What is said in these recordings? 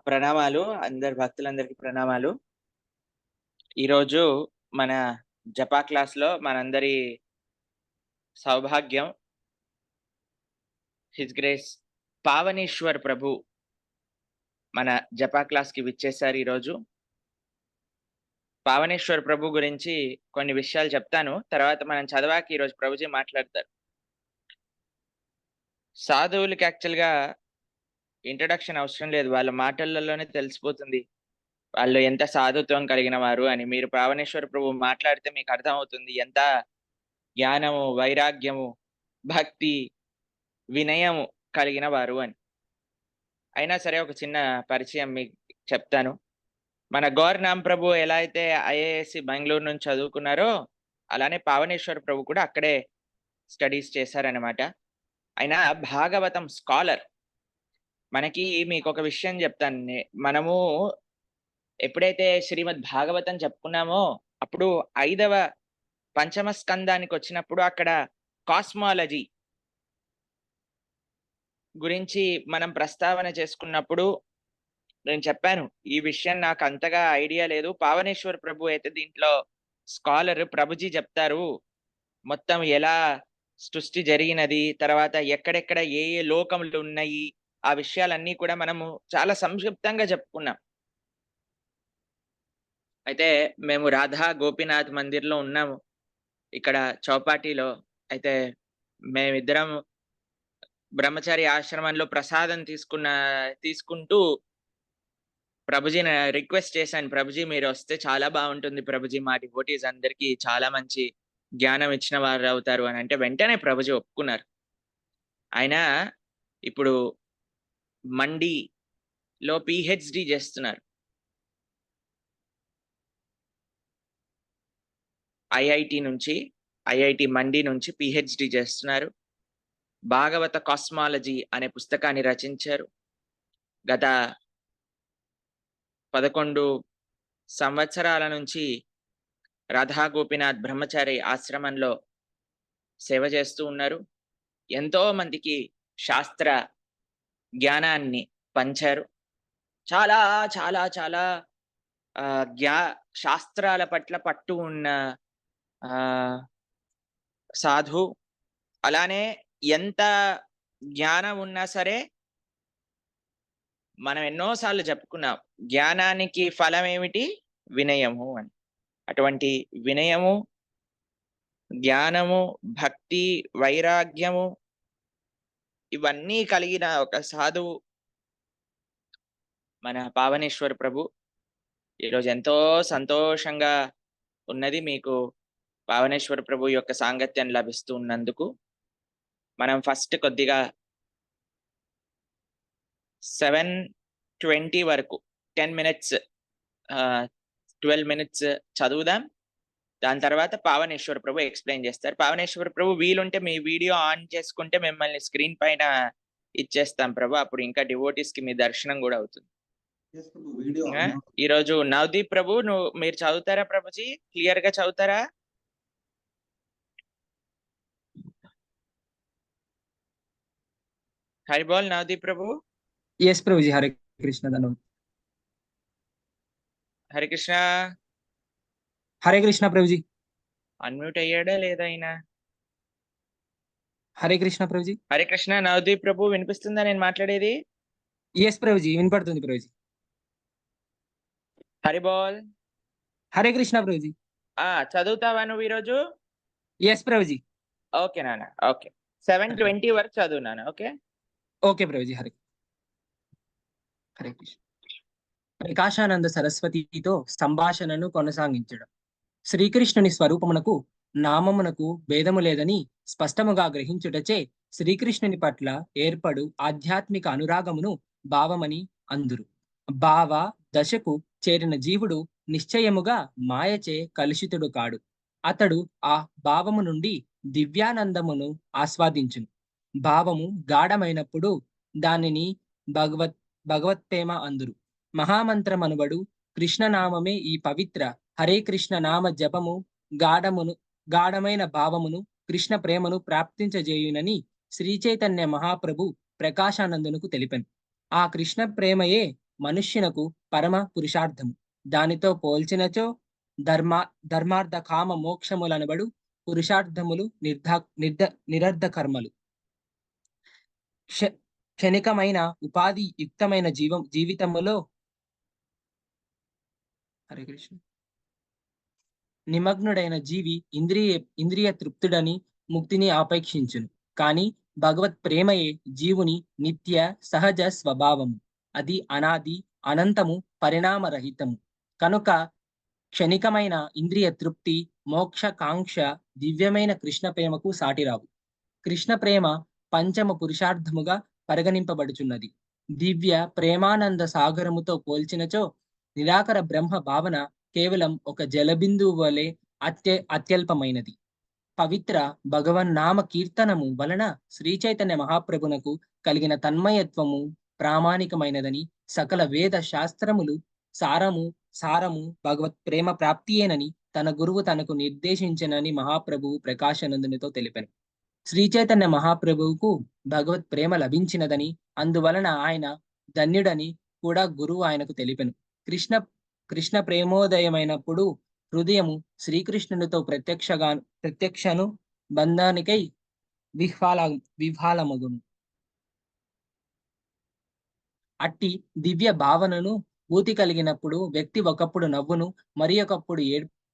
ప్రణామాలు. అందరి భక్తులందరికీ ప్రణామాలు. ఈరోజు మన జపా క్లాస్‌లో మనందరి సౌభాగ్యం హిస్ గ్రేస్ పావనేశ్వర్ ప్రభు మన జపా క్లాస్‌కి విచ్చేశారు ఈరోజు. పావనేశ్వర్ ప్రభు గురించి కొన్ని విషయాలు చెప్తాను. తర్వాత మనం చదవాక ఈరోజు ప్రభుజీ మాట్లాడతారు. సాధువులకి యాక్చువల్‌గా ఇంట్రడక్షన్ అవసరం లేదు. వాళ్ళ మాటలలోనే తెలిసిపోతుంది. వాళ్ళు ఎంత సాధుత్వం కలిగిన వారు అని. మీరు పావనేశ్వర ప్రభు మాట్లాడితే మీకు అర్థమవుతుంది. ఎంత జ్ఞానము, వైరాగ్యము, భక్తి, వినయము కలిగిన వారు అని. అయినా సరే ఒక చిన్న పరిచయం మీకు చెప్తాను. మన గౌరనామ్ ప్రభు ఎలా అయితే ఐఏఎస్‌సి బెంగుళూరు నుంచి చదువుకున్నారో, అలానే పావనేశ్వర ప్రభు కూడా అక్కడే స్టడీస్ చేశారనమాట. ఆయన భాగవతం స్కాలర్. మీకొక విషయం చెప్తాను. మనము ఎప్పుడైతే శ్రీమద్ భాగవతం చెప్పుకున్నామో, అప్పుడు 5వ పంచమ స్కందానికొచ్చినప్పుడు అక్కడ కాస్మాలజీ గురించి మనం ప్రస్తావన చేసుకున్నప్పుడు నేను చెప్పాను. ఈ విషయం నాకు అంతగా ఐడియా లేదు. పావనేశ్వర్ ప్రభు అయితే దీంట్లో స్కాలర్. ప్రభుజీ చెప్తారు. మొత్తం ఎలా సృష్టి జరిగినది, తర్వాత ఎక్కడెక్కడ ఏ ఏ లోకములు ఉన్నాయి, ఆ విషయాలన్నీ కూడా మనము చాలా సంక్షిప్తంగా చెప్పుకున్నాం. అయితే మేము రాధా గోపీనాథ్ మందిర్‌లో ఉన్నాము. ఇక్కడ చౌపాటీలో. అయితే మేమిద్దరం బ్రహ్మచారి ఆశ్రమంలో ప్రసాదం తీసుకుంటూ ప్రభుజీని రిక్వెస్ట్ చేశాను. ప్రభుజీ మీరొస్తే చాలా బావుంటుంది ప్రభుజీ. మా డివోటీస్ అందరికీ చాలా మంచి జ్ఞానం ఇచ్చిన వారవుతారు అనంటే వెంటనే ప్రభుజీ ఒప్పుకున్నారు. ఆయన ఇప్పుడు మండిలో పీహెచ్‌డీ చేస్తున్నారు. ఐఐటీ మండి నుంచి పీహెచ్‌డీ చేస్తున్నారు. భాగవత కాస్మాలజీ అనే పుస్తకాన్ని రచించారు. గత 11 సంవత్సరాల నుంచి రాధా గోపీనాథ్ బ్రహ్మచారి ఆశ్రమంలో సేవ చేస్తూ ఉన్నారు. ఎంతో మందికి శాస్త్ర జ్ఞానాన్ని పంచారు. చాలా చాలా చాలా శాస్త్రాల పట్ల పట్టు ఉన్న సాధు. అలానే ఎంత జ్ఞానం ఉన్నా సరే మనం ఎన్నో సార్లు చెప్పుకున్నాం. జ్ఞానానికి ఫలం ఏమిటి? వినయము అని. అటువంటి వినయము, జ్ఞానము, భక్తి, వైరాగ్యము ఇవన్నీ కలిగిన ఒక సాధువు మన పావనేశ్వర ప్రభు. ఈరోజు ఎంతో సంతోషంగా ఉన్నది మీకు పావనేశ్వర ప్రభు యొక్క సాంగత్యం లభిస్తూ ఉన్నందుకు. మనం ఫస్ట్ కొద్దిగా 7:20 వరకు 10 మినిట్స్ 12 మినిట్స్ చదువుదాం. దాని తర్వాత పావనేశ్వర ప్రభు ఎక్స్‌ప్లెయిన్ చేస్తారు. పావనేశ్వర ప్రభు వీలుంటే మీ వీడియో ఆన్ చేసుకుంటే మిమ్మల్ని స్క్రీన్ పైన ఇచ్చేస్తాం ప్రభు. అప్పుడు ఇంకా డివోటీస్‌కి మీ దర్శనం గూడా అవుతుంది. ఈరోజు నవదీప్ ప్రభు మీరు చదువుతారా ప్రభుజీ? క్లియర్‌గా చదువుతారా? హరి బోల్ నవదీప్ ప్రభు. यस प्रभु जी, हरे कृष्ण धन्यवाद। హరే కృష్ణ. हरे कृष्ण प्रभु जी। అన్మ్యూట్ అయ్యాడా లేదా ఆయన? हरे कृष्ण प्रभु जी। హరే కృష్ణ. నవదీప్ ప్రభు వినిపిస్తుందా నేను మాట్లాడేది? यस प्रभु जी, వినపడుతుంది प्रभु जी। హరి బోల్. हरे कृष्ण प्रभु जी। చదువుతావా నువ్వు ఈరోజు? यस प्रभु जी। ఓకే నాన్న. ఓకే. 7:20 వరకు చదువు నాన్న. ఓకే. ఓకే प्रभु जी। हरे హరే కృష్ణ। ప్రకాశానంద సరస్వతితో సంభాషణను కొనసాగించడం. శ్రీకృష్ణుని స్వరూపమునకు నామమునకు భేదము లేదని స్పష్టముగా గ్రహించుటచే శ్రీకృష్ణుని పట్ల ఏర్పడు ఆధ్యాత్మిక అనురాగమును భావమని అందురు. భావ దశకు చేరిన జీవుడు నిశ్చయముగా మాయచే కలుషితుడు కాడు. అతడు ఆ భావము నుండి దివ్యానందమును ఆస్వాదించును. భావము గాఢమైనప్పుడు దానిని భగవత్ప్రేమ అందురు. మహామంత్రమనుబడు కృష్ణనామమే ఈ పవిత్ర హరే కృష్ణ నామ జపము గాఢమైన భావమును కృష్ణ ప్రేమను ప్రాప్తించజేయునని శ్రీ చైతన్య మహాప్రభు ప్రకాశానందునకు తెలిపెను. ఆ కృష్ణ ప్రేమయే మనుష్యునకు పరమ పురుషార్థము. దానితో పోల్చినచో ధర్మార్థ కామ మోక్షములనబడు పురుషార్థములు నిరర్ధ కర్మలు. క్షణికమైన ఉపాధి యుక్తమైన జీవితములో హరే కృష్ణ నిమగ్నుడైన జీవి ఇంద్రియ తృప్తుడని ముక్తిని ఆపేక్షించును. కానీ భగవత్ ప్రేమయే జీవుని నిత్య సహజ స్వభావము. అది అనాది, అనంతము, పరిణామరహితము. కనుక క్షణికమైన ఇంద్రియ తృప్తి, మోక్ష కాంక్ష దివ్యమైన కృష్ణ ప్రేమకు సాటిరావు. కృష్ణ ప్రేమ పంచమ పురుషార్థముగా పరిగణింపబడుచున్నది. దివ్య ప్రేమానంద సాగరముతో పోల్చినచో నిరాకర బ్రహ్మ భావన కేవలం ఒక జలబిందువు వలె అత్యల్పమైనది. పవిత్ర భగవన్నామ కీర్తనము వలన శ్రీ చైతన్య మహాప్రభునకు కలిగిన తన్మయత్వము ప్రామాణికమైనదని, సకల వేద శాస్త్రములు సారము భగవత్ ప్రేమ ప్రాప్తియేనని తన గురువు తనకు నిర్దేశించనని మహాప్రభువు ప్రకాశానందునితో తెలిపాను. శ్రీ చైతన్య మహాప్రభువుకు భగవత్ ప్రేమ లభించినదని, అందువలన ఆయన ధన్యుడని కూడా గురువు ఆయనకు తెలిపెను. కృష్ణ ప్రేమోదయమైనప్పుడు హృదయము శ్రీకృష్ణునితో ప్రత్యక్షను బంధానికై విహ్వాలమగును. అట్టి దివ్య భావనను భూతి కలిగినప్పుడు వ్యక్తి ఒకప్పుడు నవ్వును, మరి ఒకప్పుడు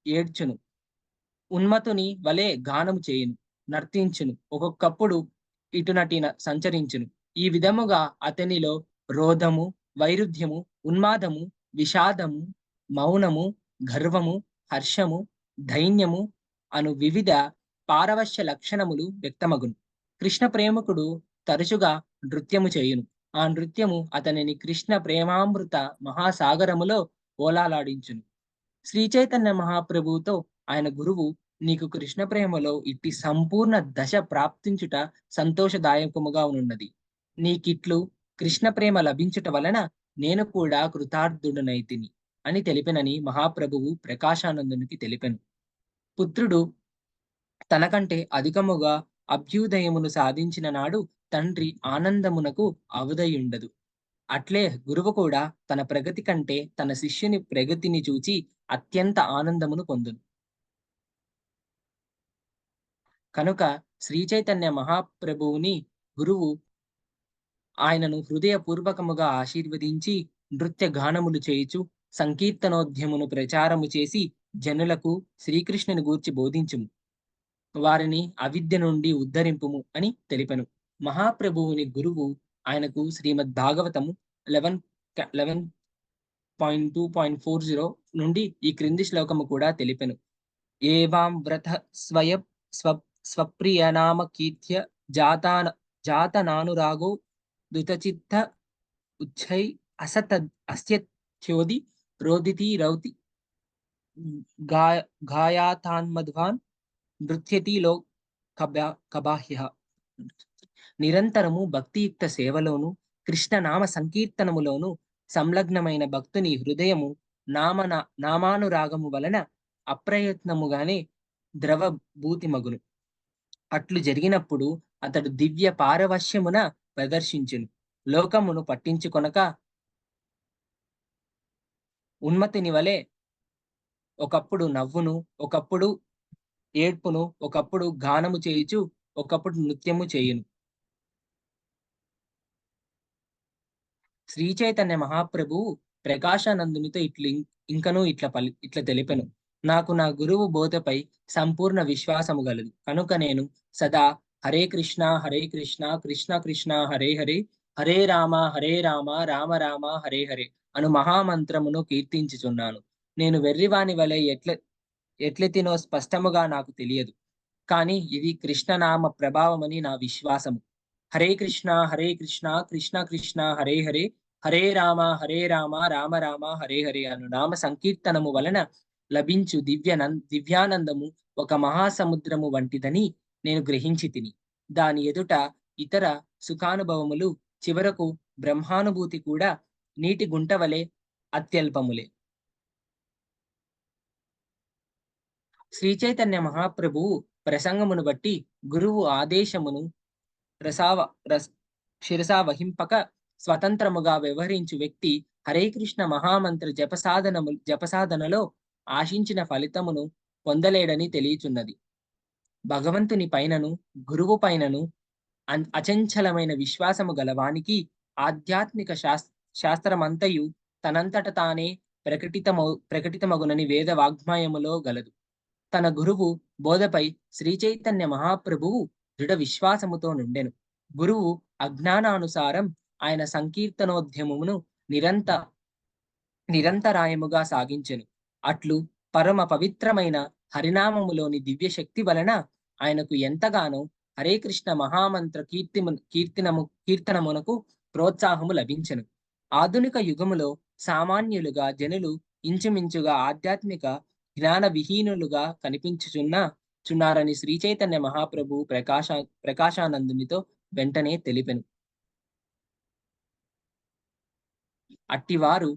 ఏడ్చును, ఉన్మతుని వలె గానము చేయును, నర్తించును, ఒక్కొక్కప్పుడు ఇటునటిన సంచరించును. ఈ విధముగా అతనిలో రోధము, వైరుధ్యము, ఉన్మాదము, విషాదము, మౌనము, గర్వము, హర్షము, దైన్యము అను వివిధ పారవశ్య లక్షణములు వ్యక్తమగును. కృష్ణ ప్రేమకుడు తరచుగా నృత్యము చేయును. ఆ నృత్యము అతనిని కృష్ణ ప్రేమామృత మహాసాగరములో ఓలాలాడించును. శ్రీ చైతన్య మహాప్రభువుతో ఆయన గురువు, నీకు కృష్ణ ప్రేమలో ఇట్టి సంపూర్ణ దశ ప్రాప్తించుట సంతోషదాయకముగా ఉన్నది. నీకిట్లు కృష్ణ ప్రేమ లభించుట వలన నేను కూడా కృతార్థుడనైతిని అని తెలిపెనని మహాప్రభువు ప్రకాశానందునికి తెలిపెను. పుత్రుడు తనకంటే అధికముగా అభ్యుదయమును సాధించిన నాడు తండ్రి ఆనందమునకు అవధయుండదు. అట్లే గురువు కూడా తన ప్రగతి కంటే తన శిష్యుని ప్రగతిని చూచి అత్యంత ఆనందమును పొందును. కనుక శ్రీ చైతన్య మహాప్రభువుని గురువు ఆయనను హృదయపూర్వకముగా ఆశీర్వదించి నృత్య గానములు చేయుచు సంకీర్తనోద్యమును ప్రచారము చేసి జనులకు శ్రీకృష్ణుని గూర్చి బోధించుము, వారిని అవిద్య నుండి ఉద్ధరింపుము అని తెలిపెను. మహాప్రభువుని గురువు ఆయనకు శ్రీమద్ భాగవతము 11.2.40 నుండి ఈ క్రింది శ్లోకము కూడా తెలిపెను. ఏవాం వ్రత స్వప్రియనామ కీర్త్య జాతనానురాగో దుతచిత్త ఉచ్చై అస్యత్యోది రోదితి రౌతి గాయాతాన్మధ్వాన్ నృత్యతి లో కబాహ్య. నిరంతరము భక్తియుక్త సేవలోను కృష్ణనామ సంకీర్తనములోను సంలగ్నమైన భక్తుని హృదయము నామానురాగము వలన అప్రయత్నముగానే ద్రవభూతిమగును. అట్లు జరిగినప్పుడు అతడు దివ్య పారవశ్యమున ప్రదర్శించును. లోకమును పట్టించుకొనక ఉన్మతిని వలె ఒకప్పుడు నవ్వును, ఒకప్పుడు ఏడ్పును, ఒకప్పుడు గానము చేయుచు, ఒకప్పుడు నృత్యము చేయును. శ్రీ చైతన్య మహాప్రభువు ప్రకాశానందునితో ఇంకనూ ఇట్లా తెలిపెను. నాకు నా గురువు బోధపై సంపూర్ణ విశ్వాసము గలదు. కనుక నేను సదా హరే కృష్ణ కృష్ణ కృష్ణ హరే హరే, హరే రామ రామ రామ హరే హరే అను మహామంత్రమును కీర్తించుచున్నాను. నేను వెర్రివాని వలె ఎట్లెతినో స్పష్టముగా నాకు తెలియదు, కానీ ఇది కృష్ణనామ ప్రభావమని నా విశ్వాసము. హరే కృష్ణ కృష్ణ కృష్ణ హరే హరే, హరే రామ రామ రామ హరే హరే అను నామ సంకీర్తనము వలన లభించు దివ్యానందము ఒక మహాసముద్రము వంటిదని నేను గ్రహించి తిని. దాని ఎదుట ఇతర సుఖానుభవములు చివరకు బ్రహ్మానుభూతి కూడా నీటి గుంట వలె అత్యల్పములే. శ్రీ చైతన్య మహాప్రభువు ప్రసంగమును బట్టి గురువు ఆదేశమును శిరసా వహింపక స్వతంత్రముగా వ్యవహరించు వ్యక్తి హరే కృష్ణ మహామంత్ర జపసాధనలో ఆశించిన ఫలితమును పొందలేడని తెలియచున్నది. భగవంతుని పైనను గురువు పైనను అచంచలమైన విశ్వాసము గలవానికి ఆధ్యాత్మిక శాస్త్రమంతయు తనంతట తానే ప్రకటితమగునని వేద వాగ్మాయములో గలదు. తన గురువు బోధపై శ్రీ చైతన్య మహాప్రభువు దృఢ విశ్వాసముతో నుండెను. గురువు అజ్ఞానానుసారం ఆయన సంకీర్తనోద్యమమును నిరంతరాయముగా సాగించెను. అట్లు పరమ పవిత్రమైన హరినామములోని దివ్య శక్తి వలన ఆయనకు ఎంతగానో హరే కృష్ణ మహామంత్ర కీర్తనమునకు ప్రోత్సాహము లభించెను. ఆధునిక యుగములో సామాన్యులుగా జనులు ఇంచుమించుగా ఆధ్యాత్మిక జ్ఞాన విహీనులుగా చున్నారని శ్రీ చైతన్య మహాప్రభు ప్రకాశానందునితో వెంటనే తెలిపెను. అట్టివారు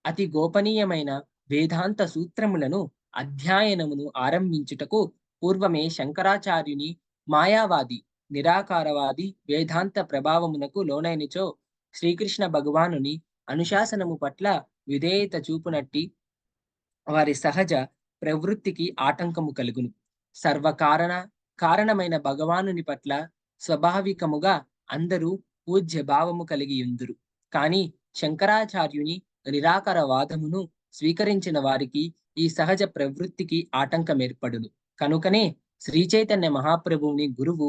అతి గోపనీయమైన వేదాంత సూత్రములను అధ్యయనమును ఆరంభించుటకు పూర్వమే శంకరాచార్యుని మాయావాది నిరాకారవాది వేదాంత ప్రభావమునకు లోనైనచో శ్రీకృష్ణ భగవానుని అనుశాసనము పట్ల విధేయత చూపునట్టి వారి సహజ ప్రవృత్తికి ఆటంకము కలుగును. కారణమైన భగవానుని పట్ల స్వాభావికముగా అందరూ పూజ్య భావము కలిగి ఉందురు. కానీ శంకరాచార్యుని నిరాకారవాదమును స్వీకరించిన వారికి ఈ సహజ ప్రవృత్తికి ఆటంకం ఏర్పడును. కనుకనే శ్రీ చైతన్య మహాప్రభువుని గురువు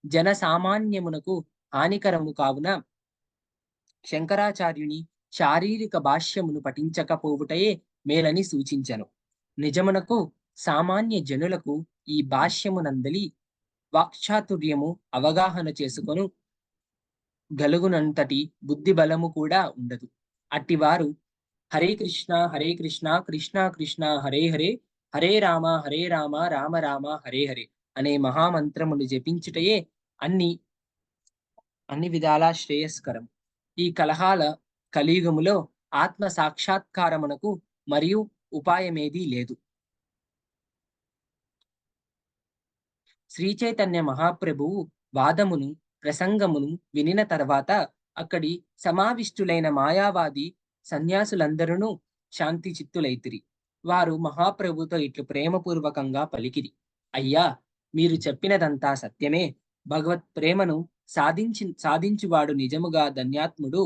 జన సామాన్యమునకు హానికరము కావున శంకరాచార్యుని శారీరక భాష్యమును పఠించకపోవుటయే మేలని సూచించను. నిజమునకు సామాన్య జనులకు ఈ భాష్యమునందలి వాక్చాతుర్యము అవగాహన చేసుకొను గలుగునంతటి బుద్ధి బలము కూడా ఉండదు. అట్టివారు హరే కృష్ణ కృష్ణ కృష్ణ హరే హరే హరే రామ రామ రామ హరే హరే అనే మహామంత్రములు జపించుటయే అన్ని విధాలా శ్రేయస్కరం. ఈ కలహాల కలియుగములో ఆత్మ సాక్షాత్కారమునకు మరియు ఉపాయమేదీ లేదు. శ్రీ చైతన్య మహాప్రభువు వాదమును ప్రసంగమును వినిన తర్వాత అక్కడి సమావిష్టులైన మాయావాది సన్యాసులందరూ శాంతి చిత్తులైతిరి. వారు మహాప్రభుతో ఇట్లు ప్రేమపూర్వకంగా పలికిరి. అయ్యా, మీరు చెప్పినదంతా సత్యమే. భగవత్ ప్రేమను సాధించువాడు నిజముగా ధన్యాత్ముడు.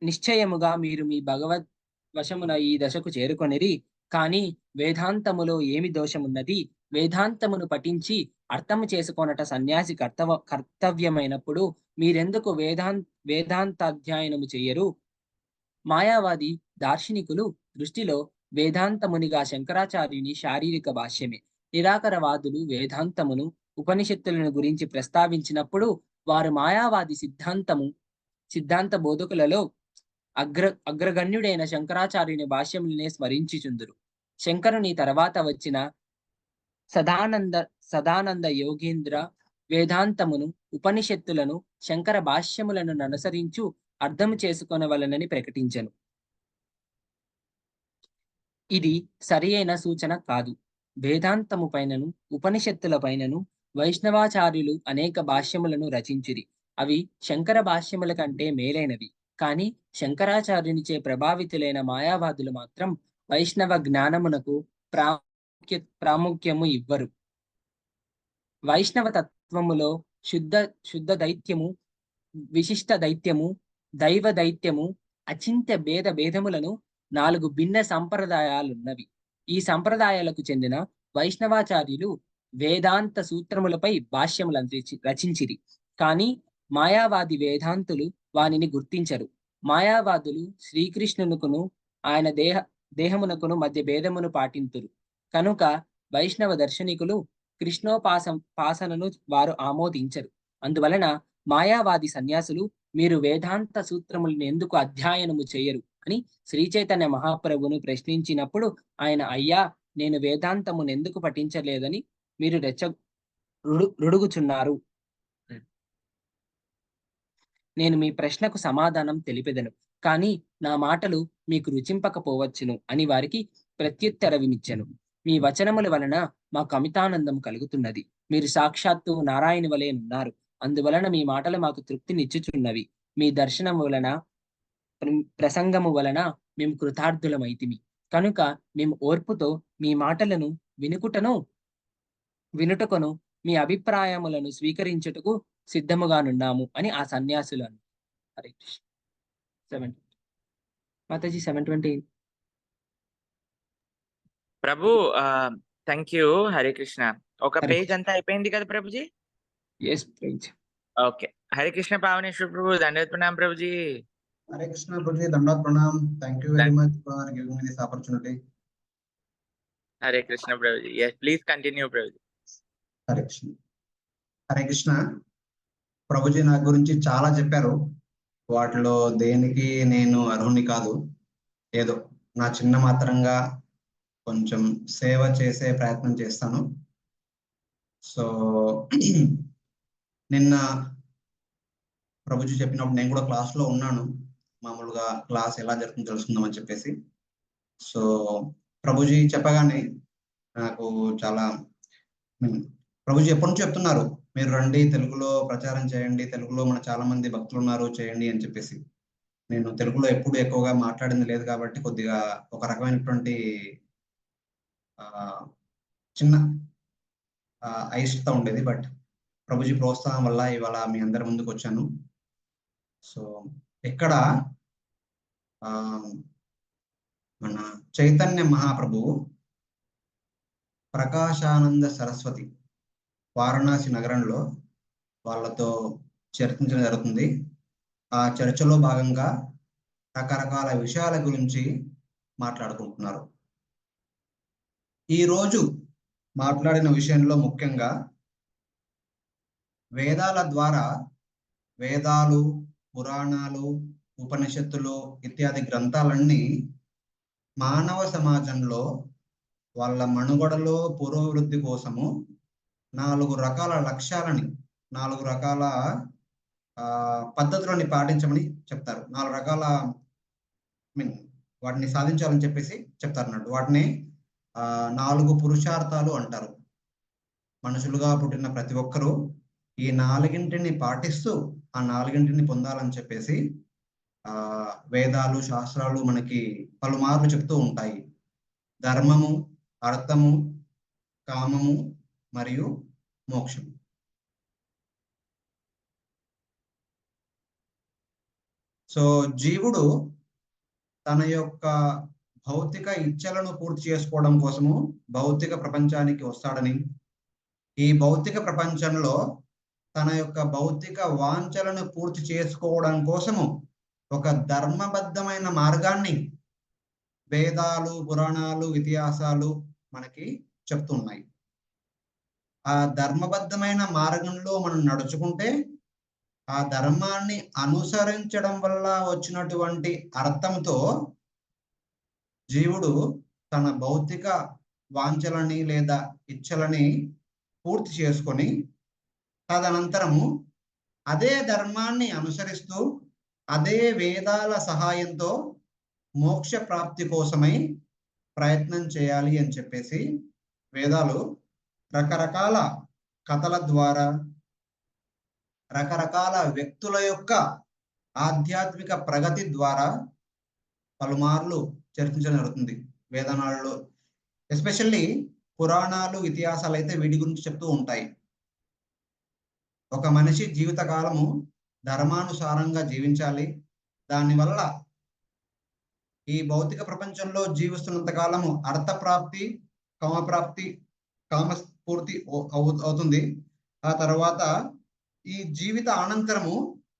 నిశ్చయముగా మీరు మీ భగవద్ వశమున ఈ దశకు చేరుకొనిరి. కానీ వేదాంతములో ఏమి దోషమున్నది? వేదాంతమును పఠించి అర్థము చేసుకొనట సన్యాసి కర్తవ్యమైనప్పుడు మీరెందుకు వేదాంతాధ్యయనము చెయ్యరు? మాయావాది దార్శనికులు దృష్టిలో వేదాంతమునిగా శంకరాచార్యుని శారీరక భాష్యమే. నిరాకరవాదులు వేదాంతమును ఉపనిషత్తులను గురించి ప్రస్తావించినప్పుడు వారు మాయావాది సిద్ధాంత బోధకులలో అగ్రగణ్యుడైన శంకరాచార్యుని భాష్యములనే స్మరించుచుందురు. శంకరుని తర్వాత వచ్చిన సదానంద యోగేంద్ర వేదాంతమును ఉపనిషత్తులను శంకర భాష్యములను అనుసరించు అర్థము చేసుకొనవలనని ప్రకటించెను. ఇది సరియైన సూచన కాదు. వేదాంతము పైనను ఉపనిషత్తుల పైనను వైష్ణవాచార్యులు అనేక భాష్యములను రచించిరి. అవి శంకర భాష్యముల కంటే మేలైనవి. కానీ శంకరాచార్యునిచే ప్రభావితులైన మాయావాదులు మాత్రం వైష్ణవ జ్ఞానమునకు ప్రాముఖ్యము ఇవ్వరు. వైష్ణవ తత్వములో శుద్ధ దైత్యము, విశిష్ట దైత్యము, దైవ దైత్యము, అచింత్య భేదములను 4 భిన్న సంప్రదాయాలున్నవి. ఈ సంప్రదాయాలకు చెందిన వైష్ణవాచార్యులు వేదాంత సూత్రములపై భాష్యములను రచించిరి. కానీ మాయావాది వేదాంతులు వానిని గుర్తించరు. మాయావాదులు శ్రీకృష్ణునుకును ఆయన దేహమునకును మధ్య భేదమును పాటింతురు. కనుక వైష్ణవ దర్శనికులు కృష్ణోపాసనను వారు ఆమోదించరు. అందువలన మాయావాది సన్యాసులు మీరు వేదాంత సూత్రములను ఎందుకు అధ్యయనము చేయరు అని శ్రీ చైతన్య మహాప్రభును ప్రశ్నించినప్పుడు ఆయన, అయ్యా, నేను వేదాంతమును ఎందుకు పఠించలేదని మీరు రుడుగుచున్నారు. నేను మీ ప్రశ్నకు సమాధానం తెలిపెదను, కానీ నా మాటలు మీకు రుచింపకపోవచ్చును అని వారికి ప్రత్యుత్తరమిచ్చెను. మీ వచనముల వలన మాకు అమితానందం కలుగుతున్నది. మీరు సాక్షాత్తు నారాయణ వలె ఉన్నారు. అందువలన మీ మాటలు మాకు తృప్తినిచ్చుచున్నవి. మీ దర్శనం వలన ప్రసంగము వలన మేము కృతార్థులమైతిమి. కనుక మేము ఓర్పుతో మీ మాటలను వినుటకును మీ అభిప్రాయములను స్వీకరించుటకు సిద్ధముగానున్నాము అని ఆ సన్యాసులు అన్నారు. హరే కృష్ణ. 7 మాతాజీ 7:20. ప్రభు థ్యాంక్ యూ. హరే కృష్ణ. ఒక హరే పేజ్ అంతా అయిపోయింది కదా Prabhuji? Yes Prabhuji. Okay. Hare Krishna పావనేశ్వర Prabhu, దండవత్ Pranam Prabhuji. Hare Krishna, Prabhuji, Dandavat Pranam. Thank you very much for giving me this opportunity. Hare Krishna Prabhuji. Yes, please continue Prabhuji. Hare Krishna. Hare Krishna. Prabhuji నా గురించి చాలా చెప్పారు. వాటిలో దేనికి నేను అర్హుని కాదు. ఏదో నా చిన్న మాత్రంగా కొంచెం సేవ చేసే ప్రయత్నం చేస్తాను. సో నిన్న ప్రభుజీ చెప్పినప్పుడు నేను కూడా క్లాస్లో ఉన్నాను. మామూలుగా క్లాస్ ఎలా జరుగుతుందో తెలుసుకుందామని చెప్పేసి. సో ప్రభుజీ చెప్పగానే నాకు చాలా ప్రభుజీ ఎప్పటి నుంచి చెప్తున్నారు, మీరు రండి తెలుగులో ప్రచారం చేయండి, తెలుగులో మన చాలా మంది భక్తులు ఉన్నారు, చేయండి అని చెప్పేసి. నేను తెలుగులో ఎప్పుడు ఎక్కువగా మాట్లాడింది లేదు కాబట్టి కొద్దిగా ఒక రకమైనటువంటి చిన్న అయిష్టత ఉండేది. బట్ ప్రభుజీ ప్రోత్సాహం వల్ల ఇవాళ మీ అందరి ముందుకు వచ్చాను. సో ఇక్కడ మన చైతన్య మహాప్రభువు ప్రకాశానంద సరస్వతి వారణాసి నగరంలో వాళ్ళతో చర్చించడం జరుగుతుంది. ఆ చర్చలో భాగంగా రకరకాల విషయాల గురించి మాట్లాడుకుంటున్నారు. ఈరోజు మాట్లాడిన విషయంలో ముఖ్యంగా వేదాల ద్వారా, వేదాలు, పురాణాలు, ఉపనిషత్తులు ఇత్యాది గ్రంథాలన్నీ మానవ సమాజంలో వాళ్ళ మనుగడలో పురోభివృద్ధి కోసము 4 రకాల లక్ష్యాలని, 4 రకాల పద్ధతులని పాటించమని చెప్తారు. 4 రకాల వాటిని సాధించాలని చెప్పేసి చెప్తారు అన్నట్టు. వాటిని 4 పురుషార్థాలు అంటారు. మనుషులుగా పుట్టిన ప్రతి ఒక్కరూ ఈ 4ంటిని పాటిస్తూ ఆ 4ంటిని పొందాలని చెప్పేసి వేదాలు, శాస్త్రాలు మనకి పలుమార్లు చెప్తూ ఉంటాయి. ధర్మము, అర్థము, కామము మరియు మోక్షము. సో జీవుడు తన యొక్క భౌతిక ఇచ్చలను పూర్తి చేసుకోవడం కోసము భౌతిక ప్రపంచానికి వస్తాడని, ఈ భౌతిక ప్రపంచంలో తన యొక్క భౌతిక వాంఛలను పూర్తి చేసుకోవడం కోసము ఒక ధర్మబద్ధమైన మార్గాన్ని వేదాలు, పురాణాలు, ఇతిహాసాలు మనకి చెప్తున్నాయి. ఆ ధర్మబద్ధమైన మార్గంలో మనం నడుచుకుంటే ఆ ధర్మాన్ని అనుసరించడం వల్ల వచ్చినటువంటి అర్థంతో జీవుడు తన భౌతిక వాంఛలని లేదా ఇచ్చలని పూర్తి చేసుకొని తదనంతరము అదే ధర్మాన్ని అనుసరిస్తూ అదే వేదాల సహాయంతో మోక్ష ప్రాప్తి కోసమై ప్రయత్నం చేయాలి అని చెప్పేసి వేదాలు రకరకాల కథల ద్వారా, రకరకాల వ్యక్తుల యొక్క ఆధ్యాత్మిక ప్రగతి ద్వారా పలుమార్లు చర్చించడం జరుగుతుంది. వేదనాలలో ఎస్పెషల్లీ పురాణాలు, ఇతిహాసాలు అయితే వీటి గురించి చెప్తూ ఉంటాయి. ఒక మనిషి జీవితకాలము ధర్మానుసారంగా జీవించాలి. దానివల్ల ఈ భౌతిక ప్రపంచంలో జీవిస్తున్నంత కాలము అర్థప్రాప్తి, కామస్ఫూర్తి అవుతుంది. ఆ తర్వాత ఈ జీవిత అనంతరము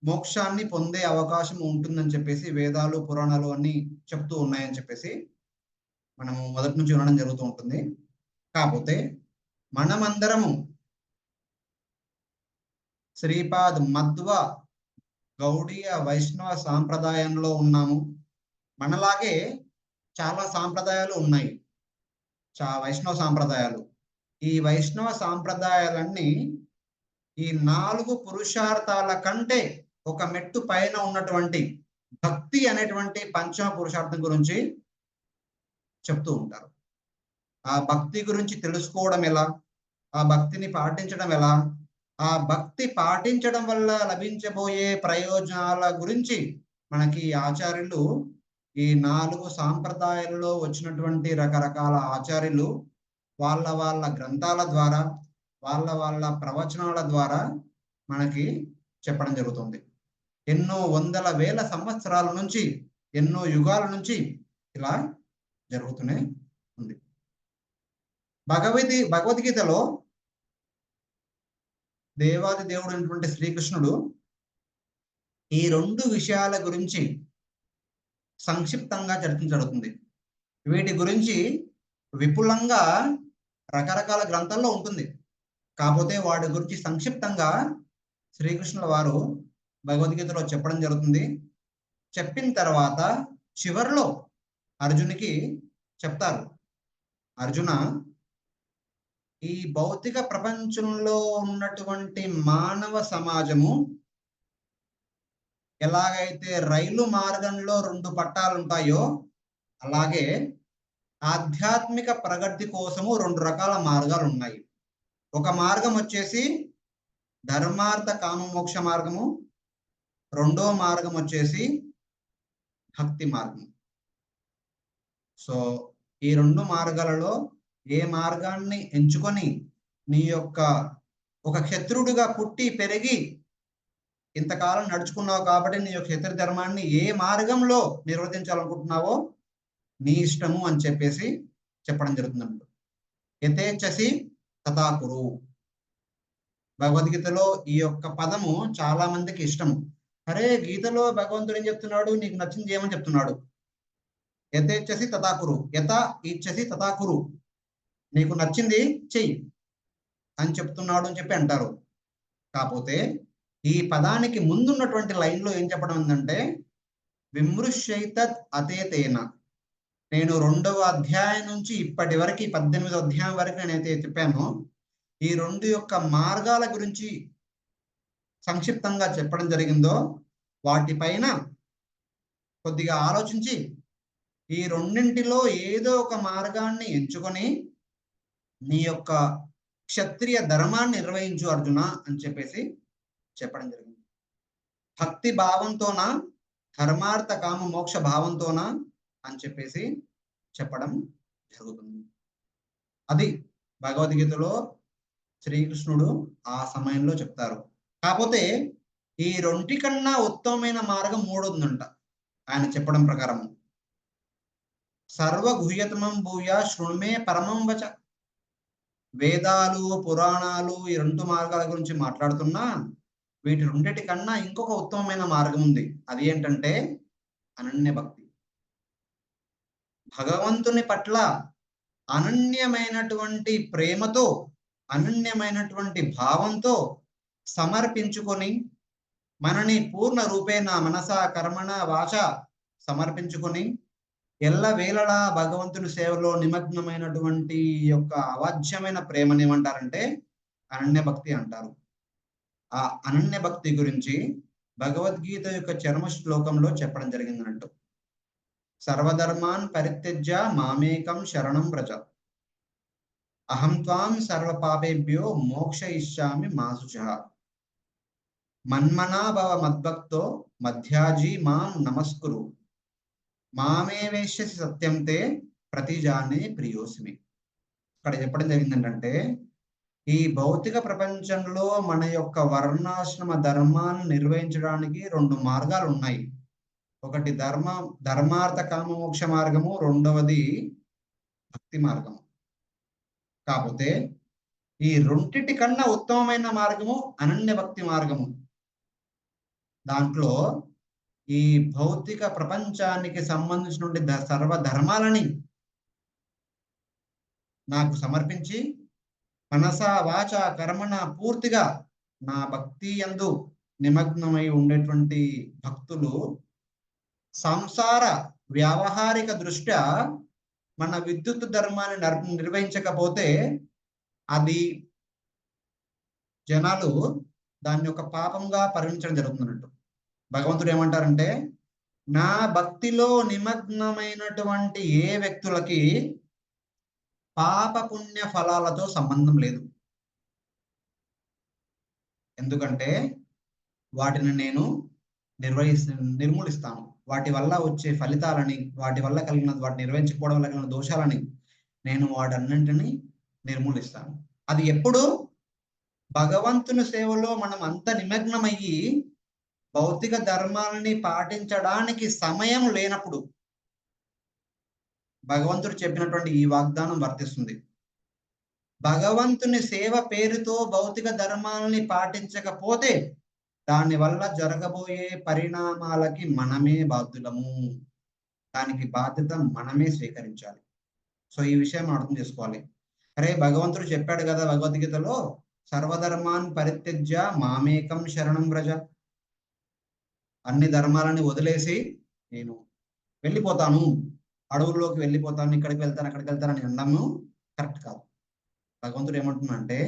మోక్షాన్ని పొందే అవకాశం ఉంటుందని చెప్పేసి వేదాలు, పురాణాలు అన్ని చెప్తూ ఉన్నాయని చెప్పేసి మనము మొదటి నుంచి వినడం జరుగుతూ ఉంటుంది. కాకపోతే మనమందరము శ్రీపాద్ మధ్వ గౌడీయ వైష్ణవ సాంప్రదాయంలో ఉన్నాము. మనలాగే చాలా సాంప్రదాయాలు ఉన్నాయి, వైష్ణవ సాంప్రదాయాలు. ఈ వైష్ణవ సాంప్రదాయాలన్నీ ఈ 4 పురుషార్థాల కంటే ఒక మెట్టు పైన ఉన్నటువంటి భక్తి అనేటువంటి పంచమ పురుషార్థం గురించి చెప్తూ ఉంటారు. ఆ భక్తి గురించి తెలుసుకోవడం ఎలా, ఆ భక్తిని పాటించడం ఎలా, ఆ భక్తి పాటించడం వల్ల లభించబోయే ప్రయోజనాల గురించి మనకి ఆచార్యులు ఈ 4 సాంప్రదాయాలలో వచ్చినటువంటి రకరకాల ఆచార్యులు వాళ్ళ గ్రంథాల ద్వారా వాళ్ళ ప్రవచనాల ద్వారా మనకి చెప్పడం జరుగుతుంది. ఎన్నో వందల వేల సంవత్సరాల నుంచి, ఎన్నో యుగాల నుంచి ఇలా జరుగుతూనే ఉంది. భగవద్గీతలో దేవాది దేవుడు అయినటువంటి శ్రీకృష్ణుడు ఈ 2 విషయాల గురించి సంక్షిప్తంగా చర్చించబడుతుంది. వీటి గురించి విపులంగా రకరకాల గ్రంథాల్లో ఉంటుంది. కాకపోతే వాటి గురించి సంక్షిప్తంగా శ్రీకృష్ణుల వారు భగవద్గీతలో చెప్పడం జరుగుతుంది. చెప్పిన తర్వాత చివరిలో అర్జునికి చెప్తారు, అర్జున, ఈ భౌతిక ప్రపంచంలో ఉన్నటువంటి మానవ సమాజము ఎలాగైతే రైలు మార్గంలో 2 పట్టాలు ఉంటాయో అలాగే ఆధ్యాత్మిక ప్రగతి కోసము 2 రకాల మార్గాలు ఉన్నాయి. ఒక మార్గం వచ్చేసి ధర్మార్థ కామ మోక్ష మార్గము, రెండో మార్గం వచ్చేసి భక్తి మార్గం. సో ఈ 2 మార్గాలలో ఏ మార్గాన్ని ఎంచుకొని నీ యొక్క ఒక క్షత్రుడిగా పుట్టి పెరిగి ఇంతకాలం నడుచుకున్నావు కాబట్టి నీ యొక్క క్షత్రియ ధర్మాన్ని ఏ మార్గంలో నిర్వర్తించాలనుకుంటున్నావో నీ ఇష్టము అని చెప్పేసి చెప్పడం జరుగుతుంది. యథేచ్ఛసి తథా కురు. భగవద్గీతలో ఈ యొక్క పదము చాలా మందికి ఇష్టము. అరే, గీతలో భగవంతుడు ఏం చెప్తున్నాడు, నీకు నచ్చింది చేయమని చెప్తున్నాడు. యథేచ్ఛసి తథా కురు, యథ ఇచ్ఛసి తథా కురు, నీకు నచ్చింది చెయ్యి అని చెప్తున్నాడు అని చెప్పి అంటారు. కాకపోతే ఈ పదానికి ముందున్నటువంటి లైన్లో ఏం చెప్పడం ఉందంటే విమృశ్యైతత్ అతేతేన. నేను 2వ అధ్యాయం నుంచి ఇప్పటి వరకు 18వ అధ్యాయం వరకు నేనైతే చెప్పానో ఈ 2 యొక్క మార్గాల గురించి సంక్షిప్తంగా చెప్పడం జరిగిందో వాటిపైన కొద్దిగా ఆలోచించి ఈ రెండింటిలో ఏదో ఒక మార్గాన్ని ఎంచుకొని నీ యొక్క క్షత్రియ ధర్మాన్ని నిర్వహించు అర్జున అని చెప్పేసి చెప్పడం జరిగింది. భక్తి భావంతోనా, ధర్మార్థ కామ మోక్ష భావంతోనా అని చెప్పేసి చెప్పడం జరుగుతుంది. అది భగవద్గీతలో శ్రీకృష్ణుడు ఆ సమయంలో చెప్తారు. కాకపోతే ఈ 2 కన్నా ఉత్తమమైన మార్గం 3 ఉందంట ఆయన చెప్పడం ప్రకారం. సర్వ గుహ్యతమం భూయ శృణ్మే పరమం వచ. వేదాలు పురాణాలు ఈ 2 మార్గాల గురించి మాట్లాడుతున్నా వీటి 2 కన్నా ఇంకొక ఉత్తమమైన మార్గం ఉంది. అది ఏంటంటే అనన్య భక్తి. భగవంతుని పట్ల అనన్యమైనటువంటి ప్రేమతో, అనన్యమైనటువంటి భావంతో సమర్పించుకొని మనని పూర్ణ రూపేణ మనస కర్మణ వాచ సమర్పించుకొని ఎల్లవేళలా భగవంతుని సేవలో నిమగ్నమైనటువంటి యొక్క అవాజ్యమైన ప్రేమని ఏమంటారంటే అనన్య భక్తి అంటారు. ఆ అనన్య భక్తి గురించి భగవద్గీత యొక్క చరమ శ్లోకంలో చెప్పడం జరిగింది అన్నట్టు. సర్వధర్మాన్ పరిత్యజ్య మామేకం శరణం వ్రజ, అహం త్వాం సర్వ పాపేభ్యో మోక్షయిష్యామి మా శుచః, మన్మనా భవ మద్భక్తో మధ్యాజీ మాం నమస్కురు, మామే వేష్యసి సత్యం తే ప్రతిజానే ప్రియోస్మి. ఇక్కడ చెప్పడం జరిగింది ఏంటంటే ఈ భౌతిక ప్రపంచంలో మన యొక్క వర్ణాశ్రమ ధర్మాన్ని నిర్వహించడానికి 2 మార్గాలు ఉన్నాయి. ఒకటి ధర్మార్థ కామ మోక్ష మార్గము, రెండవది భక్తి మార్గము. కాకపోతే ఈ 2 కన్నా ఉత్తమమైన మార్గము అనన్య భక్తి మార్గము. దాంట్లో ఈ భౌతిక ప్రపంచానికి సంబంధించినటువంటి సర్వ ధర్మాలని నాకు సమర్పించి మనస వాచ కర్మణ పూర్తిగా నా భక్తి యందు నిమగ్నమై ఉండేటువంటి భక్తులు సంసార వ్యావహారిక దృష్ట్యా మన విద్యుత్ ధర్మాన్ని నిర్వహించకపోతే అది జనాలు దాన్ని ఒక పాపంగా పరిగణించడం జరుగుతున్నట్టు. భగవంతుడు ఏమంటారంటే నా భక్తిలో నిమగ్నమైనటువంటి ఏ వ్యక్తులకి పాప పుణ్య ఫలాలతో సంబంధం లేదు. ఎందుకంటే వాటిని నేను నిర్మూలిస్తాను. వాటి వల్ల వచ్చే ఫలితాలని, వాటి వల్ల కలిగిన, వాటిని నిర్వహించకపోవడం వల్ల కలిగిన దోషాలని నేను వాటన్నింటినీ నిర్మూలిస్తాను. అది ఎప్పుడు? భగవంతుని సేవలో మనం అంత నిమగ్నమయ్యి భౌతిక ధర్మాలని పాటించడానికి సమయం లేనప్పుడు భగవంతుడు చెప్పినటువంటి ఈ వాగ్దానం వర్తిస్తుంది. భగవంతుని సేవ పేరుతో భౌతిక ధర్మాలని పాటించకపోతే దాని వల్ల జరగబోయే పరిణామాలకి మనమే బాధ్యులము. దానికి బాధ్యత మనమే స్వీకరించాలి. సో ఈ విషయం అర్థం చేసుకోవాలి. అరే భగవంతుడు చెప్పాడు కదా భగవద్గీతలో, సర్వధర్మాన్ పరిత్యజ్య మామేకం శరణం వ్రజ. అన్ని ధర్మాలని వదిలేసి నేను వెళ్ళిపోతాను, అడవుల్లోకి వెళ్ళిపోతాను, ఇక్కడికి వెళ్తాను, అక్కడికి వెళ్తానని అనడము కరెక్ట్ కాదు. భగవంతుడు ఏమంటున్నాడంటే,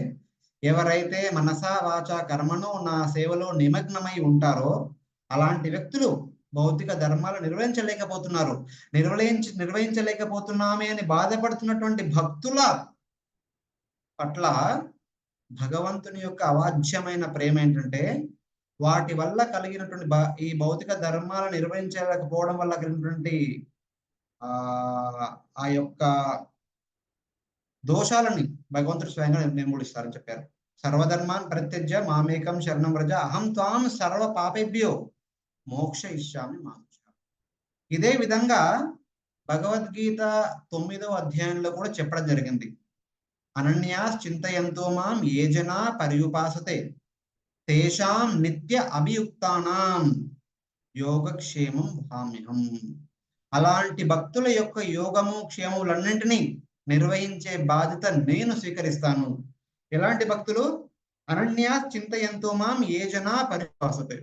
ఎవరైతే మనసా వాచ కర్మను నా సేవలో నిమగ్నమై ఉంటారో అలాంటి వ్యక్తులు భౌతిక ధర్మాలు నిర్వహించలేకపోతున్నారు. నిర్వహించలేకపోతున్నామే అని బాధపడుతున్నటువంటి భక్తుల పట్ల భగవంతుని యొక్క అవాజ్యమైన ప్రేమ ఏంటంటే, వాటి వల్ల కలిగినటువంటి ఈ భౌతిక ధర్మాలను నిర్వహించలేకపోవడం వల్ల కలిగినటువంటి ఆ యొక్క దోషాలని భగవంతుడు స్వయంగా నిర్మూలిస్తారని చెప్పారు. సర్వధర్మాన్ పరిత్యజ్య మామేకం శరణం వ్రజ అహం త్వాం సర్వ పాపేభ్యో మోక్ష ఇష్యామి మాంచ. ఇదే విధంగా భగవద్గీత 9వ అధ్యాయంలో కూడా చెప్పడం జరిగింది. అనన్యాస్ చింతయంతో మాం ఏ జనా పర్యుపాసతే తేషాం నిత్య అభియుక్తానాం యోగక్షేమం భామ్యహం. అలాంటి భక్తుల యొక్క యోగము క్షేమములన్నింటినీ నిర్వహించే బాధ్యత నేను స్వీకరిస్తాను. ఎలాంటి భక్తులు? అనన్యా చింతయంతో మాం ఏ జనా పర్యుపాసతే.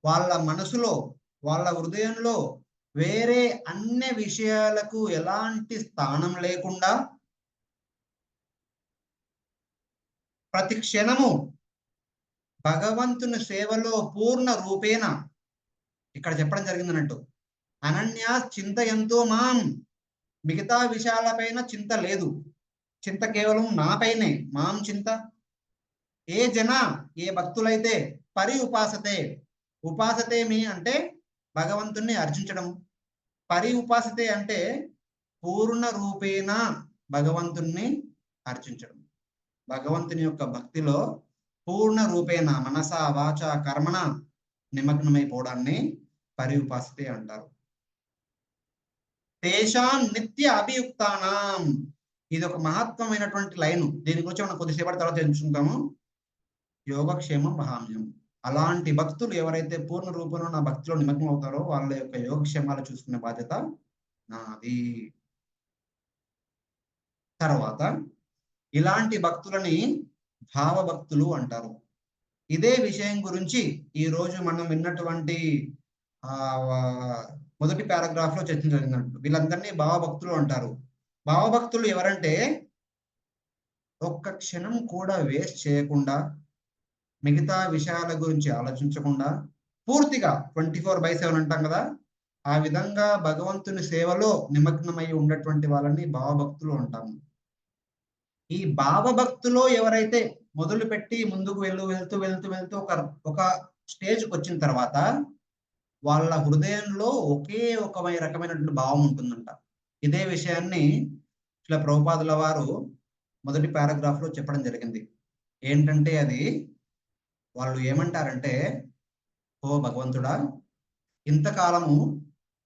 వాళ్ళ మనసులో, వాళ్ళ హృదయంలో వేరే అన్ని విషయాలకు ఎలాంటి స్థానం లేకుండా ప్రతి క్షణము భగవంతుని సేవలో పూర్ణ రూపేణ, ఇక్కడ చెప్పడం జరిగింది అన్నట్టు, అనన్యా చింతయంతో మాం. మిగతా విషయాలపైన చింత లేదు, చింత కేవలం నాపైనే, మాం చింత. ఏ జన, ఏ భక్తులైతే పరి ఉపాసతే, ఉపాసతే మీ అంటే భగవంతుణ్ణి అర్చించడం, పరి ఉపాసతే అంటే పూర్ణ రూపేణ భగవంతుణ్ణి అర్చించడం. భగవంతుని యొక్క భక్తిలో పూర్ణ రూపేణ మనస వాచ కర్మణ నిమగ్నమైపోవడాన్ని పరి ఉపాసతే అంటారు. తేషాం నిత్య అభియుక్తానాం. ఇది ఒక మహత్వమైనటువంటి లైను. దీని గురించి మనం కొద్దిసేపటి తర్వాత తెలుసుకుంటాము. యోగక్షేమం మహామ్యం. అలాంటి భక్తులు ఎవరైతే పూర్ణ రూపంలో నా భక్తిలో నిమగ్నం అవుతారో వాళ్ళ యొక్క యోగక్షేమాలు చూసుకునే బాధ్యత నాది. తర్వాత ఇలాంటి భక్తులని భావభక్తులు అంటారు. ఇదే విషయం గురించి ఈ రోజు మనం విన్నటువంటి మొదటి పారాగ్రాఫ్ లో చర్చ జరిగినట్టు వీళ్ళందరినీ భావభక్తులు అంటారు. భావభక్తులు ఎవరంటే ఒక్క క్షణం కూడా వేస్ట్ చేయకుండా, మిగతా విషయాల గురించి ఆలోచించకుండా పూర్తిగా 24/7 అంటాం కదా, ఆ విధంగా భగవంతుని సేవలో నిమగ్నమై ఉన్నటువంటి వాళ్ళని భావభక్తులు అంటాము. ఈ భావభక్తులో ఎవరైతే మొదలుపెట్టి ముందుకు వెళ్తూ ఒక స్టేజ్కి వచ్చిన తర్వాత వాళ్ళ హృదయంలో ఒకే ఒక రకమైనటువంటి భావం ఉంటుందంట. ఇదే విషయాన్ని ఇలా ప్రభుపాదుల వారు మొదటి పారాగ్రాఫ్ లో చెప్పడం జరిగింది. ఏంటంటే అది వాళ్ళు ఏమంటారంటే, ఓ భగవంతుడా, ఇంతకాలము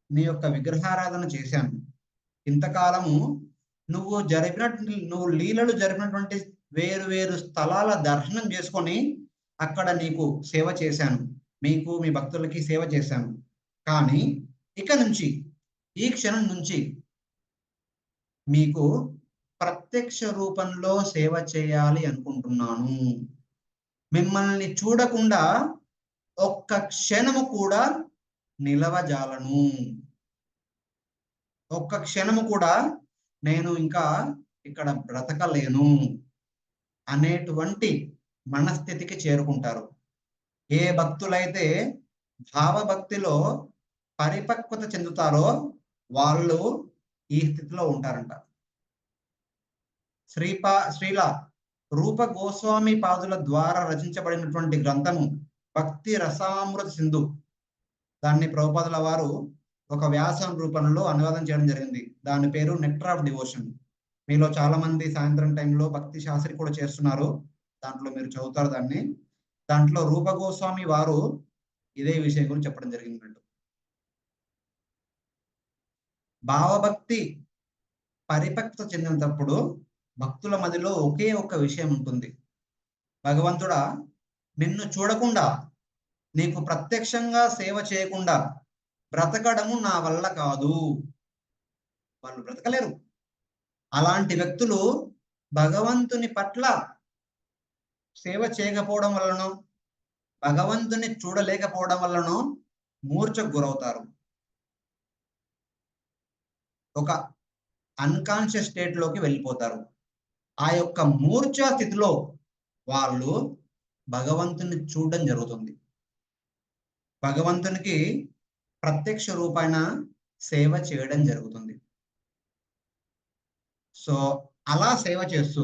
నీ యొక్క విగ్రహారాధన చేశాను, ఇంతకాలము నువ్వు లీలలు జరిపినటువంటి వేరు స్థలాల దర్శనం చేసుకొని అక్కడ నీకు సేవ చేశాను, మీకు మీ భక్తులకి సేవ చేశాను. కానీ ఇక నుంచి, ఈ క్షణం నుంచి మీకు ప్రత్యక్ష రూపంలో సేవ చేయాలి అనుకుంటున్నాను. మిమ్మల్ని చూడకుండా ఒక్క క్షణము కూడా నిలవజాలను, ఒక్క క్షణము కూడా నేను ఇంకా ఇక్కడ బ్రతకలేను అనేటువంటి మనస్థితికి చేరుకుంటారు. ఏ భక్తులైతే భావభక్తిలో పరిపక్వత చెందుతారో వాళ్ళు ఈ స్థితిలో ఉంటారంట. శ్రీల రూప గోస్వామి పాదుల ద్వారా రచించబడినటువంటి గ్రంథము భక్తి రసామృత సింధు. దాన్ని ప్రభుపాదుల వారు ఒక వ్యాసం రూపంలో అనువాదం చేయడం జరిగింది. దాని పేరు నెక్టర్ ఆఫ్ డివోషన్. మీలో చాలా మంది సాయంత్రం టైంలో భక్తి శాస్త్రి కూడా చేస్తున్నారు, దాంట్లో మీరు చదువుతారు దాన్ని. దాంట్లో రూప గోస్వామి వారు ఇదే విషయం గురించి చెప్పడం జరిగింది. భావభక్తి పరిపక్వత చెందినప్పుడు భక్తుల మధ్యలో ఒకే ఒక్క విషయం ఉంటుంది. భగవంతుడా, నిన్ను చూడకుండా, నీకు ప్రత్యక్షంగా సేవ చేయకుండా బ్రతకడము నా వల్ల కాదు. వాళ్ళు బ్రతకలేరు. అలాంటి వ్యక్తులు భగవంతుని పట్ల సేవ చేయకపోవడం వలన, భగవంతుని చూడలేకపోవడం వలన మూర్ఛకు గురవుతారు. ఒక అన్కాన్షియస్ స్టేట్ లోకి వెళ్ళిపోతారు. ఆ యొక్క మూర్ఛ స్థితిలో వాళ్ళు భగవంతుని చూడడం జరుగుతుంది. భగవంతునికి ప్రత్యక్ష రూపాయన సేవ చేయడం జరుగుతుంది. సో అలా సేవ చేస్తూ,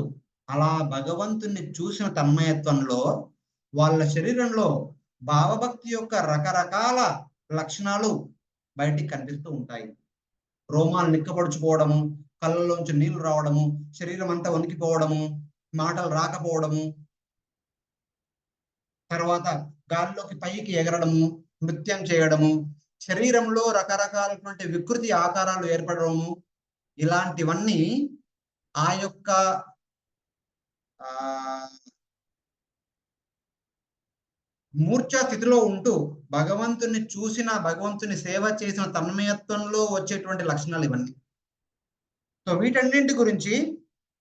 అలా భగవంతుని చూసిన తన్మయత్వంలో వాళ్ళ శరీరంలో భావభక్తి యొక్క రకరకాల లక్షణాలు బయటికి కనిపిస్తూ ఉంటాయి. రోమాలు నిక్కపడుచుకోవడము, కళ్ళలోంచి నీళ్లు రావడము, శరీరం అంతా వణికిపోవడము, మాటలు రాకపోవడము, తర్వాత గాల్లోకి పైకి ఎగరడము, నృత్యం చేయడము, శరీరంలో రకరకాలటువంటి వికృతి ఆకారాలు ఏర్పడడము, ఇలాంటివన్నీ ఆ యొక్క మూర్ఛ స్థితిలో ఉంటూ భగవంతుని చూసిన, భగవంతుని సేవ చేసిన తన్మయత్వంలో వచ్చేటువంటి లక్షణాలు ఇవన్నీ. సో వీటన్నింటి గురించి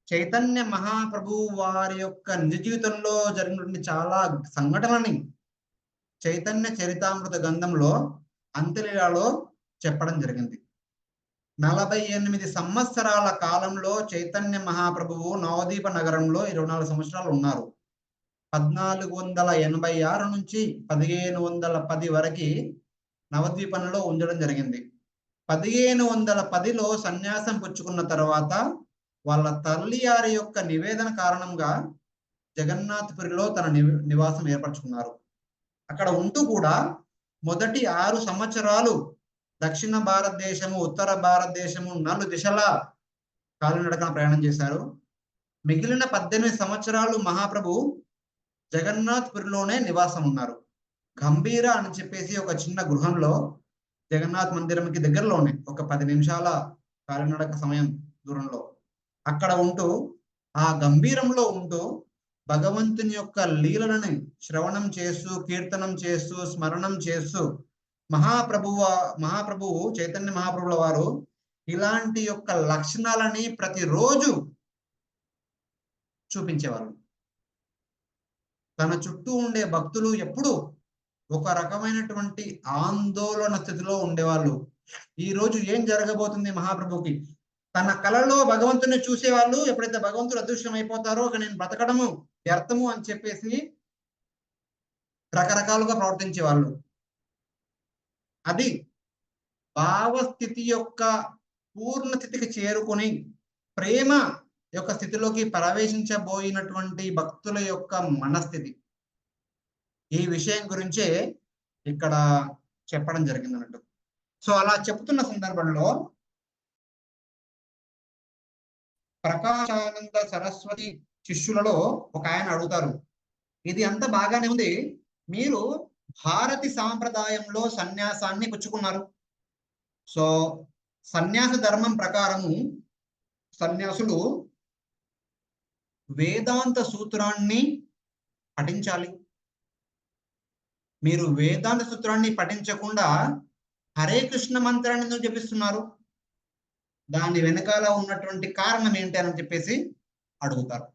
చైతన్య మహాప్రభు వారి యొక్క నిజ జీవితంలో జరిగినటువంటి చాలా సంఘటనని చైతన్య చరితామృత గ్రంథంలో అంత్యలీలలో చెప్పడం జరిగింది. 48 సంవత్సరాల కాలంలో చైతన్య మహాప్రభువు నవదీప నగరంలో 24 సంవత్సరాలు ఉన్నారు. 1486 నుంచి 1510 వరకు నవద్వీపంలో ఉండడం జరిగింది. 1510లో సన్యాసం పుచ్చుకున్న తర్వాత వాళ్ళ తల్లియారి యొక్క నివేదన కారణంగా జగన్నాథపురిలో తన నివాసం ఏర్పరచుకున్నారు. అక్కడ ఉంటూ కూడా మొదటి 6 సంవత్సరాలు దక్షిణ భారతదేశము, ఉత్తర భారతదేశము 4 దిశలా కాలినడకన ప్రయాణం చేశారు. మిగిలిన 18 సంవత్సరాలు మహాప్రభు జగన్నాథపురిలోనే నివాసం ఉన్నారు. గంభీర అని చెప్పేసి ఒక చిన్న గృహంలో, జగన్నాథ్ మందిరంకి దగ్గరలోనే ఒక 10 నిమిషాల కాలినడక సమయం దూరంలో అక్కడ ఉంటూ, ఆ గంభీరంలో ఉంటూ భగవంతుని యొక్క లీలలని శ్రవణం చేస్తూ, కీర్తనం చేస్తూ, స్మరణం చేస్తూ మహాప్రభువు చైతన్య మహాప్రభుల వారు ఇలాంటి యొక్క లక్షణాలని ప్రతిరోజు చూపించేవారు. తన చుట్టూ ఉండే భక్తులు ఎప్పుడు ఒక రకమైనటువంటి ఆందోళన స్థితిలో ఉండేవాళ్ళు. ఈ రోజు ఏం జరగబోతుంది మహాప్రభుకి? తన కళలో భగవంతుని చూసేవాళ్ళు ఎప్పుడైతే భగవంతుడు అదృశ్యం అయిపోతారో ఇక నేను బ్రతకడము వ్యర్థము అని చెప్పేసి రకరకాలుగా ప్రవర్తించేవాళ్ళు. అది భావస్థితి యొక్క పూర్ణ స్థితికి చేరుకొని ప్రేమ యొక్క స్థితిలోకి ప్రవేశించబోయినటువంటి భక్తుల యొక్క మనస్థితి. ఈ విషయం గురించే ఇక్కడ చెప్పడం జరిగింది అన్నట్టు. సో అలా చెప్తున్న సందర్భంలో ప్రకాశానంద సరస్వతి శిష్యులలో ఒక ఆయన అడుగుతారు, ఇది అంత బాగానే ఉంది, మీరు భారతి సాంప్రదాయంలో సన్యాసాన్ని పుచ్చుకున్నారు. సో సన్యాస ధర్మం ప్రకారము సన్యాసులు వేదాంత సూత్రాన్ని పఠించాలి. మీరు వేదాంత సూత్రాన్ని పఠించకుండా హరే కృష్ణ మంత్రాన్ని ఎందుకు జపిస్తున్నారు? దాని వెనకాల ఉన్నటువంటి కారణం ఏంటి అని చెప్పేసి అడుగుతారు.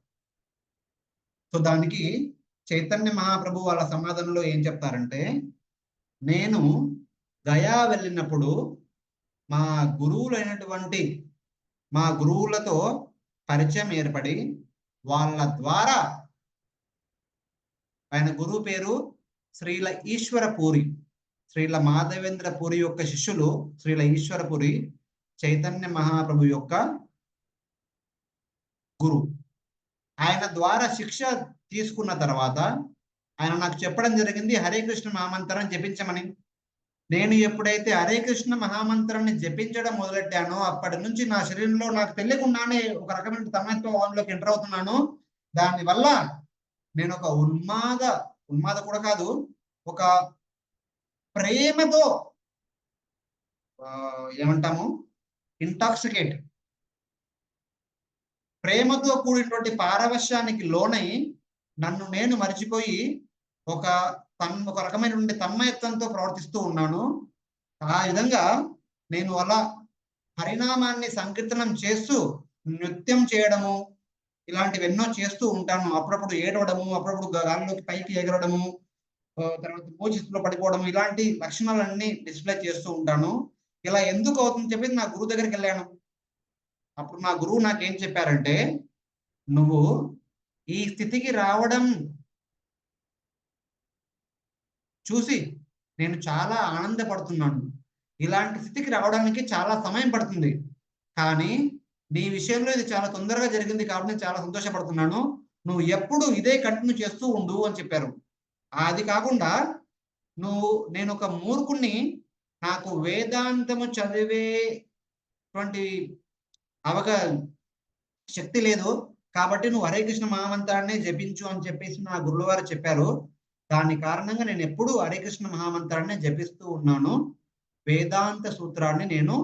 సో దానికి చైతన్య మహాప్రభు వాళ్ళ సమాధానంలో ఏం చెప్తారంటే, నేను గయా వెళ్ళినప్పుడు మా గురువులతో పరిచయం ఏర్పడి వాళ్ళ ద్వారా, ఆయన గురువు పేరు శ్రీల ఈశ్వరపూరి, శ్రీల మాధవేంద్ర పూరి యొక్క శిష్యులు శ్రీల ఈశ్వరపురి చైతన్య మహాప్రభు యొక్క గురువు. ఆయన ద్వారా శిక్ష తీసుకున్న తర్వాత ఆయన నాకు చెప్పడం జరిగింది హరే కృష్ణ మహామంత్రం జపించమని. నేను ఎప్పుడైతే హరే కృష్ణ మహామంత్రాన్ని జపించడం మొదలెట్టానో అప్పటి నుంచి నా శరీరంలో నాకు తెలియకుండానే ఒక రకమైన తన్మయత్వంలోకి ఎంటర్ అవుతున్నాను. దానివల్ల నేను ఒక ఉన్మాద కూడా కాదు, ఒక ప్రేమతో ఏమంటాము, ఇంటాక్సికేట్, ప్రేమతో కూడినటువంటి పారవశ్యానికి లోనై నన్ను నేను మరిచిపోయి ఒక రకమైనటువంటి తన్మయత్వంతో ప్రవర్తిస్తూ ఉన్నాను. ఆ విధంగా నేను అలా హరినామాన్ని సంకీర్తనం చేస్తూ నృత్యం చేయడము ఇలాంటివి ఎన్నో చేస్తూ ఉంటాను. అప్పుడప్పుడు ఏడవడము, అప్పుడప్పుడు గాలిలోకి పైకి ఎగరడము, తర్వాత మోచిస్తులో పడిపోవడం, ఇలాంటి లక్షణాలన్నీ డిస్ప్లే చేస్తూ ఉంటాను. ఇలా ఎందుకు అవుతుందని చెప్పి నా గురువు దగ్గరికి వెళ్ళాను. అప్పుడు నా గురువు నాకేం చెప్పారంటే, నువ్వు ఈ స్థితికి రావడం చూసి నేను చాలా ఆనందపడుతున్నాను. ఇలాంటి స్థితికి రావడానికి చాలా సమయం పడుతుంది, కానీ నీ విషయంలో ఇది చాలా తొందరగా జరిగింది కాబట్టి నేను చాలా సంతోషపడుతున్నాను. నువ్వు ఎప్పుడు ఇదే కంటిన్యూ చేస్తూ ఉండు అని చెప్పారు. అది కాకుండా నేను ఒక మూర్ఖుణ్ణి, నాకు వేదాంతము చదివేటువంటి శక్తి లేదు, కాబట్టి నువ్వు హరే కృష్ణ మహామంత్రాన్ని జపించు అని చెప్పేసి నా గురువు వారు చెప్పారు. దాని కారణంగా నేను ఎప్పుడు హరే కృష్ణ మహామంత్రాన్ని జపిస్తూ ఉన్నాను, వేదాంత సూత్రాన్ని నేను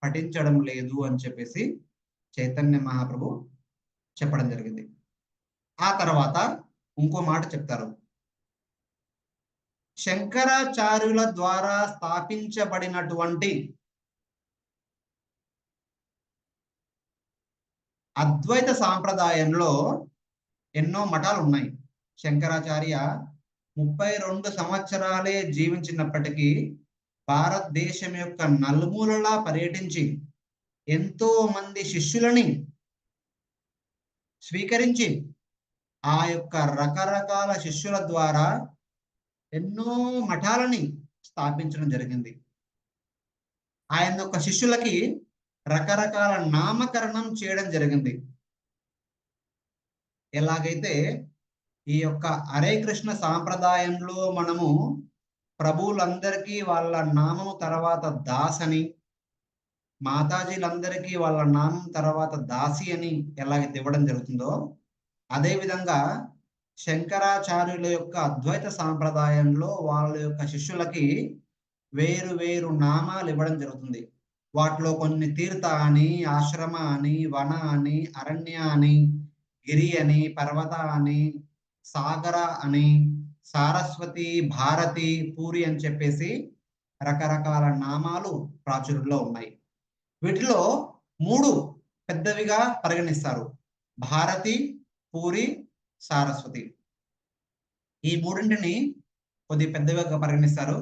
పఠించడం లేదు అని చెప్పేసి చైతన్య మహాప్రభు చెప్పడం జరిగింది. ఆ తర్వాత ఇంకో మాట చెప్తారు. శంకరాచార్యుల ద్వారా స్థాపించబడినటువంటి అద్వైత సాంప్రదాయంలో ఎన్నో మఠాలు ఉన్నాయి. శంకరాచార్య 32 సంవత్సరాలే జీవించినప్పటికీ భారతదేశం యొక్క నలుమూలలా పర్యటించి ఎంతో మంది శిష్యులని స్వీకరించి ఆ యొక్క రకరకాల శిష్యుల ద్వారా ఎన్నో మఠాలని స్థాపించడం జరిగింది. ఆయన యొక్క శిష్యులకి రకరకాల నామకరణం చేయడం జరిగింది. ఎలాగైతే ఈ యొక్క హరే కృష్ణ సాంప్రదాయంలో మనము ప్రభువులందరికీ వాళ్ళ నామము తర్వాత దాస్ అని, మాతాజీలందరికీ వాళ్ళ నామం తర్వాత దాసి అని ఎలాగైతే ఇవ్వడం జరుగుతుందో, అదేవిధంగా శంకరాచార్యుల యొక్క అద్వైత సాంప్రదాయంలో వాళ్ళ యొక్క శిష్యులకి వేరు వేరు నామాలు ఇవ్వడం జరుగుతుంది. వాటిలో కొన్ని తీర్థ అని, ఆశ్రమ అని, వన అని, అరణ్య అని, గిరి అని, పర్వత అని, సాగర అని, సారస్వతి, భారతి, పూరి అని చెప్పేసి రకరకాల నామాలు ప్రాచుర్యంలో ఉన్నాయి. వీటిలో 3 పెద్దవిగా పరిగణిస్తారు: భారతి, పూరి, సారస్వతి. ఈ 3ంటిని కొద్ది పెద్దవిగా పరిగణిస్తారు.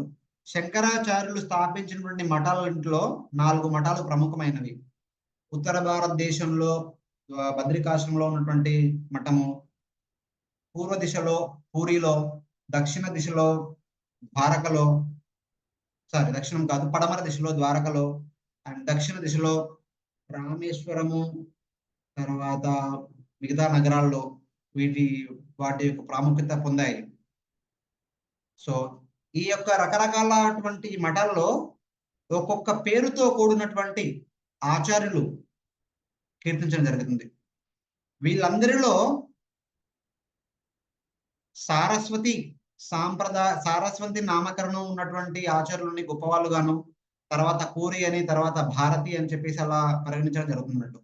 శంకరాచార్యులు స్థాపించినటువంటి మఠాలలో 4 మఠాలు ప్రముఖమైనవి. ఉత్తర భారతదేశంలో బద్రికాశ్రమంలో ఉన్నటువంటి మఠము, పూర్వ దిశలో పూరిలో, దక్షిణ దిశలో ద్వారకలో, దక్షిణం కాదు, పడమర దిశలో ద్వారకలో, అండ్ దక్షిణ దిశలో రామేశ్వరము, తర్వాత మిగతా నగరాల్లో వాటి యొక్క ప్రాముఖ్యత పొందాయి. సో ఈ యొక్క రకరకాలటువంటి మఠాల్లో ఒక్కొక్క పేరుతో కూడినటువంటి ఆచార్యులు కీర్తించడం జరుగుతుంది. వీళ్ళందరిలో సారస్వతి నామకరణం ఉన్నటువంటి ఆచార్యులని గొప్పవాళ్ళుగాను, తర్వాత పూరి అని, తర్వాత భారతి అని చెప్పేసి అలా పరిగణించడం జరుగుతున్నట్టు.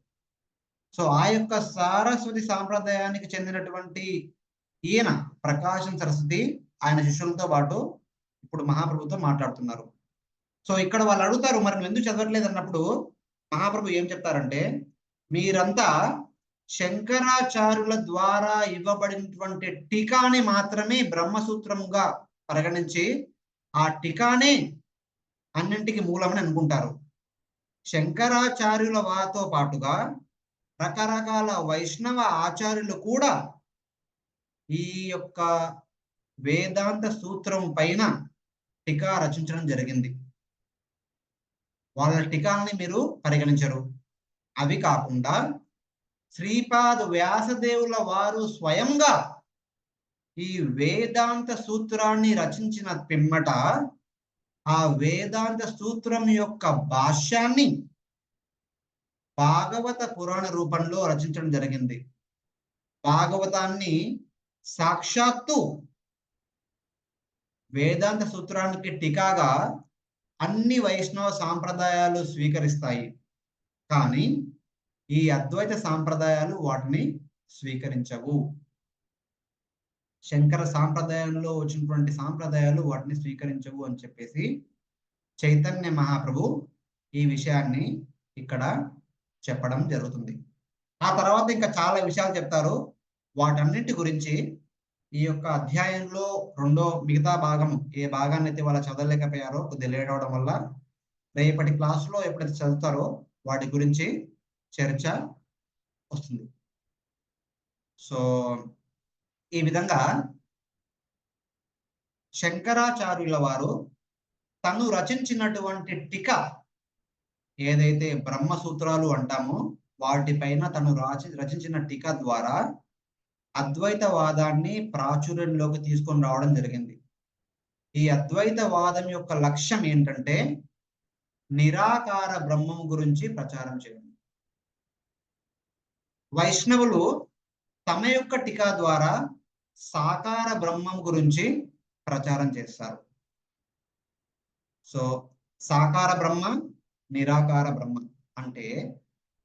సో ఆ యొక్క సారస్వతి సాంప్రదాయానికి చెందినటువంటి ఈయన ప్రకాశం సరస్వతి ఆయన శిష్యులతో పాటు ఇప్పుడు మహాప్రభుతో మాట్లాడుతున్నారు. సో ఇక్కడ వాళ్ళు అడుగుతారు, మరి నువ్వు ఎందుకు చదవట్లేదు అన్నప్పుడు మహాప్రభు ఏం చెప్తారంటే, మీరంతా శంకరాచార్యుల ద్వారా ఇవ్వబడినటువంటి టీకాని మాత్రమే బ్రహ్మసూత్రముగా పరిగణించి ఆ టీకానే అన్నింటికి మూలమని అనుకుంటారు. శంకరాచార్యుల వారితో పాటుగా రకరకాల వైష్ణవ ఆచార్యులు కూడా ఈ యొక్క వేదాంత సూత్రం పైన టీకా రచించడం జరిగింది. వాళ్ళ టీకాలని మీరు పరిగణించరు. అవి కాకుండా శ్రీపాద వ్యాసదేవుల వారు స్వయంగా ఈ వేదాంత సూత్రాన్ని రచించిన పిమ్మట ఆ వేదాంత సూత్రం యొక్క భాష్యాన్ని భాగవత పురాణ రూపంలో రచించడం జరిగింది. భాగవతాన్ని సాక్షాత్తు వేదాంత సూత్రానికి టీకాగా అన్ని వైష్ణవ సాంప్రదాయాలు స్వీకరిస్తాయి, కానీ ఈ అద్వైత సాంప్రదాయాలు వాటిని స్వీకరించవు. శంకర సాంప్రదాయంలో వచ్చినటువంటి సాంప్రదాయాలు వాటిని స్వీకరించవు అని చెప్పేసి చైతన్య మహాప్రభు ఈ విషయాన్ని ఇక్కడ చెప్పడం జరుగుతుంది. ఆ తర్వాత ఇంకా చాలా విషయాలు చెప్తారు. వాటన్నిటి గురించి ఈ యొక్క అధ్యాయంలో మిగతా భాగము, ఏ భాగాన్ని అయితే వాళ్ళు చదవలేకపోయారో కొద్దిగా లేట్ అవడం వల్ల, రేపటి క్లాసులో ఎప్పుడైతే చదువుతారో వాటి గురించి చర్చ వస్తుంది. సో ఈ విధంగా శంకరాచార్యుల వారు తను రచించినటువంటి టీకా ఏదైతే బ్రహ్మసూత్రాలు అంటామో వాటిపైన తను రచించిన టీకా ద్వారా అద్వైతవాదాన్ని ప్రాచుర్యంలోకి తీసుకొని రావడం జరిగింది. ఈ అద్వైతవాదం యొక్క లక్ష్యం ఏంటంటే నిరాకార బ్రహ్మం గురించి ప్రచారం చేయడం. వైష్ణవులు తమ యొక్క టీకా ద్వారా సాకార బ్రహ్మం గురించి ప్రచారం చేస్తారు. సో సాకార బ్రహ్మ, నిరాకార బ్రహ్మ అంటే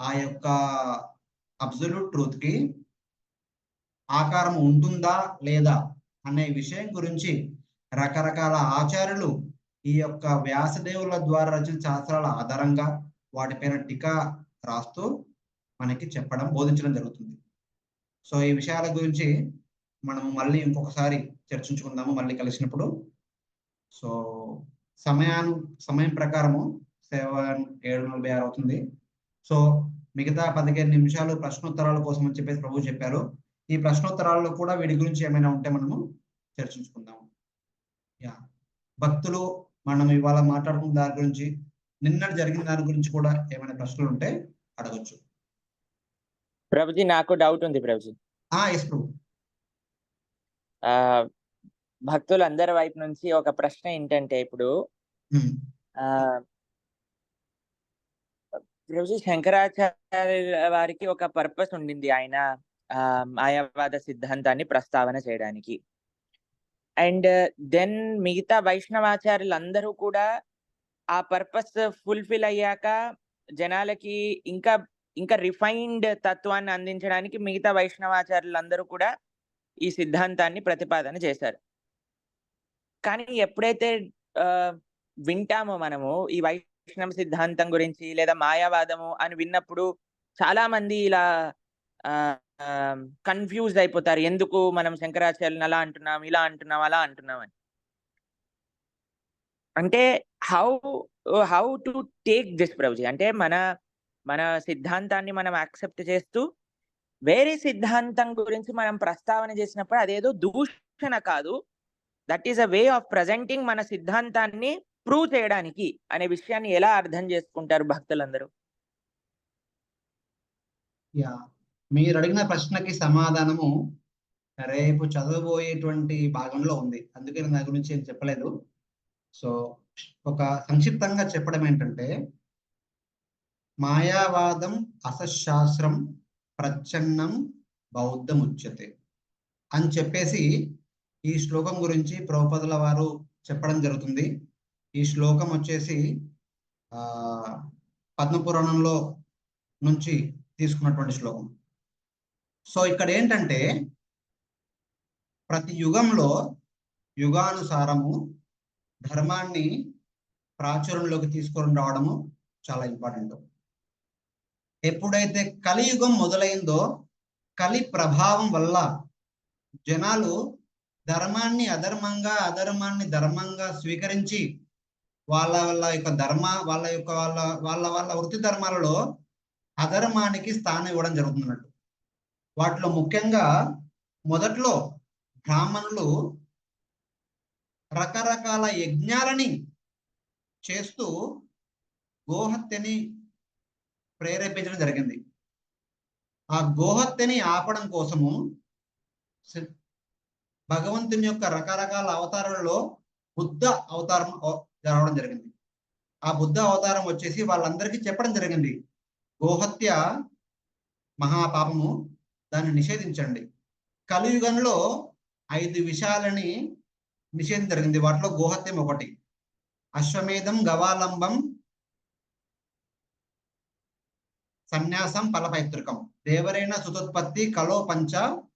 ఆ యొక్క అబ్సల్యూట్ ట్రూత్ కి ఆకారం ఉంటుందా లేదా అనే విషయం గురించి రకరకాల ఆచార్యులు ఈ యొక్క వ్యాసదేవుల ద్వారా రచన శాస్త్రాల ఆధారంగా వాటిపైన టీకా రాస్తూ మనకి చెప్పడం, బోధించడం జరుగుతుంది. సో ఈ విషయాల గురించి మనం మళ్ళీ ఇంకొకసారి చర్చించుకుందాము మళ్ళీ కలిసినప్పుడు. సో సమయం ప్రకారము 7:46 అవుతుంది. సో మిగతా 15 నిమిషాలు ప్రశ్నోత్తరాల కోసం అని చెప్పేసి ప్రభు చెప్పారు. ఈ ప్రశ్నోత్తరాల్లో కూడా వీటి గురించి ఏమైనా ఉంటే మనము చర్చించుకుందాము. భక్తులు మనం ఇవాళ మాట్లాడుకున్న దాని గురించి, నిన్నటి జరిగిన దాని గురించి కూడా ఏమైనా ప్రశ్నలు ఉంటే అడగచ్చు. ప్రభుజీ, నాకు డౌట్ ఉంది ప్రభుజీ. ఎస్ ప్రభు. భక్తులందరి వైపు నుంచి ఒక ప్రశ్న ఏంటంటే, ఇప్పుడు ప్రభుజీ శంకరాచార్య వారికి ఒక పర్పస్ ఉండింది, ఆయన మాయావాద సిద్ధాంతాన్ని ప్రస్తావన చేయడానికి. అండ్ దెన్ మిగతా వైష్ణవాచార్యులందరూ కూడా ఆ పర్పస్ ఫుల్ఫిల్ అయ్యాక జనాలకి ఇంకా ఇంకా రిఫైన్డ్ తత్వాన్ని అందించడానికి మిగతా వైష్ణవాచార్యులందరూ కూడా ఈ సిద్ధాంతాన్ని ప్రతిపాదన చేశారు. కానీ ఎప్పుడైతే వింటామో మనము ఈ వైష్ణవ సిద్ధాంతం గురించి లేదా మాయావాదము అని విన్నప్పుడు చాలా మంది ఇలా కన్ఫ్యూజ్ అయిపోతారు. ఎందుకు మనం శంకరాచార్యులను అలా అంటున్నాం, ఇలా అంటున్నాం, అలా అంటున్నాం అని. అంటే how to take this Prabhuji? అంటే మన సిద్ధాంతాన్ని మనం యాక్సెప్ట్ చేస్తూ వేరే సిద్ధాంతం గురించి మనం ప్రస్తావన చేసినప్పుడు అదేదో దూషణ కాదు, that is a way of presenting మన సిద్ధాంతాన్ని ప్రూవ్ చేయడానికి అనే విషయాన్ని ఎలా అర్థం చేసుకుంటారు భక్తులందరూ? మీరు అడిగిన ప్రశ్నకి సమాధానము రేపు చదవబోయేటువంటి భాగంలో ఉంది, అందుకే నా గురించి ఏం చెప్పలేదు. సో ఒక సంక్షిప్తంగా చెప్పడం ఏంటంటే, మాయావాదం అసశాస్త్రం ప్రచ్ఛన్నం బౌద్ధం ఉచ్యతే అని చెప్పేసి ఈ శ్లోకం గురించి ప్రభుపాదుల వారు చెప్పడం జరుగుతుంది. ఈ శ్లోకం వచ్చేసి పద్మపురాణంలో నుంచి తీసుకున్నటువంటి శ్లోకం. సో ఇక్కడ ఏంటంటే, ప్రతి యుగంలో యుగానుసారము ధర్మాన్ని ప్రాచుర్యంలోకి తీసుకొని రావడము చాలా ఇంపార్టెంట్. ఎప్పుడైతే కలియుగం మొదలైందో, కలి ప్రభావం వల్ల జనాలు ధర్మాన్ని అధర్మంగా, అధర్మాన్ని ధర్మంగా స్వీకరించి వాళ్ళ వృత్తి ధర్మాలలో అధర్మానికి స్థానం ఇవ్వడం జరుగుతున్నట్టు. వాటిలో ముఖ్యంగా మొదట్లో బ్రాహ్మణులు రకరకాల యజ్ఞాలని చేస్తూ గోహత్యని ప్రేరేపించడం జరిగింది. ఆ గోహత్యని ఆపడం కోసము భగవంతుని యొక్క రకరకాల అవతారాలలో బుద్ధ అవతారం జరగడం జరిగింది. ఆ బుద్ధ అవతారం వచ్చేసి వాళ్ళందరికీ చెప్పడం జరిగింది, గోహత్య మహాపాపము, దాన్ని నిషేధించండి. కలియుగంలో 5 విషయాలని నిషేధం జరిగింది, వాటిలో గోహత్యం ఒకటి. అశ్వమేధం, గవాలంబం, సన్యాసం, ఫలపైతృకం, దేవరైన సుతోత్పత్తి, కలో పంచ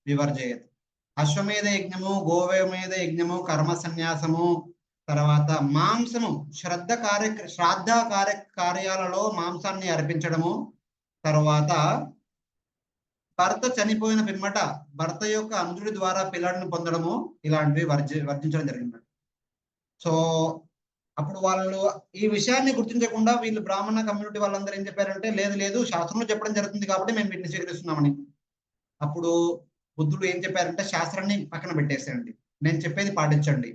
వివర్జయత్. అశ్వమేధ యజ్ఞము, గోవేమేధ యజ్ఞము, కర్మ సన్యాసము, తర్వాత మాంసము, శ్రాద్ధ కార్యాలలో మాంసాన్ని అర్పించడము, తర్వాత భర్త చనిపోయిన పిమ్మట భర్త యొక్క అంధుడి ద్వారా పిల్లలను పొందడము, ఇలాంటివి వర్జించడం జరిగింది. సో అప్పుడు వాళ్ళు ఈ విషయాన్ని గుర్తించకుండా వీళ్ళు బ్రాహ్మణ కమ్యూనిటీ వాళ్ళందరూ ఏం చెప్పారంటే, లేదు లేదు శాస్త్రంలో చెప్పడం జరుగుతుంది కాబట్టి మేము వీటిని స్వీకరిస్తున్నామని. అప్పుడు బుద్ధుడు ఏం చెప్పారంటే, శాస్త్రాన్ని పక్కన పెట్టేసేయండి, నేను చెప్పేది పాటించండి,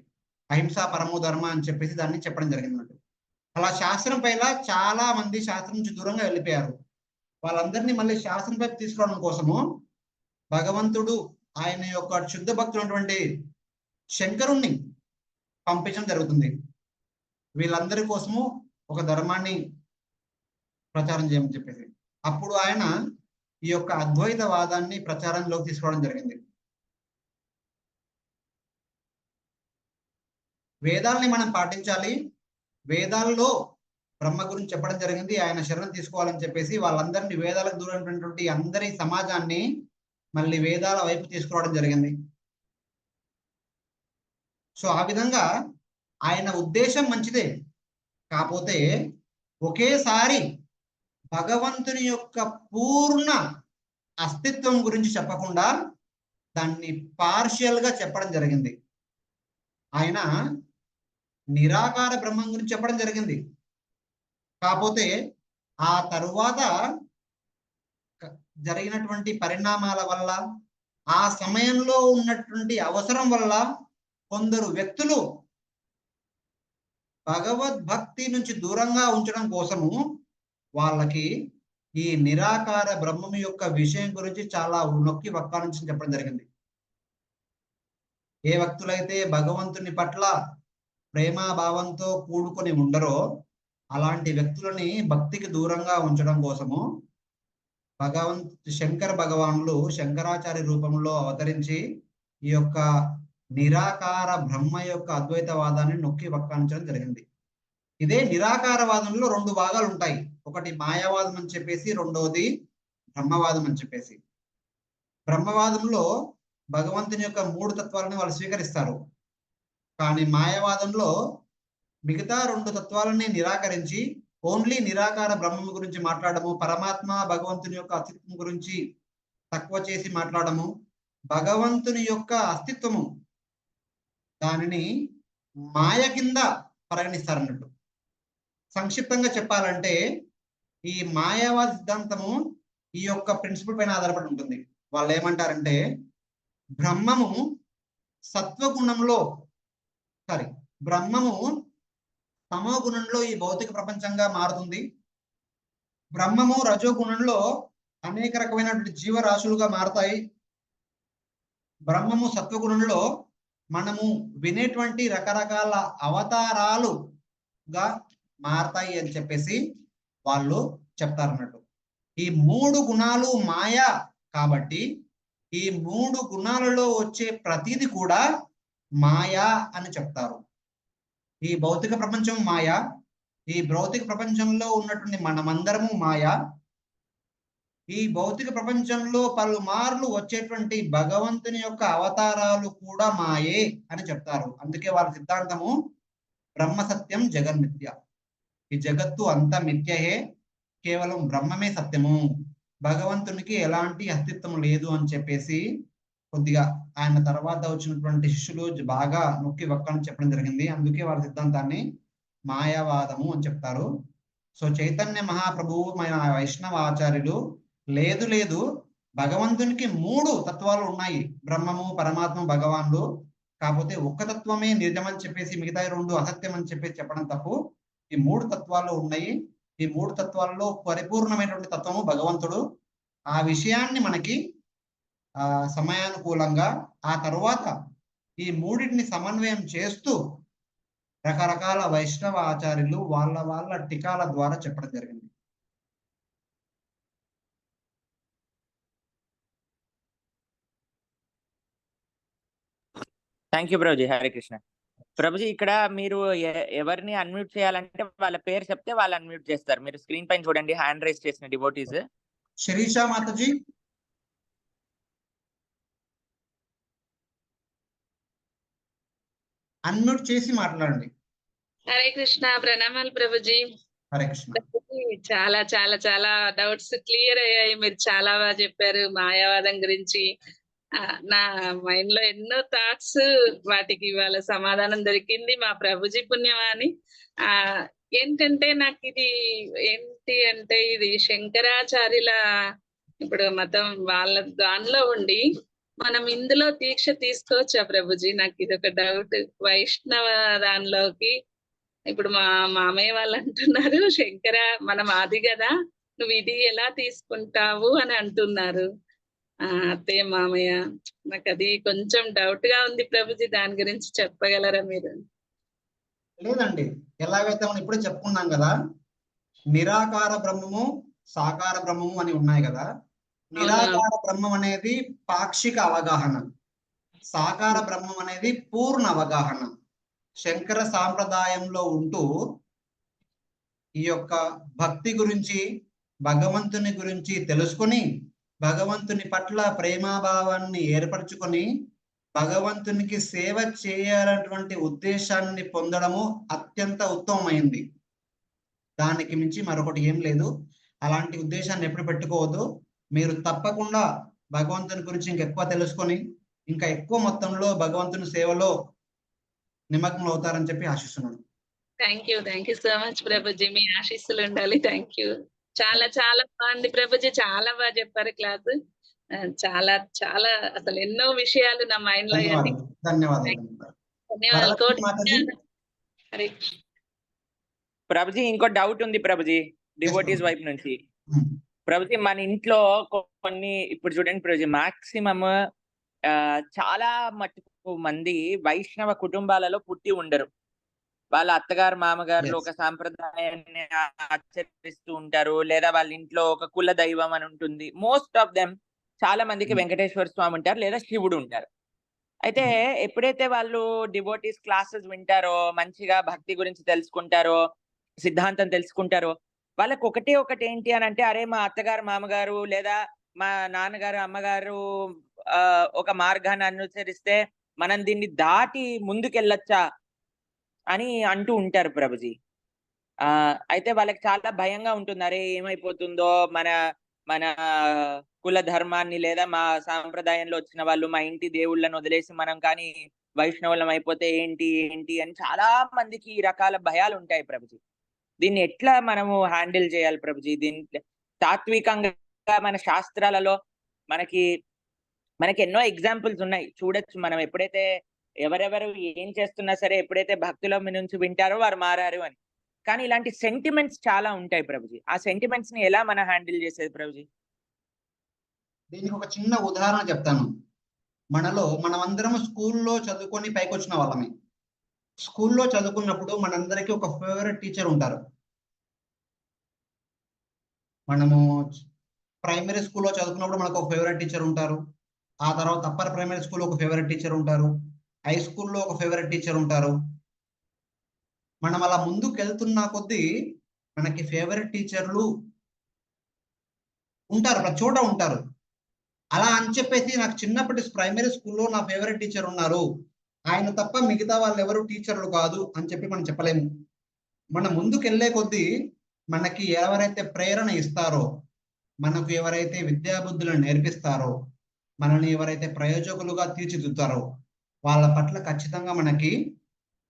అహింస పరమో ధర్మ అని చెప్పేసి దాన్ని చెప్పడం జరిగింది. అలా శాస్త్రం పైన చాలా మంది శాస్త్రం నుంచి దూరంగా వెళ్ళిపోయారు. వాళ్ళందరినీ మళ్ళీ శాస్త్రం వైపు తీసుకురావడం కోసము భగవంతుడు ఆయన యొక్క శుద్ధ భక్తులైనటువంటి శంకరుణ్ణి పంపించడం జరుగుతుంది. వీళ్ళందరి కోసము ఒక ధర్మాన్ని ప్రచారం చేయమని చెప్పేసి. అప్పుడు ఆయన ఈ యొక్క అద్వైతవాదాన్ని ప్రచారంలోకి తీసుకోవడం జరిగింది. వేదాలని మనం పాటించాలి, వేదాల్లో బ్రహ్మ గురించి చెప్పడం జరిగింది, ఆయన శరణం తీసుకోవాలని చెప్పేసి వాళ్ళందరినీ వేదాలకు దూరమైనటువంటి అందరి సమాజాన్ని మళ్ళీ వేదాల వైపు తీసుకురావడం జరిగింది. సో ఆ విధంగా ఆయన ఉద్దేశం మంచిదే, కాకపోతే ఒకేసారి భగవంతుని యొక్క పూర్ణ అస్తిత్వం గురించి చెప్పకుండా దాన్ని పార్షియల్ గా చెప్పడం జరిగింది. ఆయన నిరాకార బ్రహ్మం గురించి చెప్పడం జరిగింది, కాకపోతే ఆ తరువాత జరిగినటువంటి పరిణామాల వల్ల, ఆ సమయంలో ఉన్నటువంటి అవసరం వల్ల కొందరు వ్యక్తులు భగవద్భక్తి నుంచి దూరంగా ఉంచడం కోసము వాళ్ళకి ఈ నిరాకార బ్రహ్మం యొక్క విషయం గురించి చాలా నొక్కి వక్కారించి చెప్పడం జరిగింది. ఏ భక్తులైతే భగవంతుని పట్ల ప్రేమాభావంతో కూడుకొని ఉండరో అలాంటి వ్యక్తులని భక్తికి దూరంగా ఉంచడం కోసము శంకర భగవానులు శంకరాచార్య రూపంలో అవతరించి ఈ యొక్క నిరాకార బ్రహ్మ యొక్క అద్వైతవాదాన్ని నొక్కి వక్కానించడం జరిగింది. ఇదే నిరాకారవాదంలో 2 భాగాలు ఉంటాయి, ఒకటి మాయావాదం అని చెప్పేసి, రెండవది బ్రహ్మవాదం అని చెప్పేసి. బ్రహ్మవాదంలో భగవంతుని యొక్క 3 తత్వాలను వాళ్ళు స్వీకరిస్తారు, కానీ మాయావాదంలో మిగతా 2 తత్వాలని నిరాకరించి ఓన్లీ నిరాకార బ్రహ్మం గురించి మాట్లాడము, పరమాత్మ భగవంతుని యొక్క అస్తిత్వం గురించి తక్కువ చేసి మాట్లాడము, భగవంతుని యొక్క అస్తిత్వము దానిని మాయ కింద పరిగణిస్తారన్నట్టు. సంక్షిప్తంగా చెప్పాలంటే ఈ మాయావాద సిద్ధాంతము ఈ యొక్క ప్రిన్సిపల్ పైన ఆధారపడి ఉంటుంది. వాళ్ళు ఏమంటారంటే బ్రహ్మము బ్రహ్మము తమో గుణంలో ఈ భౌతిక ప్రపంచంగా మారుతుంది, బ్రహ్మము రజోగుణంలో అనేక రకమైనటువంటి జీవరాశులుగా మారుతాయి, బ్రహ్మము సత్వగుణంలో మనము వినేటువంటి రకరకాల అవతారాలుగా మారతాయి అని చెప్పేసి వాళ్ళు చెప్తారన్నట్టు. ఈ 3 గుణాలు మాయా కాబట్టి ఈ 3 గుణాలలో వచ్చే ప్రతిది కూడా మాయా అని చెప్తారు. ఈ భౌతిక ప్రపంచం మాయా, ఈ భౌతిక ప్రపంచంలో ఉన్నటువంటి మనమందరము మాయా, ఈ భౌతిక ప్రపంచంలో పలుమార్లు వచ్చేటువంటి భగవంతుని యొక్క అవతారాలు కూడా మాయే అని చెప్తారు. అందుకే వాళ్ళ సిద్ధాంతము బ్రహ్మ సత్యం జగన్మిథ్య, ఈ జగత్తు అంతా మిథ్యయే, కేవలం బ్రహ్మమే సత్యము, భగవంతునికి ఎలాంటి అస్తిత్వం లేదు అని చెప్పేసి కొద్దిగా ఆయన తర్వాత వచ్చినటువంటి శిష్యులు బాగా నొక్కి వక్కని చెప్పడం జరిగింది. అందుకే వాళ్ళ సిద్ధాంతాన్ని మాయావాదము అని చెప్తారు. సో చైతన్య మహాప్రభువు మన వైష్ణవ ఆచార్యులు లేదు భగవంతునికి 3 తత్వాలు ఉన్నాయి, బ్రహ్మము పరమాత్మ భగవానుడు, కాకపోతే ఒక్క తత్వమే నిజమని చెప్పేసి మిగతా 2 అసత్యం అని చెప్పేసి చెప్పడం తప్పు. ఈ 3 తత్వాలు ఉన్నాయి, ఈ 3 తత్వాల్లో పరిపూర్ణమైనటువంటి తత్వము భగవంతుడు. ఆ విషయాన్ని మనకి సమయానుకూలంగా ఆ తర్వాత ఈ మూడింటిని సమన్వయం చేస్తూ రకరకాల వైష్ణవ ఆచార్యులు వాళ్ళ టీకాల ద్వారా చెప్పడం జరిగింది. Thank you Prabhuji. హరే కృష్ణ. ప్రభుజీ, ఇక్కడ మీరు ఎవరిని అన్మ్యూట్ చేయాలంటే వాళ్ళ పేరు చెప్తే వాళ్ళు అన్మ్యూట్ చేస్తారు. మీరు స్క్రీన్ పైన చూడండి, హ్యాండ్ రైజ్ చేసిన డివోటీస్. శిరీష మాతాజీ, అన్మ్యూట్ చేసి మాట్లాడండి. హరే కృష్ణ. ప్రణామాలు ప్రభుజీ. హరే కృష్ణ. చాలా చాలా చాలా డౌట్స్ క్లియర్ అయ్యాయి. మీరు చాలా బాగా చెప్పారు మాయావాదం గురించి. నా మైండ్ లో ఎన్నో థాట్స్, వాటికి ఇవాళ సమాధానం దొరికింది మా ప్రభుజీ పుణ్యమా అని. ఏంటంటే నాకు ఇది ఏంటి అంటే, ఇది శంకరాచార్యుల ఇప్పుడు మతం వాళ్ళ దానిలో ఉండి మనం ఇందులో దీక్ష తీసుకోవచ్చా ప్రభుజీ? నాకు ఇది ఒక డౌట్. వైష్ణవ దానిలోకి ఇప్పుడు మా మామయ్య వాళ్ళు అంటున్నారు, శంకర మనం ఆది కదా, నువ్వు ఇది ఎలా తీసుకుంటావు అని అంటున్నారు. అత్తయ్య మామయ్య, నాకు అది కొంచెం డౌట్ గా ఉంది ప్రభుజీ, దాని గురించి చెప్పగలరా మీరు? లేదండి, ఎలాగైతే మనం ఇప్పుడే చెప్పుకున్నాం కదా, నిరాకార బ్రహ్మము, సాకార బ్రహ్మము అని ఉన్నాయి కదా. నిరాకార బ్రహ్మం అనేది పాక్షిక అవగాహన, సాకార బ్రహ్మం అనేది పూర్ణ అవగాహన. శంకర సాంప్రదాయంలో ఉంటూ ఈ యొక్క భక్తి గురించి, భగవంతుని గురించి తెలుసుకొని, భగవంతుని పట్ల ప్రేమాభావాన్ని ఏర్పరచుకొని భగవంతునికి సేవ చేయాలన్నటువంటి ఉద్దేశాన్ని పొందడము అత్యంత ఉత్తమమైంది. దానికి మించి మరొకటి ఏం లేదు. అలాంటి ఉద్దేశాన్ని ఎప్పుడు పెట్టుకోవద్దు. మీరు తప్పకుండా భగవంతుని గురించి ఇంకెక్కువ తెలుసుకొని ఇంకా ఎక్కువ మొత్తంలో భగవంతుని సేవలో నిమగ్నం అవుతారని చెప్పి ఆశిస్తున్నాను. Thank you so much Prabhuji. మీ ఆశీస్సులు ఉండాలి. Thank you. చాలా చాలా బాగుంది ప్రభుజీ, చాలా బాగా చెప్పారు క్లాస్. చాలా చాలా అసలు ఎన్నో విషయాలు నా మైండ్ లో. ధన్యవాదాలు. ప్రభుజీ, ఇంకో డౌట్ ఉంది ప్రభుజీ డివోటీస్ వైపు నుంచి. ప్రభుజీ, మన ఇంట్లో కొన్ని ఇప్పుడు చూడండి ప్రభుజీ, మాక్సిమం చాలా మటుకు మంది వైష్ణవ కుటుంబాలలో పుట్టి ఉండరు. వాళ్ళ అత్తగారు మామగారులు ఒక సాంప్రదాయాన్ని ఆచరిస్తూ ఉంటారు, లేదా వాళ్ళ ఇంట్లో ఒక కుల దైవం అని ఉంటుంది. మోస్ట్ ఆఫ్ దెమ్ చాలా మందికి వెంకటేశ్వర స్వామి ఉంటారు, లేదా శివుడు ఉంటారు. అయితే ఎప్పుడైతే వాళ్ళు డివోటీస్ క్లాసెస్ వింటారో, మంచిగా భక్తి గురించి తెలుసుకుంటారో, సిద్ధాంతం తెలుసుకుంటారో, వాళ్ళకి ఒకటి ఏంటి అని అంటే, అరే మా అత్తగారు మామగారు లేదా మా నాన్నగారు అమ్మగారు ఒక మార్గాన్ని అనుసరిస్తే మనం దీన్ని దాటి ముందుకెళ్ళొచ్చా అని అంటూ ఉంటారు ప్రభుజీ. అయితే వాళ్ళకి చాలా భయంగా ఉంటుంది, అరే ఏమైపోతుందో, మన మన కుల ధర్మాన్ని లేదా మా సాంప్రదాయంలో వచ్చిన వాళ్ళు మా ఇంటి దేవుళ్ళను వదిలేసి మనం కానీ వైష్ణవులం అయిపోతే ఏంటి అని చాలా మందికి ఈ రకాల భయాలు ఉంటాయి ప్రభుజీ. దీన్ని ఎట్లా మనము హ్యాండిల్ చేయాలి ప్రభుజీ? దీన్ని తాత్వికంగా మన శాస్త్రాలలో మనకి ఎన్నో ఎగ్జాంపుల్స్ ఉన్నాయి, చూడొచ్చు. మనం ఎప్పుడైతే ఎవరెవరు ఏం చేస్తున్నా సరే, ఎప్పుడైతే భక్తుల నుంచి వింటారో వారు మారారు అని. కానీ ఇలాంటి సెంటిమెంట్స్ చాలా ఉంటాయి ప్రభుజీ. ఆ సెంటిమెంట్స్ ని ఎలా మనం హ్యాండిల్ చేసేది ప్రభుజీ? దీనికి ఒక చిన్న ఉదాహరణ చెప్తాను. మనమందరం స్కూల్లో చదువుకొని పైకి వచ్చిన వాళ్ళమే. స్కూల్లో చదువుకున్నప్పుడు మనందరికీ ఒక ఫేవరెట్ టీచర్ ఉంటారు. మనము ప్రైమరీ స్కూల్లో చదువుకున్నప్పుడు మనకు ఒక ఫేవరెట్ టీచర్ ఉంటారు. ఆ తర్వాత అప్పర్ ప్రైమరీ స్కూల్లో ఒక ఫేవరెట్ టీచర్ ఉంటారు. హై స్కూల్లో ఒక ఫేవరెట్ టీచర్ ఉంటారు. మనం అలా ముందుకు వెళ్తున్న కొద్దీ మనకి ఫేవరెట్ టీచర్లు ఉంటారు, ప్రతి చోట ఉంటారు. అలా అని చెప్పేసి నాకు చిన్నప్పటి ప్రైమరీ స్కూల్లో నా ఫేవరెట్ టీచర్ ఉన్నారు, ఆయన తప్ప మిగతా వాళ్ళు ఎవరు టీచర్లు కాదు అని చెప్పి మనం చెప్పలేము. మనం ముందుకు వెళ్ళే కొద్దీ మనకి ఎవరైతే ప్రేరణ ఇస్తారో, మనకు ఎవరైతే విద్యాబుద్ధులను నేర్పిస్తారో, మనల్ని ఎవరైతే ప్రయోజకులుగా తీర్చిదిద్దుతారో వాళ్ళ పట్ల ఖచ్చితంగా మనకి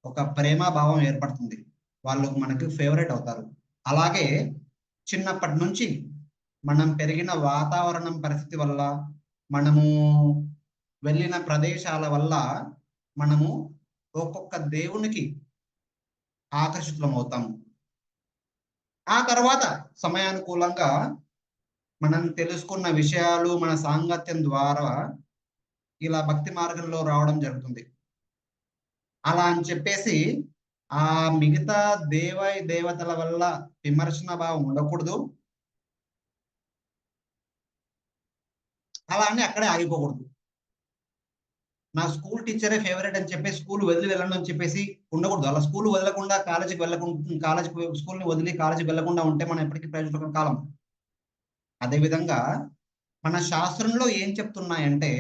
ఒక ప్రేమాభావం ఏర్పడుతుంది. వాళ్ళు మనకి ఫేవరెట్ అవుతారు. అలాగే చిన్నప్పటి నుంచి మనం పెరిగిన వాతావరణం పరిస్థితి వల్ల, మనము వెళ్ళిన ప్రదేశాల వల్ల మనము ఒక్కొక్క దేవునికి ఆకర్షితులం అవుతాము. ఆ తర్వాత సమయానుకూలంగా మనం తెలుసుకున్న విషయాలు మన సాంగత్యం ద్వారా ఇలా భక్తి మార్గంలో రావడం జరుగుతుంది. అలా అని చెప్పేసి ఆ మిగతా దేవతల వల్ల విమర్శన భావం ఉండకూడదు. అలా అని అక్కడే ఆగిపోకూడదు. నా స్కూల్ టీచరే ఫేవరెట్ అని చెప్పేసి స్కూల్ వదిలి వెళ్ళను అని చెప్పేసి ఉండకూడదు. అలా స్కూల్ వదలకుండా కాలేజీకి వెళ్ళకుండా స్కూల్ని వదిలి కాలేజీకి వెళ్ళకుండా ఉంటే మనం ఎప్పటికీ ప్రయోజనకరం కాలం. అదేవిధంగా మన శాస్త్రంలో ఏం చెప్తున్నాయంటే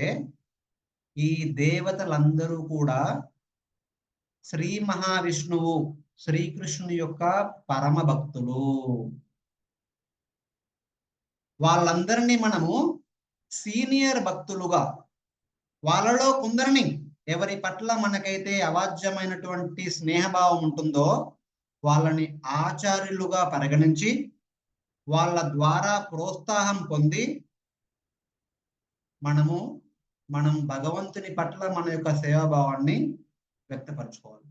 ఈ దేవతలందరూ కూడా శ్రీ మహావిష్ణువు శ్రీకృష్ణుని యొక్క పరమ భక్తులు. వాళ్ళందరినీ మనము సీనియర్ భక్తులుగా, వాళ్ళలో కొందరిని ఎవరి పట్ల మనకైతే అవాజ్యమైనటువంటి స్నేహభావం ఉంటుందో వాళ్ళని ఆచార్యులుగా పరిగణించి వాళ్ళ ద్వారా ప్రోత్సాహం పొంది మనం భగవంతుని పట్ల మన యొక్క సేవాభావాన్ని వ్యక్తపరచుకోవాలి.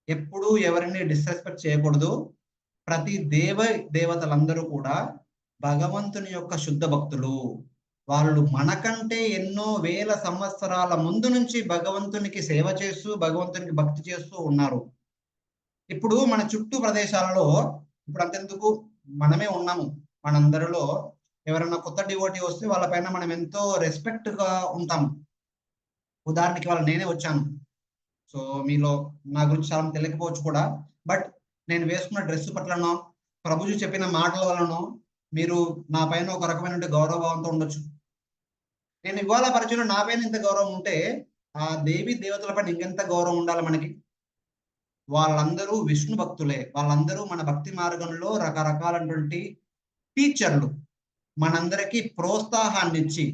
ఎప్పుడూ ఎవరిని డిస్రెస్పెక్ట్ చేయకూడదు. ప్రతి దేవతలందరూ కూడా భగవంతుని యొక్క శుద్ధ భక్తులు. వాళ్ళు మనకంటే ఎన్నో వేల సంవత్సరాల ముందు నుంచి భగవంతునికి సేవ చేస్తూ భగవంతునికి భక్తి చేస్తూ ఉన్నారు. ఇప్పుడు మన చుట్టూ ప్రదేశాలలో ఇప్పుడు అంతెందుకు మనమే ఉన్నాము. మనందరిలో ఎవరైనా కొత్త డివోటీ వస్తే వాళ్ళపైన మనం ఎంతో రెస్పెక్ట్ గా ఉంటాము. ఉదాహరణకి వాళ్ళ నేనే వచ్చాను. సో మీలో నా గురించి చాలా తెలియకపోవచ్చు కూడా, బట్ నేను వేసుకున్న డ్రెస్ పట్లనో ప్రభుజీ చెప్పిన మాటల వలనో మీరు నా పైన ఒక రకమైన గౌరవభావంతో ఉండొచ్చు. నేను ఇవాళ పరిచయం నా పైన ఇంత గౌరవం ఉంటే ఆ దేవి దేవతల పైన ఇంకెంత గౌరవం ఉండాలి మనకి. వాళ్ళందరూ విష్ణు భక్తులే. వాళ్ళందరూ మన భక్తి మార్గంలో రకరకాలైనటువంటి టీచర్లు. మనందరికీ ప్రోత్సాహాన్ని ఇచ్చి,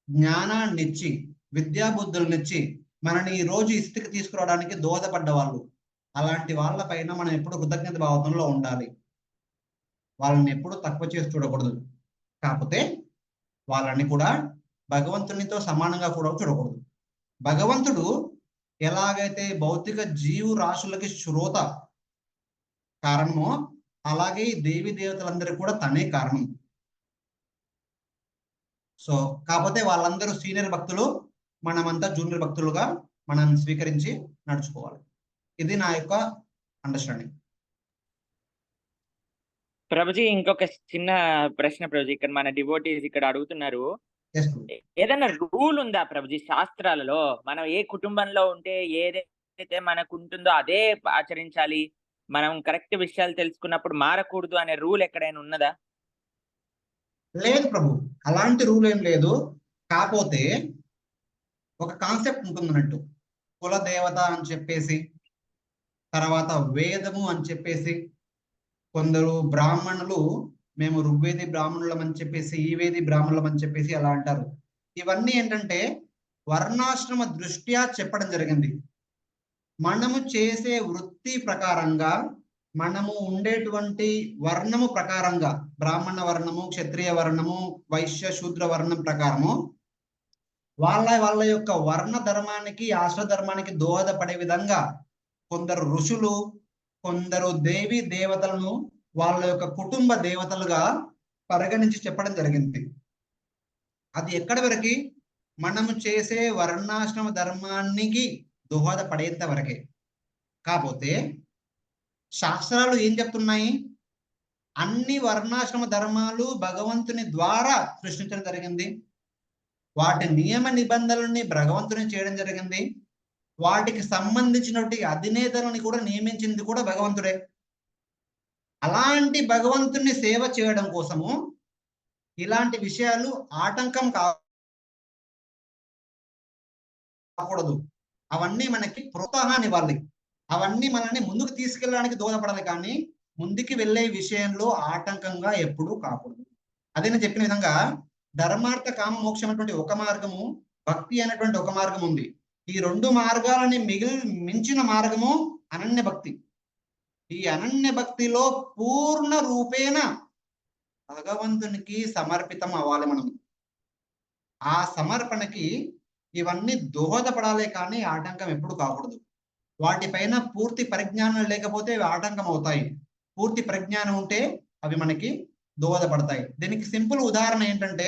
జ్ఞానాన్ని ఇచ్చి, విద్యాబుద్ధులనిచ్చి మనని ఈ రోజు ఈ స్థితికి తీసుకురావడానికి దోహదపడ్డ వాళ్ళు. అలాంటి వాళ్ళ పైన మనం ఎప్పుడు కృతజ్ఞత భావంలో ఉండాలి. వాళ్ళని ఎప్పుడు తక్కువ చేసి చూడకూడదు. కాకపోతే వాళ్ళని కూడా భగవంతునితో సమానంగా కూడా చూడకూడదు. భగవంతుడు ఎలాగైతే భౌతిక జీవు రాశులకి శ్రోత కారణమో అలాగే దేవి దేవతలందరూ కూడా తనే కారణం. సో కాకపోతే వాళ్ళందరూ సీనియర్ భక్తులు, మనమంతా జూనియర్ భక్తులుగా మనం స్వీకరించి నడుచుకోవాలి. ఇది నా యొక్క అండర్స్టాండింగ్. ప్రభుజీ ఇంకొక చిన్న ప్రశ్న ప్రభుజీ, ఇక్కడ మన డివోటీస్ ఇక్కడ అడుగుతున్నారు, ఏదైనా రూల్ ఉందా ప్రభుజీ శాస్త్రాలలో? మనం ఏ కుటుంబంలో ఉంటే ఏదైతే మనకు ఉంటుందో అదే ఆచరించాలి, మనం కరెక్ట్ విషయాలు తెలుసుకున్నప్పుడు మారకూడదు అనే రూల్ ఎక్కడైనా ఉన్నదా? లేదు ప్రభు, అలాంటి రూల్ ఏం లేదు. కాకపోతే ఒక కాన్సెప్ట్ ఉంటుంది అన్నట్టు. కుల దేవత అని చెప్పేసి, తర్వాత వేదము అని చెప్పేసి, కొందరు బ్రాహ్మణులు మేము ఋగ్వేది బ్రాహ్మణులం అని చెప్పేసి, ఈ వేది బ్రాహ్మణులం అని చెప్పేసి అలా అంటారు. ఇవన్నీ ఏంటంటే వర్ణాశ్రమ దృష్ట్యా చెప్పడం జరిగింది. మనము చేసే వృత్తి ప్రకారంగా, మనము ఉండేటువంటి వర్ణము ప్రకారంగా, బ్రాహ్మణ వర్ణము, క్షత్రియ వర్ణము, వైశ్య శూద్ర వర్ణం ప్రకారము వాళ్ళ యొక్క వర్ణ ధర్మానికి, ఆశ్ర ధర్మానికి దోహదపడే విధంగా కొందరు ఋషులు, కొందరు దేవి దేవతలను వాళ్ళ యొక్క కుటుంబ దేవతలుగా పరిగణించి చెప్పడం జరిగింది. అది ఎక్కడి వరకు? మనము చేసే వర్ణాశ్రమ ధర్మానికి దోహదపడేంత వరకే. కాకపోతే శాస్త్రాలు ఏం చెప్తున్నాయి? అన్ని వర్ణాశ్రమ ధర్మాలు భగవంతుని ద్వారా సృష్టించడం జరిగింది. వాటి నియమ నిబంధనలని భగవంతుని చేయడం జరిగింది. వాటికి సంబంధించినటువంటి అధినేతలని కూడా నియమించింది కూడా భగవంతుడే. అలాంటి భగవంతుని సేవ చేయడం కోసము ఇలాంటి విషయాలు ఆటంకం కాకూడదు. అవన్నీ మనకి ప్రోత్సాహాన్ని ఇవ్వాలి. అవన్నీ మనల్ని ముందుకు తీసుకెళ్ళడానికి దోహదపడాలి. కానీ ముందుకు వెళ్ళే విషయంలో ఆటంకంగా ఎప్పుడూ కాకూడదు. అదే నేను చెప్పిన విధంగా ధర్మార్థ కామ మోక్షం అనేటువంటి ఒక మార్గము, భక్తి అనేటువంటి ఒక మార్గం ఉంది. ఈ రెండు మార్గాలని మించిన మార్గము అనన్య భక్తి. ఈ అనన్య భక్తిలో పూర్ణ రూపేణ భగవంతునికి సమర్పితం అవ్వాలి మనం. ఆ సమర్పణకి ఇవన్నీ దోహదపడాలి, కానీ ఆటంకం ఎప్పుడు కాకూడదు. వాటిపైన పూర్తి పరిజ్ఞానం లేకపోతే అవి ఆటంకం అవుతాయి. పూర్తి పరిజ్ఞానం ఉంటే అవి మనకి దోహదపడతాయి. దీనికి సింపుల్ ఉదాహరణ ఏంటంటే,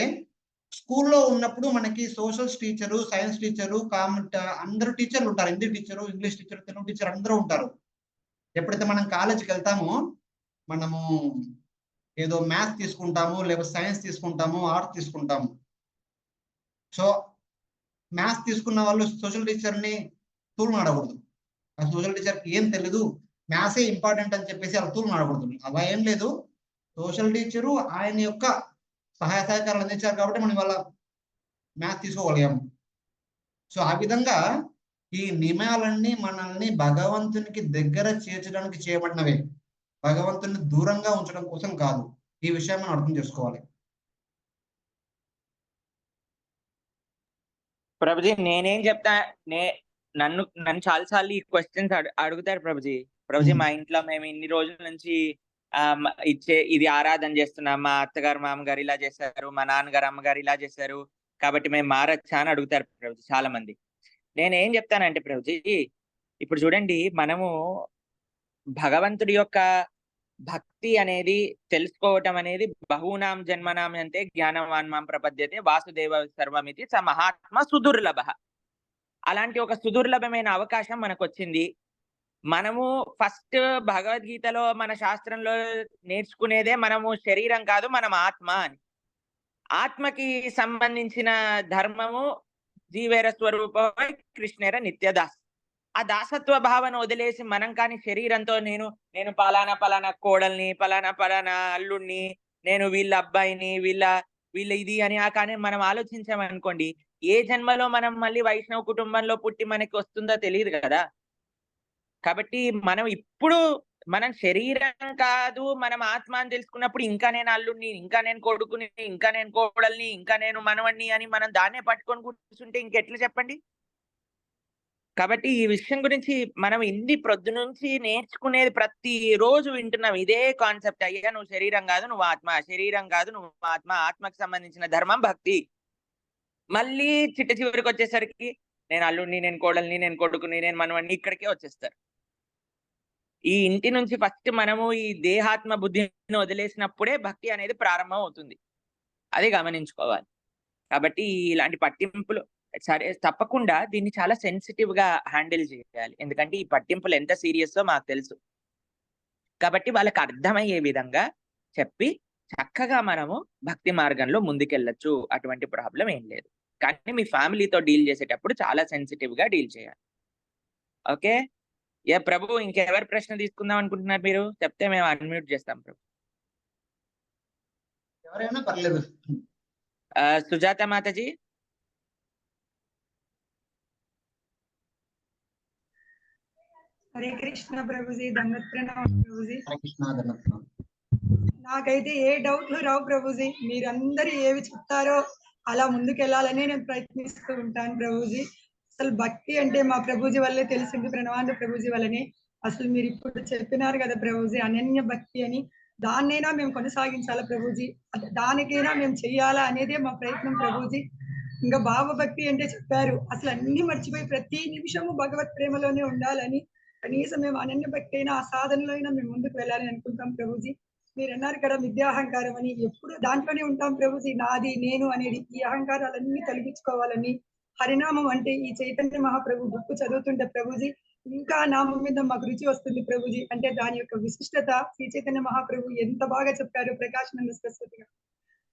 స్కూల్లో ఉన్నప్పుడు మనకి సోషల్స్ టీచరు, సైన్స్ టీచరు, అందరూ టీచర్లు ఉంటారు. Hindi teacher, English teacher, Telugu teacher అందరూ ఉంటారు. ఎప్పుడైతే మనం కాలేజీకి వెళ్తామో మనము ఏదో మ్యాథ్స్ తీసుకుంటాము, లేకపోతే సైన్స్ తీసుకుంటాము, ఆర్ట్స్ తీసుకుంటాము. సో మ్యాథ్స్ తీసుకున్న వాళ్ళు సోషల్ టీచర్ని తూలుమాడకూడదు. ఆ సోషల్ టీచర్కి ఏం తెలీదు, మ్యాథ్సే ఇంపార్టెంట్ అని చెప్పేసి అలా తూలుమాడకూడదు. అలా ఏం లేదు. సోషల్ టీచరు ఆయన యొక్క సహాయ సహకారాలు అందించారు కాబట్టి మనం వాళ్ళ మ్యాథ్స్ తీసుకోగలిగాము. సో ఆ విధంగా ఈ నియమాలన్నీ మనల్ని భగవంతునికి దగ్గర చేర్చడానికి చేయబడినవే, భగవంతుని దూరంగా ఉంచడం కోసం కాదు. ఈ విషయం మనం అర్థం చేసుకోవాలి. ప్రభుజీ నేనేం చెప్తా, నన్ను చాలాసార్లు ఈ క్వశ్చన్స్ అడుగుతారు ప్రభుజీ. మా ఇంట్లో మేము ఇన్ని రోజుల నుంచి ఇది ఆరాధన చేస్తున్నాం, మా అత్తగారు మామగారు ఇలా చేశారు, మా నాన్నగారు అమ్మగారు ఇలా చేశారు, కాబట్టి మేము మారచ్చా అని అడుగుతారు ప్రభుజీ చాలా మంది. నేనేం చెప్తానంటే ప్రభుజీ, ఇప్పుడు చూడండి, మనము భగవంతుడి యొక్క భక్తి అనేది తెలుసుకోవటం అనేది బహూనాం జన్మనాం అంటే జ్ఞానవాన్ మాం ప్రపద్యతే వాసుదేవ సర్వమితి స మహాత్మ సుదుర్లభ. అలాంటి ఒక సుదుర్లభమైన అవకాశం మనకు వచ్చింది. మనము ఫస్ట్ భగవద్గీతలో మన శాస్త్రంలో నేర్చుకునేదే మనము శరీరం కాదు, మనం ఆత్మ అని. ఆత్మకి సంబంధించిన ధర్మము జీవేర స్వరూపమై కృష్ణేర నిత్యదాస్. ఆ దాసత్వ భావన వదిలేసి మనం కానీ శరీరంతో నేను పలానా కోడల్ని, పలానా అల్లుడిని, నేను వీళ్ళ అబ్బాయిని, వీళ్ళ ఇది అని కానీ మనం ఆలోచించామనుకోండి, ఏ జన్మలో మనం మళ్ళీ వైష్ణవ కుటుంబంలో పుట్టి మనకి వస్తుందో తెలియదు కదా. కాబట్టి మనం శరీరం కాదు, మనం ఆత్మ అని తెలుసుకున్నప్పుడు ఇంకా నేను అల్లుడిని, ఇంకా నేను కొడుకుని, ఇంకా నేను కోడల్ని, ఇంకా నేను మనవణ్ణి అని మనం దాన్నే పట్టుకొని కూర్చుంటే ఇంకెట్లా చెప్పండి. కాబట్టి ఈ విషయం గురించి మనం ఇన్ని ప్రొద్దు నుంచి నేర్చుకునేది, ప్రతి రోజు వింటున్నాం ఇదే కాన్సెప్ట్. అయ్యా నువ్వు శరీరం కాదు, నువ్వు ఆత్మ, శరీరం కాదు నువ్వు ఆత్మ, ఆత్మకి సంబంధించిన ధర్మం భక్తి. మళ్ళీ చిట్ట చివరికి వచ్చేసరికి నేను అల్లుడిని, నేను కోడల్ని, నేను కొడుకుని, నేను మనవణ్ణి, ఇక్కడికే వచ్చేస్తారు. ఈ ఇంటి నుంచి ఫస్ట్ మనము ఈ దేహాత్మ బుద్ధిని వదిలేసినప్పుడే భక్తి అనేది ప్రారంభం అవుతుంది. అది గమనించుకోవాలి. కాబట్టి ఇలాంటి పట్టింపులు సరే, తప్పకుండా దీన్ని చాలా సెన్సిటివ్ గా హ్యాండిల్ చేయాలి. ఎందుకంటే ఈ పట్టింపులు ఎంత సీరియస్ మాకు తెలుసు. కాబట్టి వాళ్ళకి అర్థమయ్యే విధంగా చెప్పి చక్కగా మనము భక్తి మార్గంలో ముందుకెళ్ళొచ్చు. అటువంటి ప్రాబ్లం ఏం లేదు. కానీ మీ ఫ్యామిలీతో డీల్ చేసేటప్పుడు చాలా సెన్సిటివ్ గా డీల్ చేయాలి. ఓకే. ప్రభు, ఇంకెవరి ప్రశ్న తీసుకుందాం అనుకుంటున్నారు మీరు? చెప్తే మేము అన్మ్యూట్ చేస్తాం ప్రభు. ఎవరైనా పర్లేదు. సుజాత మాతాజీ. హరే కృష్ణ ప్రభుజీ, దండవత్ ప్రణామం ప్రభుజీ. హరే కృష్ణ, దండవత్ ప్రణామం. నాకైతే ఏ డౌట్లు రావు ప్రభుజీ. మీరందరూ ఏవి చెప్తారో అలా ముందుకెళ్లాలని నేను ప్రయత్నిస్తూ ఉంటాను ప్రభుజీ. అసలు భక్తి అంటే మా ప్రభుజీ వల్లే తెలిసింది, ప్రణవాంద ప్రభుజీ వల్లనే. అసలు మీరు ఇప్పుడు చెప్పినారు కదా ప్రభుజీ, అనన్య భక్తి అని. దాన్నైనా మేము కొనసాగించాలా ప్రభుజీ, దానికైనా మేము చెయ్యాలా అనేదే మా ప్రయత్నం ప్రభుజీ. ఇంకా భావ భక్తి అంటే చెప్పారు, అసలు అన్ని మర్చిపోయి ప్రతి నిమిషము భగవత్ ప్రేమలోనే ఉండాలని. కనీసం మేము అనన్య భక్తి అయినా ఆ సాధనలో అయినా మేము ముందుకు వెళ్ళాలని అనుకుంటాం ప్రభుజీ. మీరు అన్నారు కదా విద్యాహంకారం అని, ఎప్పుడు దాంట్లోనే ఉంటాం ప్రభుజీ. నాది, నేను అనేది ఈ అహంకారాలన్నీ తొలగించుకోవాలని. హరినామం అంటే ఈ చైతన్య మహాప్రభు బుక్ చదువుతుంటే ప్రభుజీ ఇంకా నామం మీద మాకు రుచి వస్తుంది ప్రభుజీ. అంటే దాని యొక్క విశిష్టత శ్రీ చైతన్య మహాప్రభు ఎంత బాగా చెప్పారు ప్రకాశానంద సరస్వతిగా.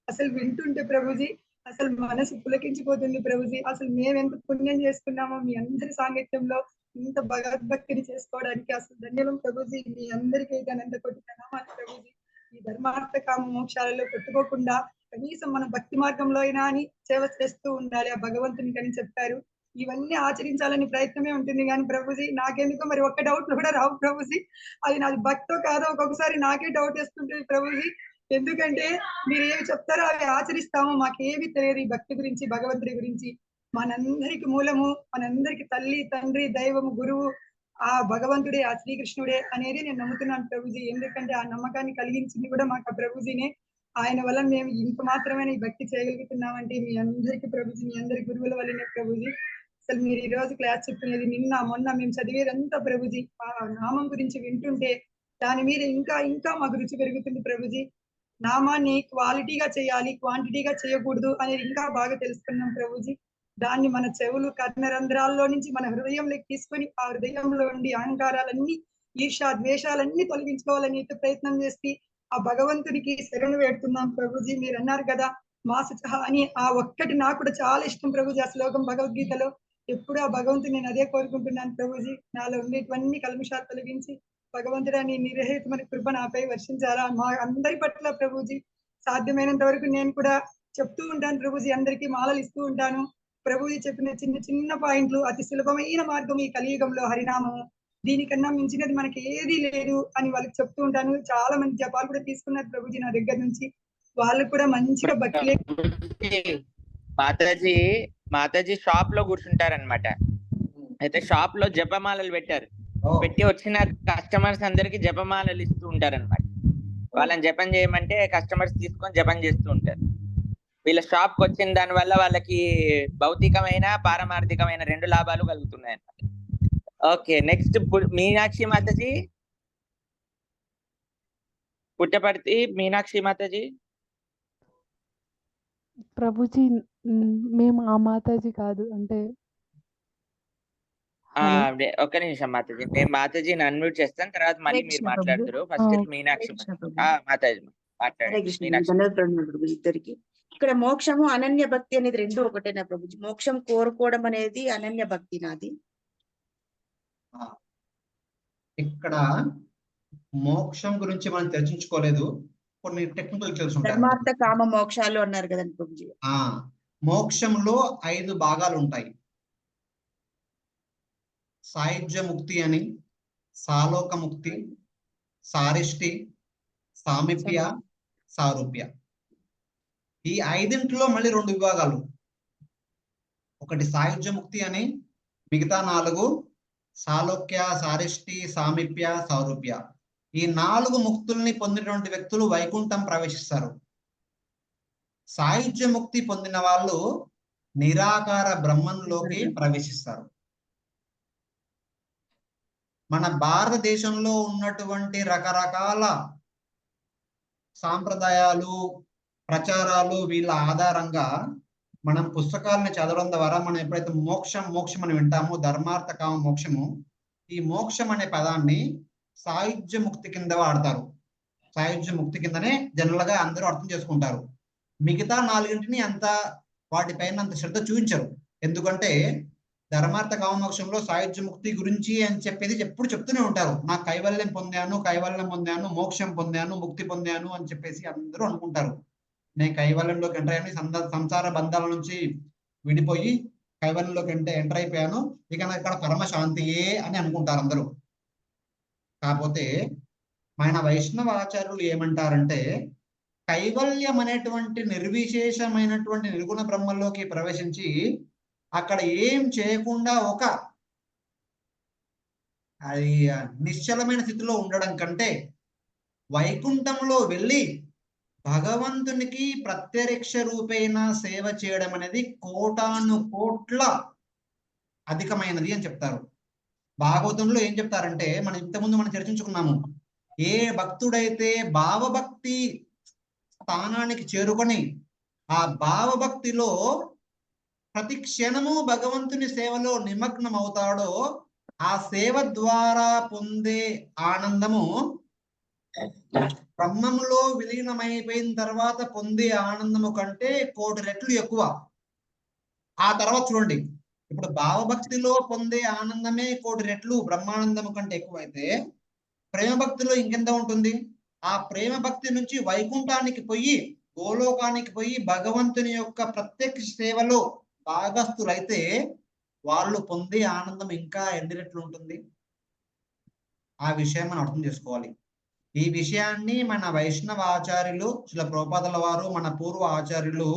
అసలు వింటుంటే ప్రభుజీ అసలు మనసు పులకించిపోతుంది ప్రభుజీ. అసలు మేమెంత పుణ్యం చేసుకున్నామో మీ అందరి సాంగత్యంలో ఇంత భగవద్భక్తిని చేసుకోవడానికి. అసలు ధన్యవాదం ప్రభుజీ. మీ అందరికీ అనంత కోటి ప్రణామాలు ప్రభుజీ. ఈ ధర్మార్థ కామ మోక్షాలలో పెట్టుకోకుండా కనీసం మన భక్తి మార్గంలో అయినా అని సేవ చేస్తూ ఉండాలి ఆ భగవంతునికి అని చెప్పారు. ఇవన్నీ ఆచరించాలని ప్రయత్నమే ఉంటుంది కానీ ప్రభుజీ నాకెందుకో మరి ఒక్క డౌట్లు కూడా రావు ప్రభుజీ. అది నాది భక్తో కాదో ఒక్కొక్కసారి నాకే డౌట్ వేస్తుంటుంది ప్రభుజీ. ఎందుకంటే మీరు ఏమి చెప్తారో అవి ఆచరిస్తాము, మాకేమి తెలియదు ఈ భక్తి గురించి, భగవంతుడి గురించి. మనందరికి మూలము, మనందరికి తల్లి, తండ్రి, దైవము, గురువు ఆ భగవంతుడే, ఆ శ్రీకృష్ణుడే అనేది నేను నమ్ముతున్నాను ప్రభుజీ. ఎందుకంటే ఆ నమ్మకాన్ని కలిగించింది కూడా మాకు ఆ ప్రభుజీనే. ఆయన వల్ల మేము ఇంత మాత్రమే ఈ భక్తి చేయగలుగుతున్నామంటే మీ అందరికి ప్రభుజీ, మీ అందరి గురువుల వల్లనే ప్రభుజీ. అసలు మీరు ఈ రోజు క్లాస్ చెప్పినది, నిన్న మొన్న మేము చదివేదంతా ప్రభుజీ ఆ నామం గురించి వింటుంటే దాని మీద ఇంకా ఇంకా మాకు రుచి పెరుగుతుంది ప్రభుజీ. నామాన్ని క్వాలిటీగా చేయాలి, క్వాంటిటీగా చేయకూడదు అనేది ఇంకా బాగా తెలుసుకున్నాం ప్రభుజీ. దాన్ని మన చెవులు కర్ణరంధ్రాల్లో నుంచి మన హృదయంలోకి తీసుకొని ఆ హృదయంలో ఉండి అహంకారాలన్నీ, ఈర్ష ద్వేషాలన్నీ తొలగించుకోవాలని అయితే ప్రయత్నం చేసి ఆ భగవంతుడికి శరణు వేడుతున్నాం ప్రభుజీ. మీరు అన్నారు కదా మాసచహ అని, ఆ ఒక్కటి నాకు కూడా చాలా ఇష్టం ప్రభుజీ. ఆ శ్లోకం భగవద్గీతలో ఎప్పుడు ఆ భగవంతుని నేను అదే కోరుకుంటున్నాను ప్రభుజీ. నాలో ఉండేటివన్నీ కల్మషాలు తొలగించి భగవంతుడా నీ నిర్హేతుమైన కృప నాపై వర్షించాలా మా అందరి పట్ల ప్రభుజీ. సాధ్యమైనంత వరకు నేను కూడా చెప్తూ ఉంటాను ప్రభుజీ, అందరికీ మాలలు ఇస్తూ ఉంటాను. ప్రభుజీ చెప్పిన చిన్న చిన్న పాయింట్లు, అతి సులభమైన మార్గం ఈ కలియుగంలో హరినామము, దీనికన్నా మించినది మనకి ఏదీ లేదు అని వాళ్ళకి చెప్తూ ఉంటాను. చాలా మంది జపాలు కూడా తీసుకున్నారు ప్రభుజీ నా దగ్గర నుంచి. వాళ్ళు కూడా మంచిగా భక్తి మాతాజీ మాతాజీ షాప్ లో కూర్చుంటారనమాట. అయితే షాప్ లో జపమాలలు పెట్టారు. పెట్టి వచ్చిన కస్టమర్స్ అందరికి జపమాలలు ఇస్తూ ఉంటారన్నమాట. వాళ్ళని జపం చేయమంటే కస్టమర్స్ తీసుకొని జపం చేస్తూ ఉంటారు. వీళ్ళ షాప్ కి వచ్చిన దాని వల్ల వాళ్ళకి భౌతికమైన పారమార్థికమైన 2 లాభాలు కలుగుతున్నాయి అన్నమాట. Okay, next Meenakshi Mataji, Puttaparthi Meenakshi Mataji. ప్రభుజీ మేము ఆ మాతాజీ కాదు, అంటే ఒక్క నిమిషం మాతాజీ, నేను మాతాజీని అన్మ్యూట్ చేస్తాను, తర్వాత మళ్ళీ మీరు మాట్లాడతారు. ఫస్ట్ మీనాక్షి మాతాజీ మాట్లాడండి. ఇద్దరికి ఇక్కడ మోక్షము అనన్య భక్తి అనేది రెండు ఒకటేనా ప్రభుజీ? మోక్షం కోరుకోవడం అనేది అనన్య భక్తి నాది. ఇక్కడ మోక్షం గురించి మనం చర్చించుకోలేదు, కొన్ని టెక్నికల్ తెలుసు. ధర్మార్థ కామ మోక్షాలు అన్నారు కదండి ప్రభుజీ. మోక్షంలో 5 భాగాలు ఉంటాయి. సాయుజ్య ముక్తి అని, సాలోక ముక్తి, సారిష్టి, సామీప్య, సారూప్య. ఈ 5 మళ్ళీ 2 విభాగాలు. ఒకటి సాయుజ్య ముక్తి అని, మిగతా 4 సాలోక్య, సారిష్టి, సామీప్య, సారూప్య. ఈ 4 ముక్తుల్ని పొందినటువంటి వ్యక్తులు వైకుంఠం ప్రవేశిస్తారు. సాయుజ్య ముక్తి పొందిన వాళ్ళు నిరాకార బ్రహ్మంలోకి ప్రవేశిస్తారు. మన భారతదేశంలో ఉన్నటువంటి రకరకాల సాంప్రదాయాలు, ప్రచారాలు, వీళ్ళ ఆధారంగా మనం పుస్తకాలను చదవడం ద్వారా మనం ఎప్పుడైతే మోక్షం అని వింటామో, ధర్మార్థ కామ మోక్షము, ఈ మోక్షం అనే పదాన్ని సాయుజ్య ముక్తి కింద వాడతారు. సాయుజ్య ముక్తి కిందనే జనరల్ గా అందరూ అర్థం చేసుకుంటారు. మిగతా 4 అంత వాటిపైన అంత శ్రద్ధ చూపించరు. ఎందుకంటే ధర్మార్థ కామమోక్షంలో సాయుజ్య ముక్తి గురించి అని చెప్పేది ఎప్పుడు చెప్తూనే ఉంటారు. నాకు కైవల్యం పొందాను, మోక్షం పొందాను, ముక్తి పొందాను అని చెప్పేసి అందరూ అనుకుంటారు. నేను కైవల్యంలోకి ఎంటర్ అయ్యాను, సంసార బంధాల నుంచి విడిపోయి కైవల్యంలోకి ఎంటర్ అయిపోయాను, ఇక నాకు ఇక్కడ పరమశాంతియే అని అనుకుంటారు అందరూ. కాకపోతే మన వైష్ణవ ఆచార్యులు ఏమంటారంటే, కైవల్యం అనేటువంటి నిర్విశేషమైనటువంటి నిర్గుణ బ్రహ్మంలోకి ప్రవేశించి అక్కడ ఏం చేయకుండా ఒక అది నిశ్చలమైన స్థితిలో ఉండడం కంటే వైకుంఠంలో వెళ్ళి భగవంతునికి ప్రత్యక్ష రూపేణ సేవ చేయడం అనేది కోటాను కోట్ల అధికమైనది అని చెప్తారు. భాగవతంలో ఏం చెప్తారంటే, మనం ఇంతకుముందు మనం చర్చించుకున్నాము, ఏ భక్తుడైతే భావభక్తి స్థానానికి చేరుకొని ఆ భావభక్తిలో ప్రతి క్షణము భగవంతుని సేవలో నిమగ్నం అవుతాడో, ఆ సేవ ద్వారా పొందే ఆనందము బ్రహ్మంలో విలీనమైపోయిన తర్వాత పొందే ఆనందము కంటే 1,000,000 రెట్లు ఎక్కువ. ఆ తర్వాత చూడండి, ఇప్పుడు భావభక్తిలో పొందే ఆనందమే 1,000,000 రెట్లు బ్రహ్మానందము కంటే ఎక్కువైతే, ప్రేమ భక్తిలో ఇంకెంత ఉంటుంది? ఆ ప్రేమ భక్తి నుంచి వైకుంఠానికి పోయి, గోలోకానికి పోయి భగవంతుని యొక్క ప్రత్యక్ష సేవలో భాగస్థులైతే వాళ్ళు పొందే ఆనందం ఇంకా ఎన్ని రెట్లు ఉంటుంది? ఆ విషయం మనం అర్థం చేసుకోవాలి. ఈ విషయాన్ని మన వైష్ణవ ఆచార్యులు, శ్రీల ప్రభుపాదుల వారు, మన పూర్వ ఆచార్యులు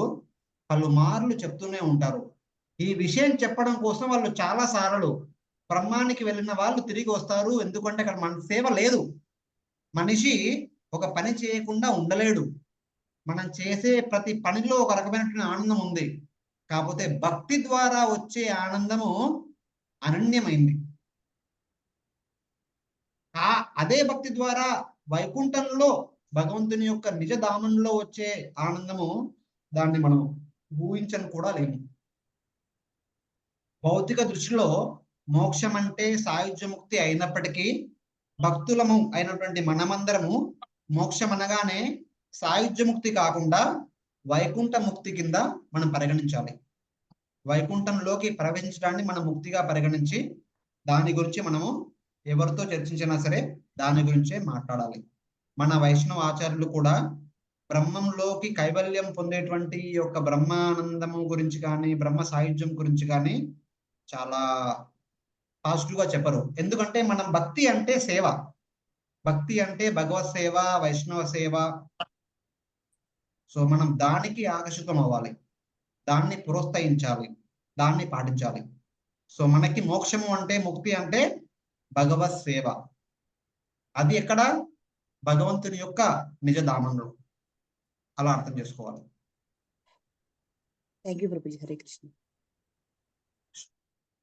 పలుమార్లు చెప్తూనే ఉంటారు. ఈ విషయం చెప్పడం కోసం వాళ్ళు చాలా సార్లు బ్రహ్మానికి వెళ్ళిన వాళ్ళు తిరిగి వస్తారు. ఎందుకంటే అక్కడ మన సేవ లేదు. మనిషి ఒక పని చేయకుండా ఉండలేడు. మనం చేసే ప్రతి పనిలో ఒక రకమైనటువంటి ఆనందం ఉంది. కాకపోతే భక్తి ద్వారా వచ్చే ఆనందము అనన్యమైంది. అదే భక్తి ద్వారా వైకుంఠంలో భగవంతుని యొక్క నిజ ధామంలో వచ్చే ఆనందము దాన్ని మనం ఊహించని కూడా లేము. భౌతిక దృష్టిలో మోక్షం అంటే సాయుధ్యముక్తి అయినప్పటికీ భక్తులము అయినటువంటి మనమందరము మోక్షం అనగానే సాయుధ్యముక్తి కాకుండా వైకుంఠ ముక్తి కింద మనం పరిగణించాలి. వైకుంఠంలోకి ప్రవేశించడాన్ని మనం ముక్తిగా పరిగణించి దాని గురించి మనము ఎవరితో చర్చించినా సరే దాని గురించే మాట్లాడాలి. మన వైష్ణవ ఆచార్యులు కూడా బ్రహ్మంలోకి కైవల్యం పొందేటువంటి యొక్క బ్రహ్మానందము గురించి కానీ బ్రహ్మ సాయుధ్యం గురించి కానీ చాలా పాజిటివ్ గా చెప్పరు. ఎందుకంటే మనం భక్తి అంటే సేవ, భక్తి అంటే భగవత్ సేవ, వైష్ణవ సేవ. సో మనం దానికి ఆకర్షితం అవ్వాలి, దాన్ని ప్రోత్సహించాలి, దాన్ని పాటించాలి. సో మనకి మోక్షము అంటే ముక్తి అంటే భగవత్ సేవ. అది ఎక్కడ? భగవంతుని యొక్క నిజధామంలో. అలా అర్థం చేసుకోవాలి. Thank you Prabhuji. హరే కృష్ణ.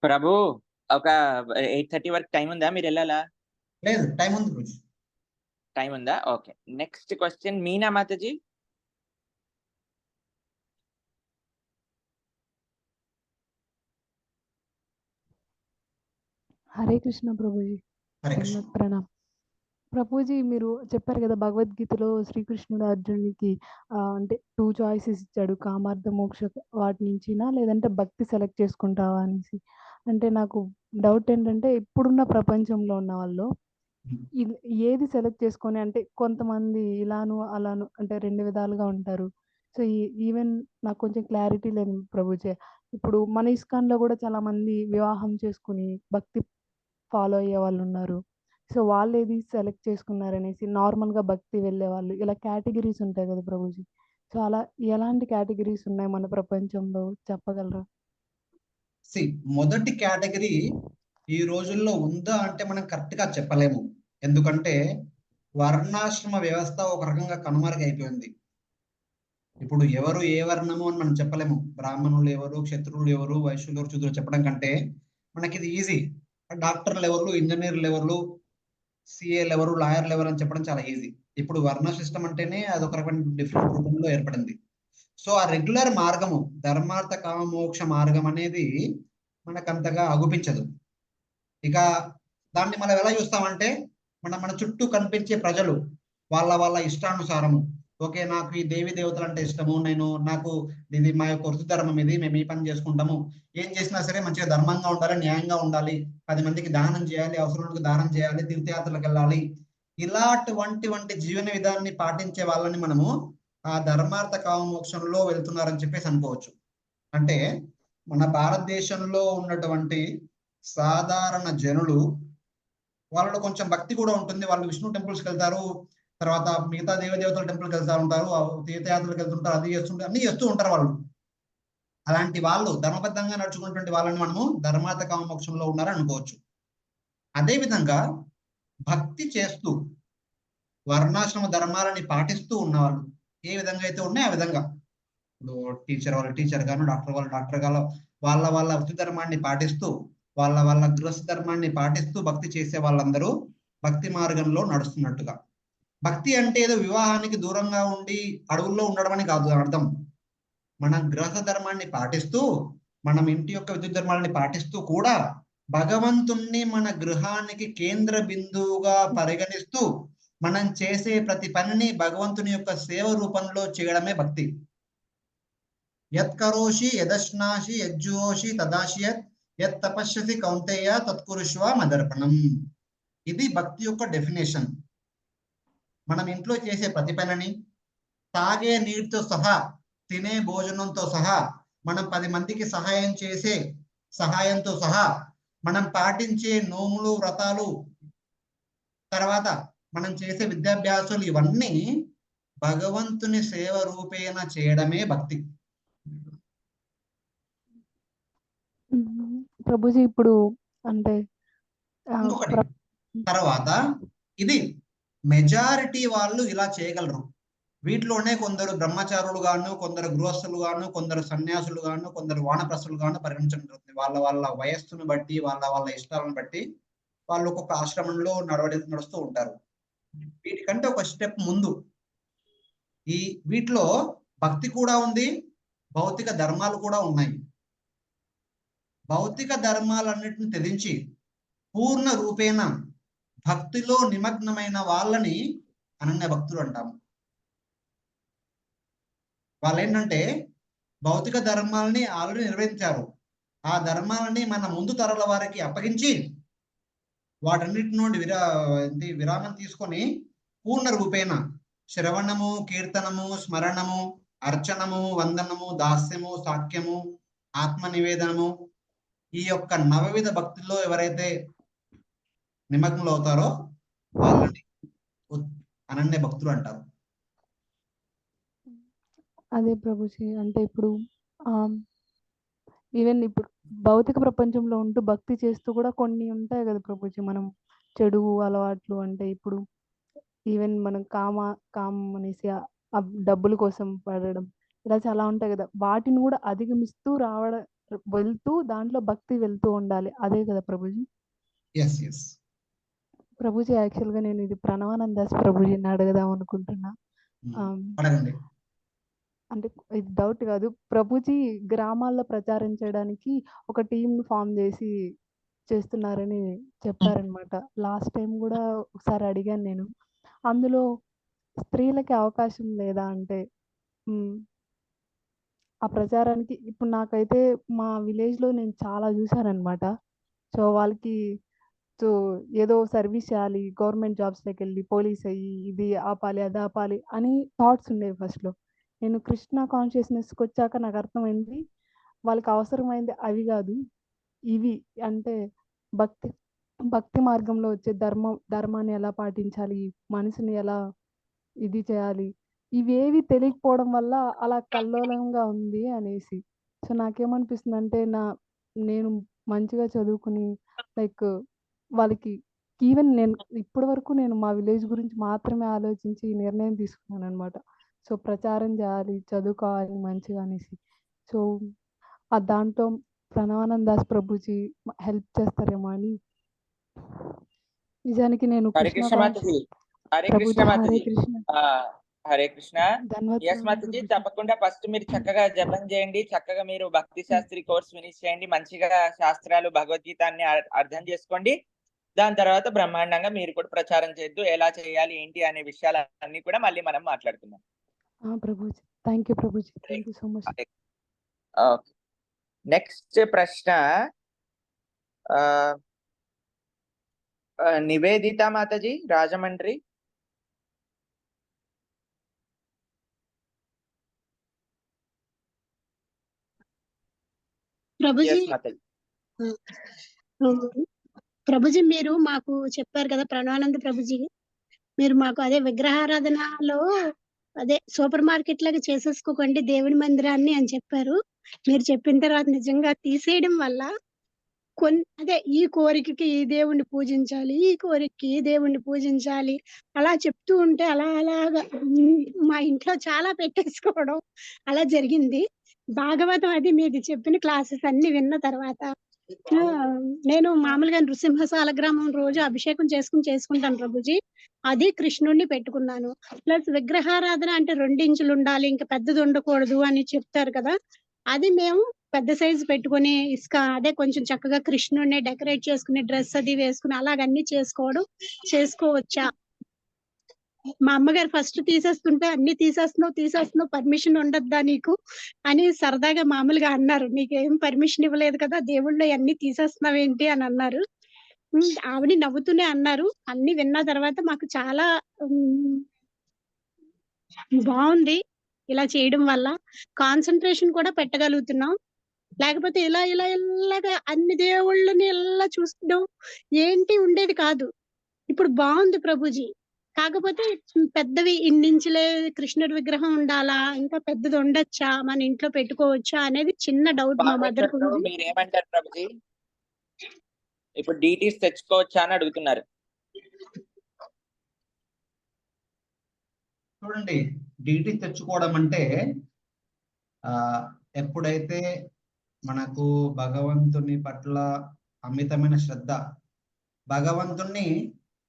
ప్రభు ఒక 8:30 వరకు టైం ఉందా? మీరు వెళ్ళాలా? లేదు, టైం ఉంది గురించి. టైం ఉందా? Okay. Next question Meena Mataji. Hare Krishna Prabhuji. Hare Krishna. Pranam Prabhuji. మీరు చెప్పారు కదా భగవద్గీతలో శ్రీకృష్ణుడు అర్జునుడికి అంటే 2 చాయిసెస్ ఇచ్చాడు, కామార్థ మోక్ష వాటి నుంచినా లేదంటే భక్తి సెలెక్ట్ చేసుకుంటావా అనేసి. అంటే నాకు డౌట్ ఏంటంటే ఇప్పుడున్న ప్రపంచంలో ఉన్న వాళ్ళు ఏది సెలెక్ట్ చేసుకొని, అంటే కొంతమంది ఇలాను అలాను అంటే 2 విధాలుగా ఉంటారు. సో ఈవెన్ నాకు కొంచెం క్లారిటీ లేదు ప్రభుజీ. ఇప్పుడు మన ఇస్కాన్లో కూడా చాలా మంది వివాహం చేసుకుని భక్తి ఫాలో అయ్యే వాళ్ళు ఉన్నారు. సో వాళ్ళు ఏది సెలెక్ట్ చేసుకున్నారనేసి నార్మల్గా భక్తి వెళ్ళే వాళ్ళు ఇలా కేటగిరీస్ ఉంటాయి కదా ప్రభుజీ. సో అలా ఎలాంటి కేటగిరీస్ ఉన్నాయి మన ప్రపంచంలో చెప్పగలరా? మొదటి కేటగిరీ ఈ రోజుల్లో ఉందా అంటే మనం కరెక్ట్ గా చెప్పలేము. ఎందుకంటే వర్ణాశ్రమ వ్యవస్థ ఒక రకంగా కనుమరుగైపోయింది. ఇప్పుడు ఎవరు ఏ వర్ణము అని మనం చెప్పలేము. బ్రాహ్మణులు ఎవరు, క్షత్రువులు ఎవరు, వైశ్యులు ఎవరు, శూద్రులు చెప్పడం కంటే మనకి ఇది ఈజీ. డాక్టర్లు ఎవరు, ఇంజనీర్లు ఎవరు, సిఏలు ఎవరు, లాయర్లు ఎవరు అని చెప్పడం చాలా ఈజీ. ఇప్పుడు వర్ణ సిస్టమ్ అంటేనే అదొక రకమైన డిఫరెంట్ రూపంలో ఏర్పడింది. సో ఆ రెగ్యులర్ మార్గము ధర్మార్థ కామ మోక్ష మార్గం అనేది మనకంతగా అగుపించదు. ఇక దాన్ని మనం ఎలా చూస్తామంటే మన చుట్టూ కనిపించే ప్రజలు వాళ్ళ ఇష్టానుసారము, ఓకే నాకు ఈ దేవి దేవతలు అంటే ఇష్టము, నాకు ఇది మా యొక్క వృత్తి ధర్మం, ఇది మేము ఈ పని చేసుకుంటాము, ఏం చేసినా సరే మంచిగా ధర్మంగా ఉండాలి, న్యాయంగా ఉండాలి, 10 మందికి దానం చేయాలి, అవసరాలకు దానం చేయాలి, తీర్థయాత్రలకు వెళ్ళాలి, ఇలాంటి జీవన విధానాన్ని పాటించే వాళ్ళని మనము ఆ ధర్మార్థ కామ మోక్షంలో వెళ్తున్నారని చెప్పేసి అనుకోవచ్చు. అంటే మన భారతదేశంలో ఉన్నటువంటి సాధారణ జనులు వాళ్ళలో కొంచెం భక్తి కూడా ఉంటుంది. వాళ్ళు విష్ణు టెంపుల్స్కి వెళ్తారు, తర్వాత మిగతా దేవతల టెంపుల్కి వెళ్తా ఉంటారు, తీర్థయాత్రలకు వెళ్తుంటారు, అది చేస్తుంటారు, అన్ని చేస్తూ ఉంటారు వాళ్ళు. అలాంటి వాళ్ళు ధర్మబద్ధంగా నడుచుకున్నటువంటి వాళ్ళని మనము ధర్మార్థ కామ మోక్షంలో ఉన్నారని అనుకోవచ్చు. అదేవిధంగా భక్తి చేస్తూ వర్ణాశ్రమ ధర్మాలని పాటిస్తూ ఉన్నవాళ్ళు ఏ విధంగా అయితే ఉన్నాయో ఆ విధంగా, ఇప్పుడు టీచర్ వాళ్ళు టీచర్ గాను, డాక్టర్ వాళ్ళు డాక్టర్ గాను, వాళ్ళ వృత్తి ధర్మాన్ని పాటిస్తూ వాళ్ళ గృహస్థ ధర్మాన్ని పాటిస్తూ భక్తి చేసే వాళ్ళందరూ భక్తి మార్గంలో నడుస్తున్నట్టుగా. భక్తి అంటే ఏదో వివాహానికి దూరంగా ఉండి అడవుల్లో ఉండడం అని కాదు అర్థం. మన గృహస్థ ధర్మాన్ని పాటిస్తూ మనం ఇంటి యొక్క విద్యుత్ ధర్మాలని పాటిస్తూ కూడా భగవంతుణ్ణి మన గృహానికి కేంద్ర బిందువుగా పరిగణిస్తూ మనం చేసే ప్రతి పనిని భగవంతుని యొక్క సేవ రూపంలో చేయడమే భక్తి. యత్కరోషి యదశ్నాషి యజ్జుహోషి తదాశియత్ యత్ తపస్యసి కౌంతేయ తత్కురుష్వ మదర్పణం. ఇది భక్తి యొక్క డెఫినేషన్. మనం ఇంట్లో చేసే ప్రతి పనిని, తాగే నీటితో సహా, తినే భోజనంతో సహా, మనం 10 మందికి సహాయం చేసే సహాయంతో సహా, మనం పాటించే నోములు, వ్రతాలు, తర్వాత మనం చేసే విద్యాభ్యాసాలు, ఇవన్నీ భగవంతుని సేవ రూపేణ చేయడమే భక్తి. ప్రభుజీ ఇప్పుడు అంటే ఇంకొకటి తర్వాత ఇది మెజారిటీ వాళ్ళు ఇలా చేయగలరు. వీటిలోనే కొందరు బ్రహ్మచారులు గాను, కొందరు గృహస్థులు గాను, కొందరు సన్యాసులు గాను, కొందరు వానప్రస్థులు గాను పరిగణించడం జరుగుతుంది. వాళ్ళ వయస్సును బట్టి, వాళ్ళ ఇష్టాలను బట్టి వాళ్ళు ఒక్కొక్క ఆశ్రమంలో నడుస్తూ ఉంటారు. వీటికంటే ఒక స్టెప్ ముందు వీటిలో భక్తి కూడా ఉంది, భౌతిక ధర్మాలు కూడా ఉన్నాయి. భౌతిక ధర్మాలన్నిటిని త్యజించి పూర్ణ రూపేణ భక్తిలో నిమగ్నమైన వాళ్ళని అనన్య భక్తులు అంటాము. వాళ్ళు ఏంటంటే భౌతిక ధర్మాలని ఆల్రెడీ నిర్వహించారు. ఆ ధర్మాలని మన ముందు తరాల వారికి అప్పగించి వాటన్నిటి నుండి విరామం తీసుకొని పూర్ణ రూపేణ శ్రవణము, కీర్తనము, స్మరణము, అర్చనము, వందనము, దాస్యము, సాఖ్యము, ఆత్మ నివేదనము, ఈ యొక్క నవవిధ భక్తుల్లో ఎవరైతే నిమగ్నులు అవుతారో వాళ్ళని అనన్య భక్తులు అంటారు. అదే ప్రభుజీ, అంటే ఇప్పుడు ఈవెన్ ఇప్పుడు భౌతిక ప్రపంచంలో ఉంటూ భక్తి చేస్తూ కూడా కొన్ని ఉంటాయి కదా ప్రభుజీ, మనం చెడు అలవాట్లు, అంటే ఇప్పుడు ఈవెన్ మనం కామం అనేసి డబ్బుల కోసం పడడం, ఇలా చాలా ఉంటాయి కదా, వాటిని కూడా అధిగమిస్తూ వెళ్తూ దాంట్లో భక్తి వెళ్తూ ఉండాలి. అదే కదా ప్రభుజీ? ప్రభుజీ, యాక్చువల్గా నేను ఇది ప్రణవానంద దాస్ ప్రభుజీని అడగదాం అనుకుంటున్నా. అంటే ఇది డౌట్ కాదు, ప్రభుజీ గ్రామాల్లో ప్రచారం చేయడానికి ఒక టీం ఫామ్ చేస్తున్నారని చెప్పారనమాట. లాస్ట్ టైం కూడా ఒకసారి అడిగాను నేను, అందులో స్త్రీలకి అవకాశం లేదా అంటే ఆ ప్రచారానికి. ఇప్పుడు నాకైతే మా విలేజ్లో నేను చాలా చూశానమాట. సో వాళ్ళకి ఏదో సర్వీస్ చేయాలి, గవర్నమెంట్ జాబ్స్లోకి వెళ్ళి పోలీస్ అయ్యి ఇది ఆపాలి అది ఆపాలి అని థాట్స్ ఉండేవి ఫస్ట్లో. నేను కృష్ణ కాన్షియస్నెస్కి వచ్చాక నాకు అర్థమైంది వాళ్ళకి అవసరమైంది అవి కాదు, ఇవి. అంటే భక్తి మార్గంలో వచ్చే ధర్మాన్ని ఎలా పాటించాలి, మనసుని ఎలా ఇది చేయాలి, ఇవేవి తెలియకపోవడం వల్ల అలా కల్లోలంగా ఉంది అనేసి. సో నాకేమనిపిస్తుంది అంటే నేను మంచిగా చదువుకుని లైక్ వాళ్ళకి ఈవెన్ నేను ఇప్పటి వరకు నేను మా విలేజ్ గురించి మాత్రమే ఆలోచించి నిర్ణయం తీసుకున్నాను అనమాట. సో ప్రచారం చేయాలి, చదువుకోవాలి మంచిగా అనేసి. సో దాంట్లో ప్రణవానంద దాస్ ప్రభుజీ హెల్ప్ చేస్తారేమో అని. నిజానికి నేను హరే కృష్ణ మాతాజీ, హరే కృష్ణ మాతాజీ, హరే కృష్ణ. ఎస్ మాతాజీ, తప్పకుండా ఫస్ట్ మీరు చక్కగా జపం చేయండి, చక్కగా మీరు భక్తి శాస్త్రి కోర్స్ ఫినిష్ చేయండి, మంచిగా శాస్త్రాలు భగవద్గీతాన్ని అర్థం చేసుకోండి. దాని తర్వాత బ్రహ్మాండంగా మీరు కూడా ప్రచారం చేద్దు, ఎలా చేయాలి ఏంటి అనే విషయాలన్నీ కూడా మళ్ళీ మనం మాట్లాడుకుందాం. Prabhuji, thank you Prabhuji, thank you so much. Next ప్రశ్న నివేదిత మాతాజీ, రాజమండ్రి. ప్రభుజీ మీరు మాకు చెప్పారు కదా ప్రణవానంద ప్రభుజీ, మీరు మాకు అదే విగ్రహారాధనలో అదే సూపర్ మార్కెట్ లాగా చేసేసుకోకండి దేవుని మందిరాన్ని అని చెప్పారు. మీరు చెప్పిన తర్వాత నిజంగా తీసేయడం వల్ల అదే ఈ కోరికకి ఈ దేవుణ్ణి పూజించాలి, ఈ కోరికకి ఈ దేవుణ్ణి పూజించాలి అలా చెప్తూ ఉంటే అలాగా మా ఇంట్లో చాలా పెట్టేసుకోవడం అలా జరిగింది. భాగవతం అది మీరు చెప్పిన క్లాసెస్ అన్ని విన్న తర్వాత నేను మామూలుగా నృసింహ సాలగ్రామం రోజు అభిషేకం చేసుకుంటాను ప్రభుజీ. అది కృష్ణుడిని పెట్టుకున్నాను. ప్లస్ విగ్రహారాధన అంటే 2 ఇంచులు ఉండాలి, ఇంకా పెద్దది ఉండకూడదు అని చెప్తారు కదా, అది మేము పెద్ద సైజు పెట్టుకుని అదే కొంచెం చక్కగా కృష్ణుడిని డెకరేట్ చేసుకుని డ్రెస్ అది వేసుకుని అలాగన్నీ చేసుకోవచ్చా? మా అమ్మగారు ఫస్ట్ తీసేస్తుంటే అన్ని తీసేస్తున్నావు పర్మిషన్ ఉండద్దా నీకు అని సరదాగా మామూలుగా అన్నారు. నీకేం పర్మిషన్ ఇవ్వలేదు కదా, దేవుళ్ళు అన్ని తీసేస్తున్నావు ఏంటి అని అన్నారు. ఆవిడ నవ్వుతూనే అన్నారు. అన్ని విన్న తర్వాత మాకు చాలా బాగుంది ఇలా చేయడం వల్ల. కాన్సన్ట్రేషన్ కూడా పెట్టగలుగుతున్నాం. లేకపోతే ఇలాగా అన్ని దేవుళ్ళని ఇలా చూస్తున్నాం ఏంటి ఉండేది కాదు. ఇప్పుడు బాగుంది ప్రభుజీ. కాకపోతే పెద్దవి ఇన్నించులే కృష్ణుడి విగ్రహం ఉండాలా, ఇంకా పెద్దది ఉండొచ్చా, మన ఇంట్లో పెట్టుకోవచ్చా అనేది చిన్న డౌట్ మా మదర్ కు. మీరేమంటారు ప్రభుజీ? ఇప్పుడు డీటీస్ తెచ్చుకోవచ్చా అని అడుగుతున్నారు. చూడండి, డీటీ తెచ్చుకోవడం అంటే ఎప్పుడైతే మనకు భగవంతుని పట్ల అమితమైన శ్రద్ధ, భగవంతుణ్ణి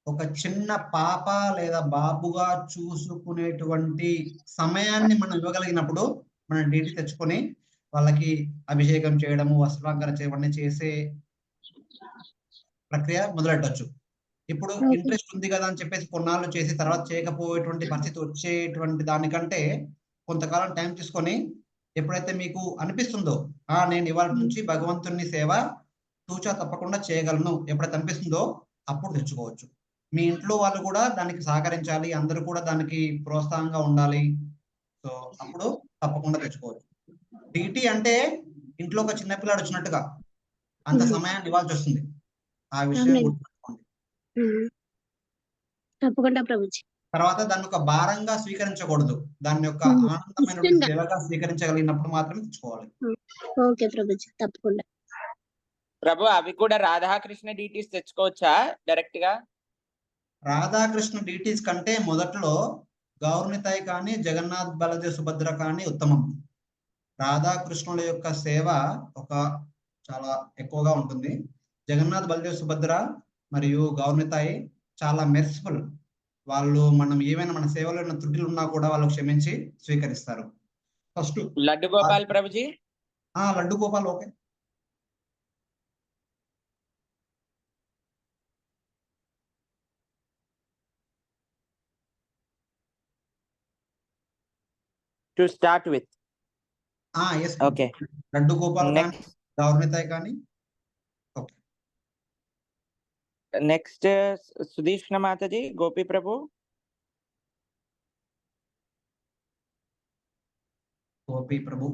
ఒక చిన్న పాప లేదా బాబుగా చూసుకునేటువంటి సమయాన్ని మనం ఇవ్వగలిగినప్పుడు మనం డీటీ తెచ్చుకొని వాళ్ళకి అభిషేకం చేయడము, వస్త్రాలంకరణ చేయడం చేసే ప్రక్రియ మొదలెట్టచ్చు. ఇప్పుడు ఇంట్రెస్ట్ ఉంది కదా అని చెప్పేసి కొన్నాళ్ళు చేసి తర్వాత చేయకపోయేటువంటి పరిస్థితి వచ్చేటువంటి దానికంటే కొంతకాలం టైం తీసుకొని ఎప్పుడైతే మీకు అనిపిస్తుందో నేను ఇవాళ నుంచి భగవంతుని సేవ తూచా తప్పకుండా చేయగలను ఎప్పుడైతే అనిపిస్తుందో అప్పుడు తెచ్చుకోవచ్చు. మీ ఇంట్లో వాళ్ళు కూడా దానికి సహకరించాలి, అందరూ కూడా దానికి ప్రోత్సాహంగా ఉండాలి. సో అప్పుడు తప్పకుండా తెచ్చుకోవచ్చు. డీటీ అంటే ఇంట్లో ఒక చిన్న పిల్లాడు వచ్చినట్టుగా అంత సమయాన్ని ఇవ్వాల్సి వస్తుంది. ఆ విషయం గుర్తుపెట్టుకోండి. తప్పకుండా ప్రభుజీ. తర్వాత దాన్ని ఒక భారంగా స్వీకరించకూడదు. దాని యొక్క ఆనందమైనటువంటి సేవగా స్వీకరించగలిగినప్పుడు మాత్రమే తెచ్చుకోవాలి. ఓకే ప్రభుజీ, తప్పకుండా. ప్రభు అవి కూడా రాధాకృష్ణ డీటీస్ తెచ్చుకోవచ్చా డైరెక్ట్ గా? రాధాకృష్ణ డీటీస్ కంటే మొదట్లో గౌర్నితాయ్ కానీ జగన్నాథ్ బలదేవ్ సుభద్ర కానీ ఉత్తమం. రాధాకృష్ణుల యొక్క సేవ ఒక చాలా ఎక్కువగా ఉంటుంది. జగన్నాథ్ బలదేవ్ సుభద్ర మరియు గౌర్నితాయ్ చాలా మెర్సిఫుల్. వాళ్ళు మనం ఏమైనా మన సేవలో ఉన్న త్రుటిలు ఉన్నా కూడా వాళ్ళు క్షమించి స్వీకరిస్తారు. First laddu Gopal Prabhuji. Laddu Gopal okay. To start with yes okay. Laddu Gopal కానీ గౌర్నితాయ్ కానీ ఓకే. నెక్స్ట్ సుదీష్ణ మాతాజీ, గోపి ప్రభు. గోపి ప్రభు,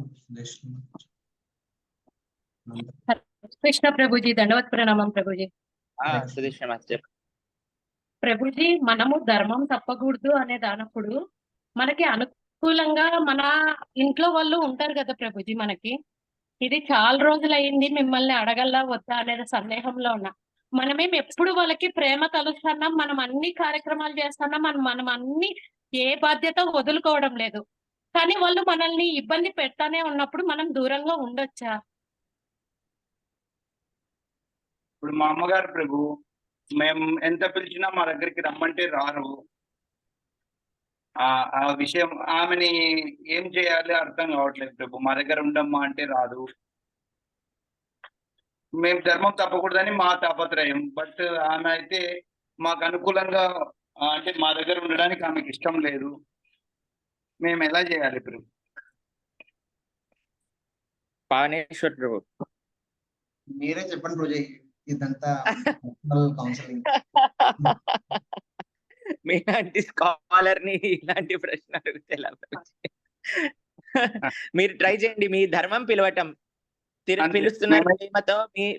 కృష్ణ ప్రభుజీ, దండవత్ ప్రణామం ప్రభుజీ. సుదీష్ణ మాతాజీ. ప్రభుజీ, మనము ధర్మం తప్పకూడదు అనే దానప్పుడు మనకి అనుకూలంగా మన ఇంట్లో వాళ్ళు ఉంటారు కదా ప్రభుజీ. మనకి ఇది చాలా రోజులు అయింది, మిమ్మల్ని అడగల్లా వద్దా అనేది సందేహంలో ఉన్నా. మనమేం ఎప్పుడు వాళ్ళకి ప్రేమ కలుస్తున్నాం, మనం అన్ని కార్యక్రమాలు చేస్తున్నాం, మనం అన్ని ఏ బాధ్యత వదులుకోవడం లేదు. కానీ వాళ్ళు మనల్ని ఇబ్బంది పెడతానే ఉన్నప్పుడు మనం దూరంగా ఉండొచ్చా? ఇప్పుడు మా అమ్మగారు ప్రభు, మేము ఎంత పిలిచినా మా దగ్గరికి రమ్మంటే రారు. ఆ విషయం ఆమెని ఏం చేయాలి అర్థం కావట్లేదు ప్రభు. మా దగ్గర ఉండమ్మా అంటే రాదు. మేము ధర్మం తప్పకూడదని మా తాపత్రయం. బట్ ఆమె అయితే మాకు అనుకూలంగా అంటే మా దగ్గర ఉండడానికి ఆమెకి ఇష్టం లేదు. మేము ఎలా చేయాలి ప్రభు? పావనేశ్వర్ ప్రభు మీరే చెప్పండి రోజు, ఇదంతా కౌన్సిలింగ్. మీలాంటి స్కాలర్ ని ఇలాంటి ప్రశ్న అడిగితే ఎలా? మీరు ట్రై చేయండి, మీ ధర్మం పిలవటం పిలుస్తున్నారు ప్రేమతో,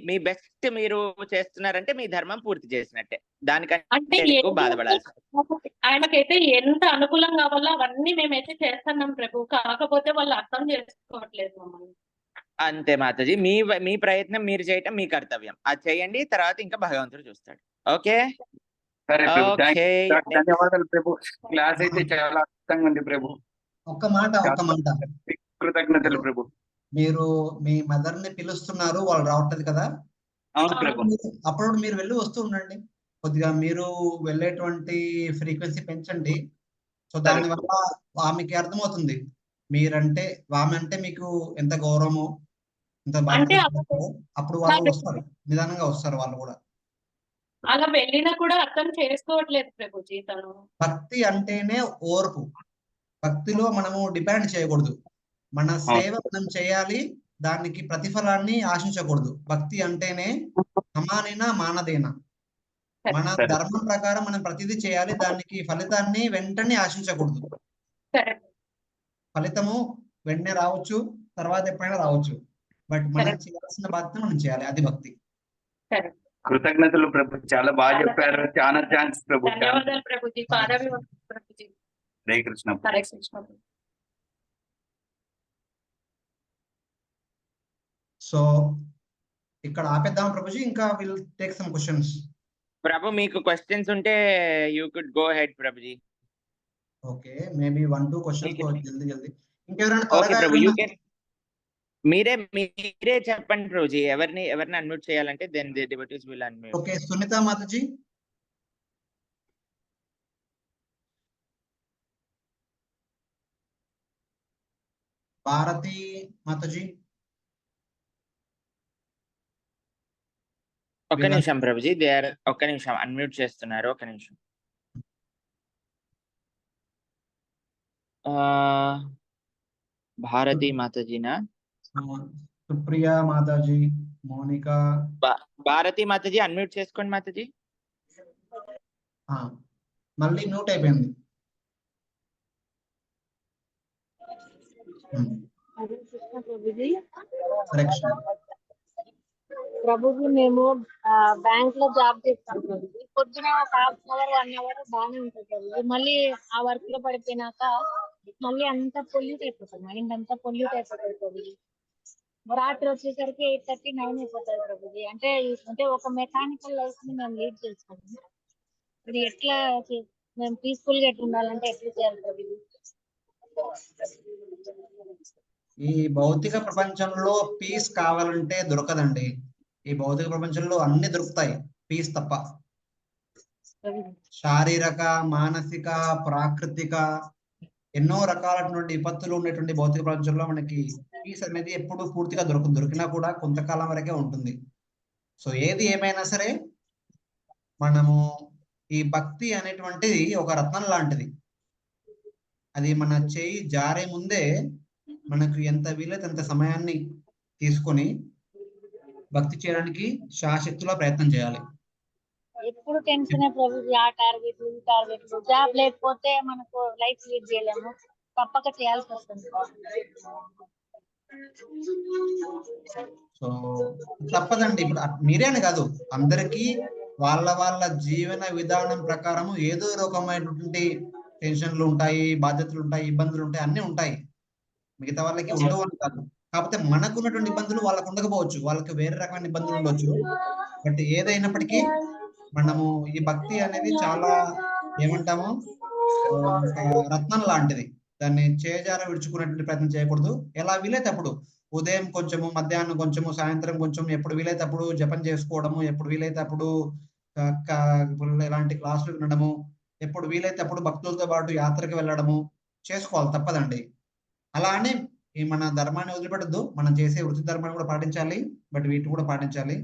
మీ బెస్ట్ మీరు చేస్తున్నారంటే మీ ధర్మం పూర్తి చేసినట్టే. దానికంటే ఎక్కువ బాధపడాల్సి. ఆయనకైతే ఎంత అనుకూలం కావాలో అవన్నీ మేమైతే చేస్తున్నాం ప్రభు, కాకపోతే వాళ్ళు అర్థం చేసుకోవట్లేదు మమ్మల్ని. అంతే మాతాజీ, మీ ప్రయత్నం మీరు చేయటం మీ కర్తవ్యం. అది చేయండి, తర్వాత ఇంకా భగవంతుడు చూస్తాడు. ఓకే. ధన్యవాదాలు ప్రభు. క్లాస్ అయితే చాలా అద్భుతంగా ఉంది ప్రభు. ఒక్క మాట కృతజ్ఞతలు ప్రభు. మీరు మీ మదర్ ని పిలుస్తున్నారు, వాళ్ళు రావట్లేదు కదా? అవును ప్రభు. అప్పుడు మీరు వెళ్ళి వస్తూ ఉండండి. కొద్దిగా మీరు వెళ్ళేటువంటి ఫ్రీక్వెన్సీ పెంచండి. సో దాని వల్ల ఆమెకి అర్థమవుతుంది మీరంటే, ఆమె అంటే మీకు ఎంత గౌరవమో, ఎంత బాధ్యత. అప్పుడు వాళ్ళు వస్తారు, నిదానంగా వస్తారు వాళ్ళు కూడా. అలా వెళ్ళినా కూడా అర్థం చేసుకోవట్లేదు ప్రభుజీ తను. భక్తి అంటేనే ఓర్పు. భక్తిలో మనము డిపెండ్ చేయకూడదు. మన సేవ మనం చేయాలి, దానికి ప్రతిఫలాన్ని ఆశించకూడదు. భక్తి అంటేనే సమానేనా మానదేనా. మన ధర్మం ప్రకారం మనం ప్రతిదీ చేయాలి, దానికి ఫలితాన్ని వెంటనే ఆశించకూడదు. ఫలితము వెంటనే రావచ్చు, తర్వాత ఎప్పుడైనా రావచ్చు, బట్ మనం చేయాల్సిన బాధ్యత మనం చేయాలి. అది భక్తి. కృతజ్ఞతలు ప్రభు, చాలా బాగా చెప్పారు. చాలా థాంక్స్ ప్రభు. ధన్యవాదాలు ప్రభుజీ. ప్రభుజీ. హరే కృష్ణ. హరే కృష్ణ. సో ఇక్కడ ఆపేద్దాం ప్రభుజీ, ఇంకా విల్ టేక్ సమ్ క్వశ్చన్స్. ప్రభు మీకు క్వశ్చన్స్ ఉంటే you could go head Prabhuji. Okay, maybe 1-2 questions జల్దీ. ఇంకెవరైనా ఓకే ప్రభు, యూ కెన్. మీరే చెప్పండి ప్రభుజీ, ఎవరిని అన్మ్యూట్ చేయాలంటే then the devotees will unmute. Okay, Sunita మాతాజీ. భారతి మాతాజీ. ఒక్క నిమిషం ప్రభుజీ, ఒక్క నిమిషం అన్మ్యూట్ చేస్తున్నారు, ఒక్క నిమిషం. భారతి మాతాజీనా? సుప్రియా మాతాజీ, మోనిక. భారతి మాతాజీ అన్మ్యూట్ చేసుకోండి మాతాజీ. మళ్ళీ మ్యూట్ అయిపోయింది. ప్రభుజీ మేము బ్యాంక్ లో జాబ్ చేస్తాం ప్రభుజీ. పొద్దున ఒక ½ అవర్ 1 అవర్ బాగానే ఉంటుంది ప్రభుజీ. మళ్ళీ ఆ వర్క్ లో పడిపోయినాక మళ్ళీ అంతా పొల్యూట్ అయిపోతుంది, మైండ్ అంతా పొల్యూట్ అయిపోతుంది ప్రభుజీ. రాత్రి వచ్చేసరికి 8:30, 9 అయిపోతుంది ప్రభుజీ. అంటే ఒక మెకానికల్ లైఫ్ ని మేము లీడ్ చేసుకోండి. ఇది ఎట్లా మేము పీస్ఫుల్ గా ఎట్లా ఉండాలంటే ఎట్లా చేయాలి ప్రభుజీ? ఈ భౌతిక ప్రపంచంలో పీస్ కావాలంటే దొరకదండి. ఈ భౌతిక ప్రపంచంలో అన్ని దొరుకుతాయి, పీస్ తప్ప. శారీరక, మానసిక, ప్రాకృతిక ఎన్నో రకాలైనటువంటి విపత్తులు ఉన్నటువంటి భౌతిక ప్రపంచంలో మనకి పీస్ అనేది ఎప్పుడు పూర్తిగా దొరికినా కూడా కొంతకాలం వరకే ఉంటుంది. సో ఏది ఏమైనా సరే మనము ఈ భక్తి అనేటువంటిది ఒక రత్నం లాంటిది. అది మన చేయి జారే ముందే మనకు ఎంత వీలైతే అంత సమయాన్ని తీసుకొని భక్తి చేయడానికి శాశక్తిలో ప్రయత్నం చేయాలి. ఎప్పుడు టెన్షన్ ప్రభుజీ, ఆ టార్గెట్ ఈ టార్గెట్. జాబ్ లేకపోతే మనకు లైఫ్ లీడ్ చేయలేము, తప్పక చేయాల్సి వస్తుంది. సో తప్పదండి. ఇప్పుడు మీరేని కాదు, అందరికీ వాళ్ళ వాళ్ళ జీవన విధానం ప్రకారము ఏదో రకమైనటువంటి టెన్షన్లు ఉంటాయి, బాధ్యతలు ఉంటాయి, ఇబ్బందులు ఉంటాయి, అన్ని ఉంటాయి. మిగతా వాళ్ళకి ఉండవు అని కాదు. కాకపోతే మనకు ఉన్నటువంటి ఇబ్బందులు వాళ్ళకు ఉండకపోవచ్చు, వాళ్ళకి వేరే రకమైన ఇబ్బందులు ఉండొచ్చు. బట్ ఏదైనప్పటికీ మనము ఈ భక్తి అనేది చాలా ఏమంటాము, రత్నం లాంటిది. దాన్ని చేజార విడుచుకునేటువంటి ప్రయత్నం చేయకూడదు. ఎలా వీలైతే అప్పుడు ఉదయం కొంచెము, మధ్యాహ్నం కొంచెము, సాయంత్రం కొంచెం, ఎప్పుడు వీలైతే అప్పుడు జపం చేసుకోవడము, ఎప్పుడు వీలైతే అప్పుడు ఇలాంటి క్లాసులు వినడము, ఎప్పుడు వీలైతే అప్పుడు భక్తులతో పాటు యాత్రకు వెళ్ళడము చేసుకోవాలి, తప్పదండి. అలా అని ఈ మన ధర్మాన్ని వదిలిపెట్టద్దు, మనం చేసే వృత్తి ధర్మాన్ని కూడా పాటించాలి, బట్ వీటిని కూడా పాటించాలి.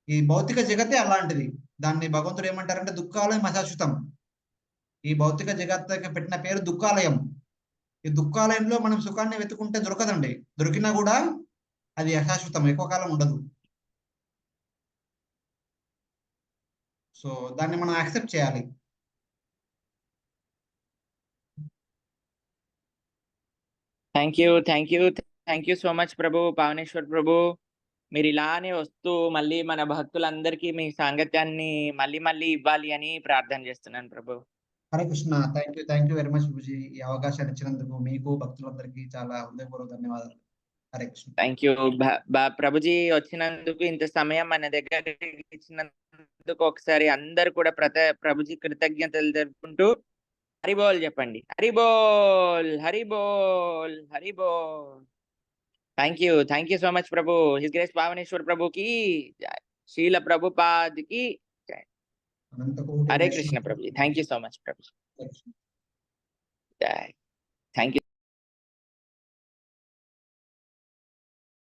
ఈ భౌతిక జగతే అలాంటిది. దాన్ని భగవంతుడు ఏమంటారంటే దుఃఖాలయం అశాశ్వతం. ఈ భౌతిక జగత్తుకి పెట్టిన పేరు దుఃఖాలయం. ఈ దుఃఖాలయంలో మనం సుఖాన్ని వెతుకుంటే దొరకదండి. దొరికినా కూడా అది అశాశ్వతం, ఎక్కువ కాలం ఉండదు. సో దాన్ని మనం యాక్సెప్ట్ చేయాలి. థ్యాంక్ యూ సో మచ్ ప్రభు, పావనేశ్వర్ ప్రభు. మీరు ఇలానే వస్తూ మళ్ళీ మన భక్తులందరికీ మీ సాంగత్యాన్ని మళ్ళీ మళ్ళీ ఇవ్వాలి అని ప్రార్థన చేస్తున్నాను ప్రభు. Hare Krishna. Thank you very much ప్రభుజీ. ఈ అవకాశాన్ని ఇచ్చినందుకు మీకు భక్తులందరికీ చాలా హృదయపూర్వక ధన్యవాదాలు. హరే కృష్ణ. Thank you Prabhuji. వచ్చినందుకు, ఇంత సమయం మన దగ్గర ఇచ్చినందుకు ఒకసారి అందరు కూడా ప్రభుజీ కృతజ్ఞతలు తెలుపుకుంటూ హరిబోల్ చెప్పండి. హరిబోల్, హరిబోల్, హరిబోల్. థ్యాంక్ యూ సో మచ్ ప్రభు. హిస్ గ్రేస్ పావనేశ్వర్ ప్రభుకి జై, శ్రీల ప్రభుపాద్కి జై. Hare Krishna Prabhuji. Thank you so much Prabhuji. జై.